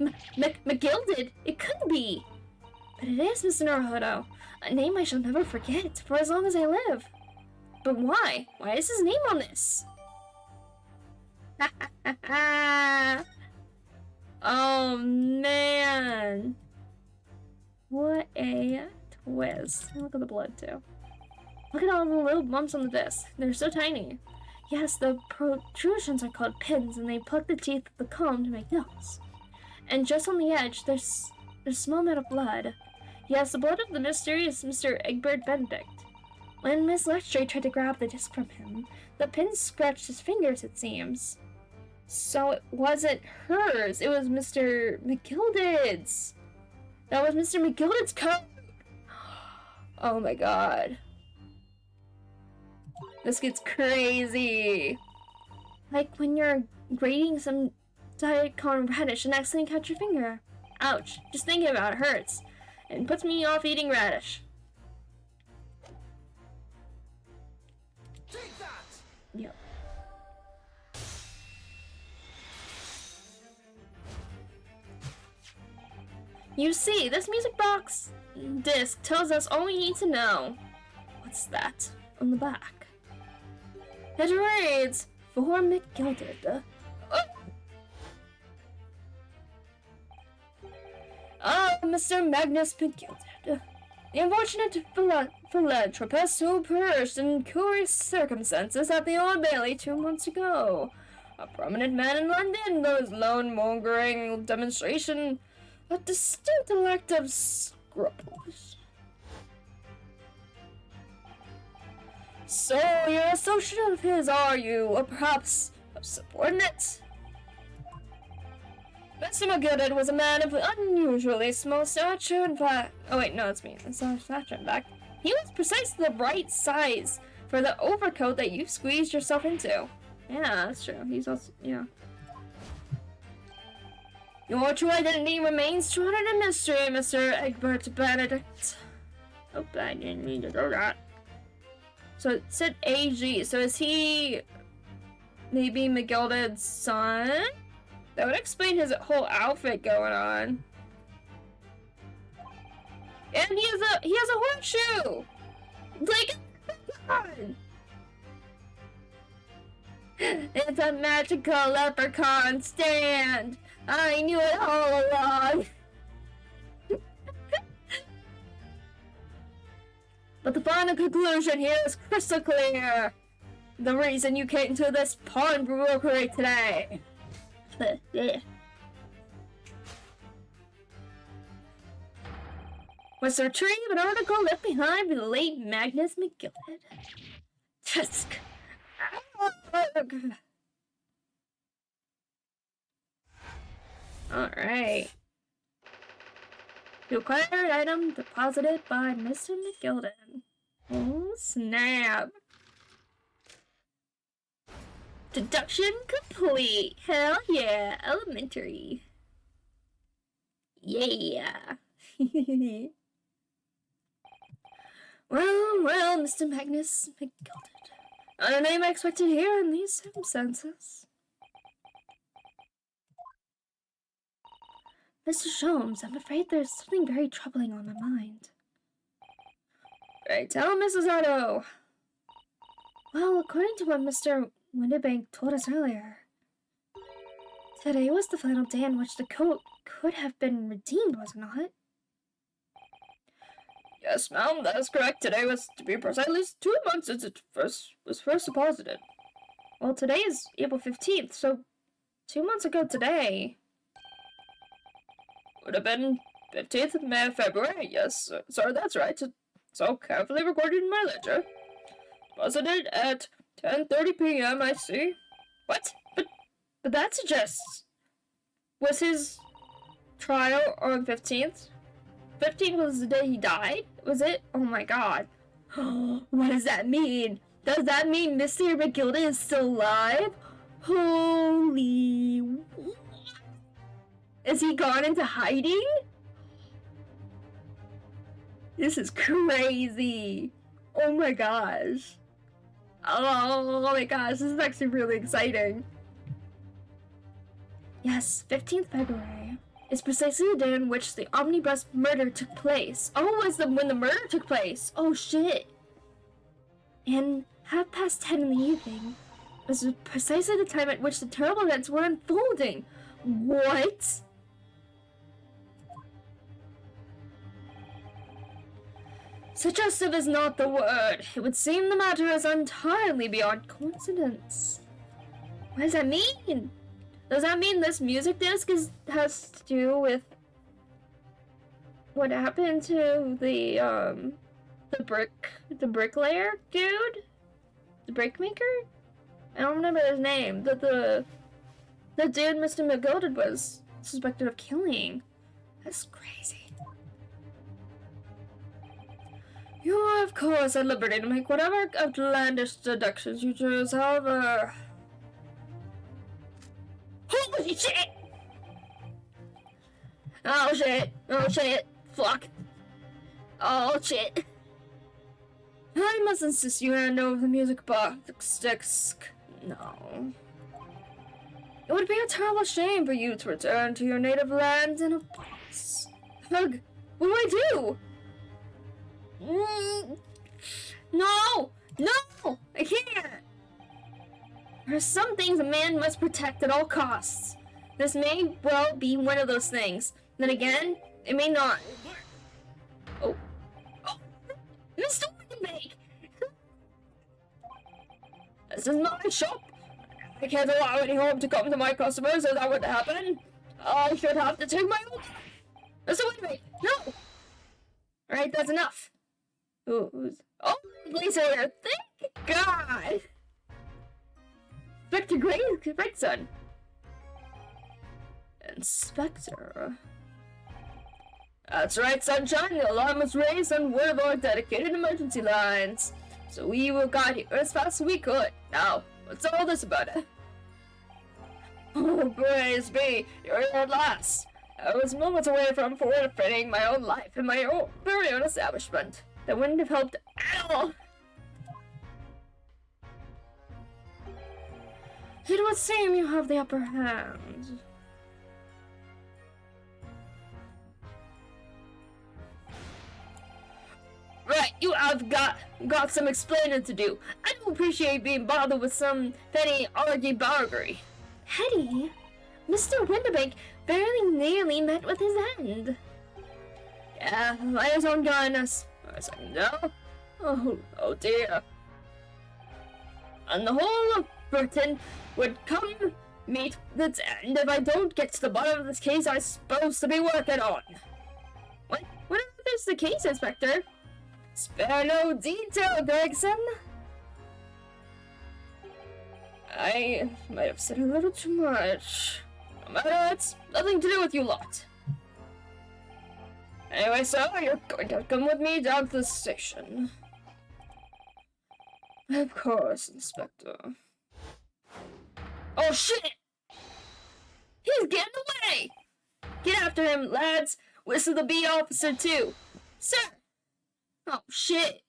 McGilded? It couldn't be! But it is, Mr. Naruto. A name I shall never forget, for as long as I live. But why? Why is his name on this? Oh man. What a twist. Look at the blood too. Look at all the little bumps on the disc. They're so tiny. Yes, the protrusions are called pins, and they plug the teeth of the comb to make nails. And just on the edge, there's a small amount of blood. Yes, the blood of the mysterious Mr. Egbert Benedict. When Miss Letstrayed tried to grab the disc from him, the pins scratched his fingers, it seems. So it wasn't hers, it was Mr. McGilded's. That was Mr. McGilded's coat! Oh my god. This gets crazy. Like when you're grating some daikon radish and accidentally cut your finger. Ouch. Just thinking about it hurts. And puts me off eating radish. Take that! Yep. You see, this music box disc tells us all we need to know. What's that on the back? It reads, for McGilded. Ah, Mr. Magnus McGilded. The unfortunate philanthropist who perished in curious circumstances at the Old Bailey 2 months ago. A prominent man in London, those lone-mongering demonstration, a distinct lack of scruples. So, you're an associate of his, are you? Or perhaps a subordinate? Mr. McGilded was a man of unusually small stature, in fact. Oh wait, no, it's me. It's not stature, in fact. He was precisely the right size for the overcoat that you squeezed yourself into. Yeah, that's true. He's also, yeah. Your true identity remains shrouded in mystery, Mr. Egbert Benedict. Oh, I didn't mean to do that. So it said AG, so is he maybe McGilded's son? That would explain his whole outfit going on. And he has a horseshoe! Like, God. It's a magical leprechaun stand! I knew it all along! But the final conclusion here is crystal clear! The reason you came to this pawnbrokery today! Was to retrieve an article left behind by the late Magnus McGilded. Tusk! Alright. The acquired item deposited by Mr. McGilded. Oh, snap. Deduction complete. Hell yeah. Elementary. Yeah. Well, Mr. Magnus McGilded. Not a name I expected here in these circumstances. Mr. Sholmes, I'm afraid there's something very troubling on my mind. Right, tell Mrs. Otto. Well, according to what Mr. Windibank told us earlier, today was the final day on which the coat could have been redeemed, was it not? Yes, ma'am, that is correct. Today was, to be precise, at least 2 months since it was first deposited. Well, today is April 15th, so 2 months ago today would have been 15th of February. Yes, sir, that's right. It's all carefully recorded in my ledger. Deposited at 10:30 p.m., I see. What? But that suggests... Was his trial on 15th? 15th was the day he died? Was it? Oh my god. What does that mean? Does that mean Mr. McGilded is still alive? Holy... Is he gone into hiding? This is crazy. Oh my gosh. Oh my gosh, this is actually really exciting. Yes, 15th February is precisely the day on which the omnibus murder took place. Oh, was when the murder took place. Oh shit. And 10:30 in the evening, This was precisely the time at which the terrible events were unfolding. What? Suggestive is not the word. It would seem the matter is entirely beyond coincidence. What does that mean? Does that mean this music disc has to do with what happened to the bricklayer dude? The brickmaker? I don't remember his name. The dude Mr. McGolded was suspected of killing. That's crazy. You are, of course, at liberty to make whatever outlandish deductions you choose, however... Holy shit! Oh shit! Oh shit! Fuck! Oh shit! I must insist you hand over the music box disc. No. It would be a terrible shame for you to return to your native land in a box. Hug, what do I do? No! No! I can't! There are some things a man must protect at all costs. This may well be one of those things. Then again, it may not. Oh. Oh! Mr. Windenbank! This is my shop. I can't allow any harm to come to my customers, or that would happen. I should have to take my own. Mr. Windenbank, no! Alright, that's enough. Ooh, oh, Lisa, thank God! Inspector Gregson. Inspector. That's right, sunshine. The alarm was raised on one of our dedicated emergency lines. So we got here as fast as we could. Now, what's all this about it? Oh, praise be, you're here at last. I was moments away from forfeiting my own life in my own very own establishment. That wouldn't have helped at all. It would seem you have the upper hand. Right, you have got some explaining to do. I don't appreciate being bothered with some petty argy-bargery. Petty? Mr. Windenbank barely nearly met with his end. Yeah, by his own kindness. As I know. Oh dear. And the whole of Britain would come meet its end if I don't get to the bottom of this case I'm supposed to be working on. What is the case, Inspector? Spare no detail, Gregson. I might have said a little too much. No matter, it's nothing to do with you lot. Anyway, so you're going to come with me down to the station. Of course, Inspector. Oh shit! He's getting away! Get after him, lads! Whistle the B officer too. Sir! Oh shit!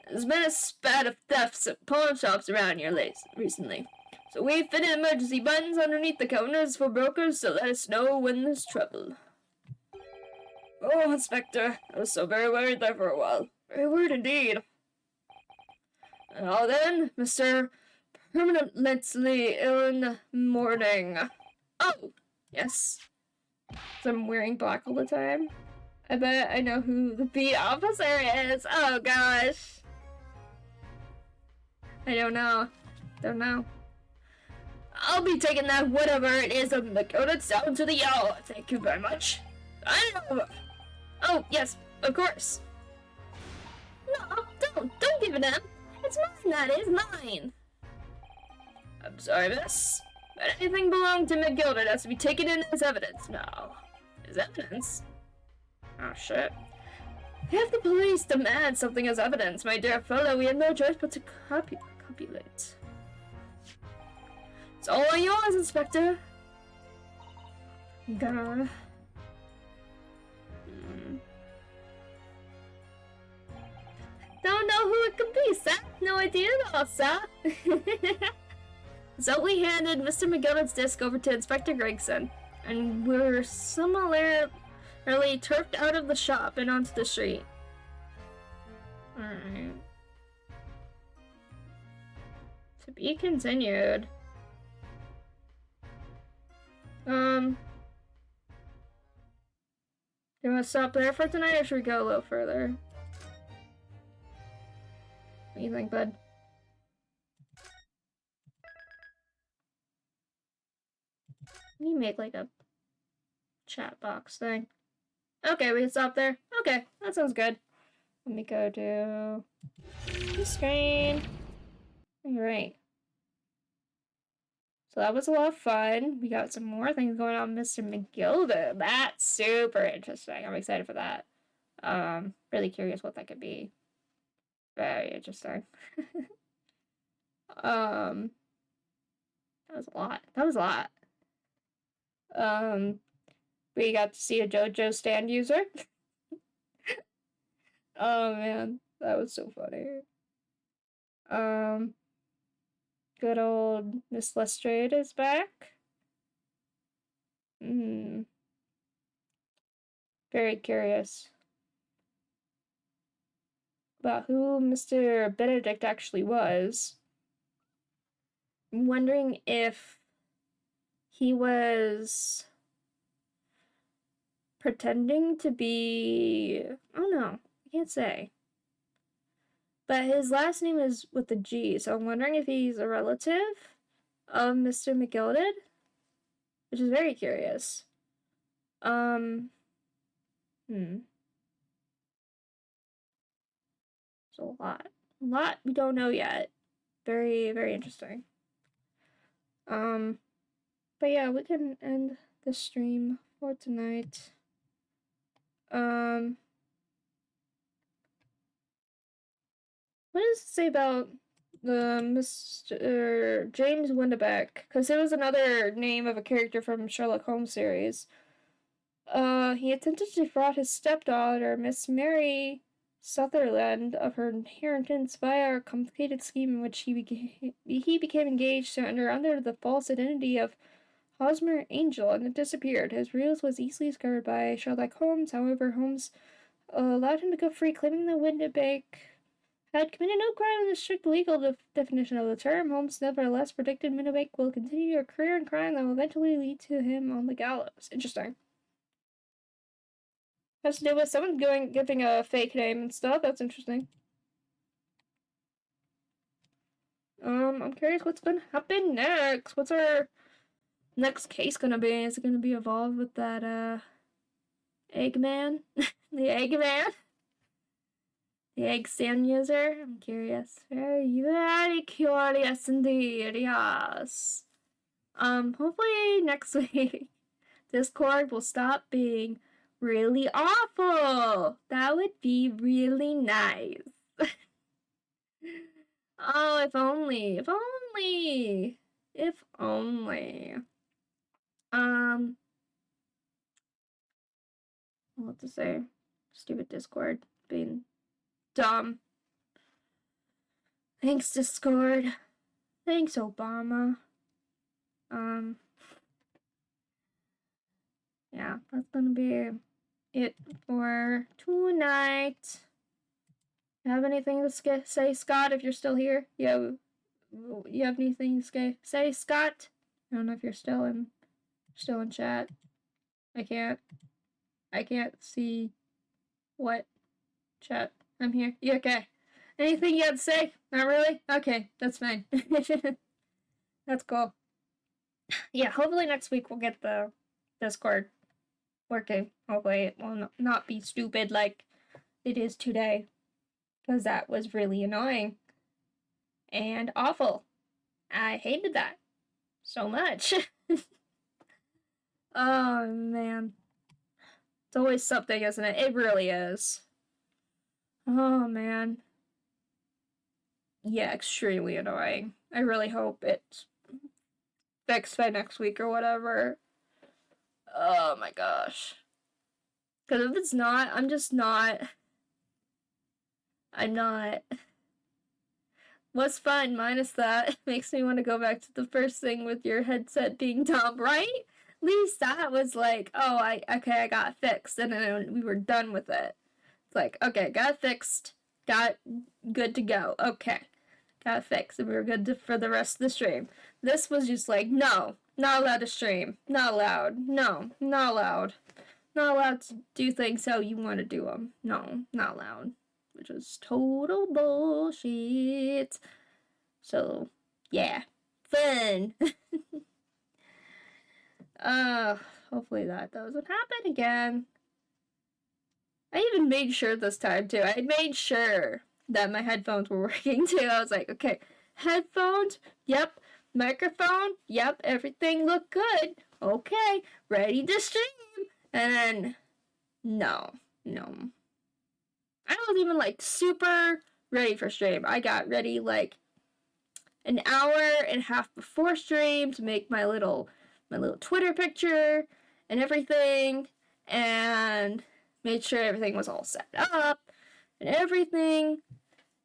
There's been a spat of thefts at pawn shops around here recently. So we fitted emergency buttons underneath the counters for brokers to let us know when there's trouble. Oh, Inspector, I was so very worried there for a while. Very worried indeed. Now then, Mr. Permanently ill in the morning. Oh, yes. So I'm wearing black all the time. I bet I know who the B officer is. Oh gosh. I don't know. I'll be taking that whatever it is of the codes down to the yellow. Thank you very much. I know. Oh, yes, of course. No, don't give it him. It's mine, that is mine. I'm sorry, miss. But anything belonging to McGilded has to be taken in as evidence now. As evidence? Oh, shit. If the police demand something as evidence, my dear fellow, we have no choice but to copulate. It's all yours, Inspector. God. Don't know who it could be, sir. No idea at all, sir. So we handed Mr. McGillen's disc over to Inspector Gregson, and we're similarly turfed out of the shop and onto the street. Alright. To be continued. Do you want to stop there for tonight, or should we go a little further? What do you think, bud? Can you make like a chat box thing? Okay, we can stop there. Okay, that sounds good. Let me go to the screen. Alright. So that was a lot of fun. We got some more things going on, Mr. McGilda. That's super interesting. I'm excited for that. Really curious what that could be. Very interesting. That was a lot. That was a lot. We got to see a JoJo stand user. Oh man, that was so funny. Good old Miss Lestrade is back. Very curious about who Mr. Benedict actually was. I'm wondering if he was pretending to be... I don't know. I can't say. But his last name is with a G, so I'm wondering if he's a relative of Mr. McGilded, which is very curious. So a lot we don't know yet. Very, very interesting. But yeah, we can end the stream for tonight. What does it say about the Mr. James Windebeck? Because it was another name of a character from Sherlock Holmes series. He attempted to defraud his stepdaughter, Miss Mary Sutherland, of her inheritance via a complicated scheme in which he became engaged to her under the false identity of Hosmer Angel, and it disappeared. His ruse was easily discovered by Sherlock Holmes. However, Holmes allowed him to go free, claiming that Windebeck had committed no crime in the strict legal definition of the term. Holmes nevertheless predicted Windebeck will continue a career in crime that will eventually lead to him on the gallows. Interesting. Has to do with someone giving a fake name and stuff. That's interesting. I'm curious what's gonna happen next. What's our next case gonna be? Is it gonna be involved with that Eggman? The Eggman? The egg stand user? I'm curious. Very, very curious indeed, yes. Hopefully next week Discord will stop being really awful. That would be really nice. Oh, if only. If only. If only. What to say? Stupid Discord being dumb. Thanks, Discord. Thanks, Obama. Yeah, that's gonna be it for tonight. You have anything to say, Scott, if you're still here? You have anything to say, Scott? I don't know if you're still in chat. I can't see what chat. I'm here. You okay? Anything you have to say? Not really? Okay, that's fine. That's cool. Yeah, hopefully next week we'll get the Discord working. Hopefully it will not be stupid like it is today. Because that was really annoying. And awful. I hated that so much. Oh, man. It's always something, isn't it? It really is. Oh, man. Yeah, extremely annoying. I really hope it's fixed by next week or whatever. Oh, my gosh. Because if it's not, I'm not. Was fun, minus that. It makes me want to go back to the first thing with your headset being dumb, right? At least that was like, oh, I got it fixed, and then we were done with it. It's like, okay, got it fixed, got good to go. Okay. Got it fixed, and we were good for the rest of the stream. This was just like, no, not allowed to stream. Not allowed. No, not allowed. Not allowed to do things how you want to do them. No, not allowed. Which was total bullshit. So, yeah. Fun. Hopefully that doesn't happen again. I even made sure this time, too. I made sure that my headphones were working, too. I was like, okay, headphones, yep. Microphone, yep. Everything looked good. Okay, ready to stream. And then, no. I was even, like, super ready for stream. I got ready, like, an hour and a half before stream to make my little Twitter picture and everything, and made sure everything was all set up and everything,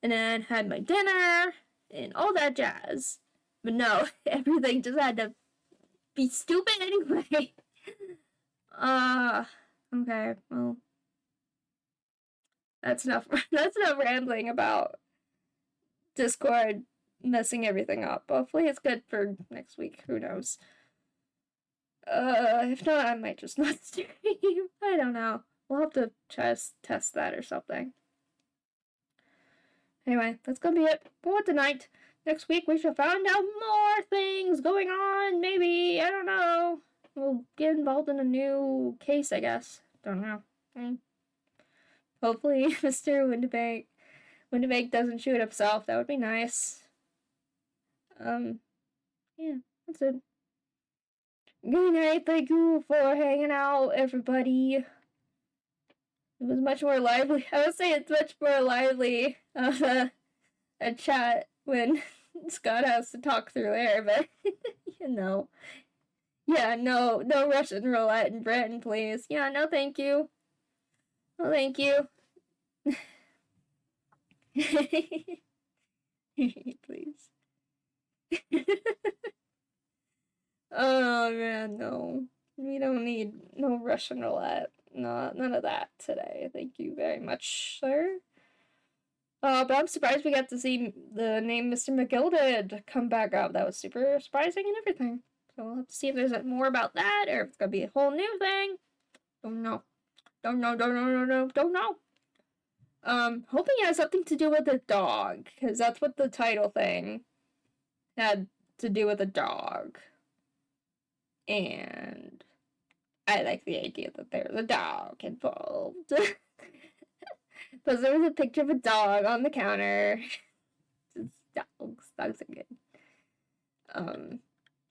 and then had my dinner and all that jazz. But no, everything just had to be stupid anyway. Okay, well, that's enough rambling about Discord messing everything up. Hopefully it's good for next week. Who knows? If not, I might just not stream. I don't know. We'll have to test that or something. Anyway, that's gonna be it for tonight. Next week we shall find out more things going on. Maybe, I don't know. We'll get involved in a new case, I guess. Don't know. Hopefully Mr. Windibank doesn't shoot himself. That would be nice. Yeah, that's it. Good night. Thank you for hanging out, everybody. It was much more lively. I would say it's much more lively of a chat when Scott has to talk through there, but you know. Yeah, no Russian roulette in Britain, please. Yeah, no thank you. No thank you. Please. Oh man, no. We don't need no Russian roulette. No, none of that today. Thank you very much, sir. But I'm surprised we got to see the name Mr. McGilded come back up. That was super surprising and everything. So we'll have to see if there's more about that, or if it's gonna be a whole new thing. Don't know. Hoping it has something to do with a dog, because that's what the title thing had to do with a dog. And I like the idea that there's a dog involved. Because there was a picture of a dog on the counter. Dogs are good.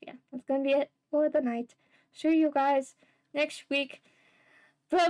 Yeah, that's gonna be it for the night. See you guys next week. Bye.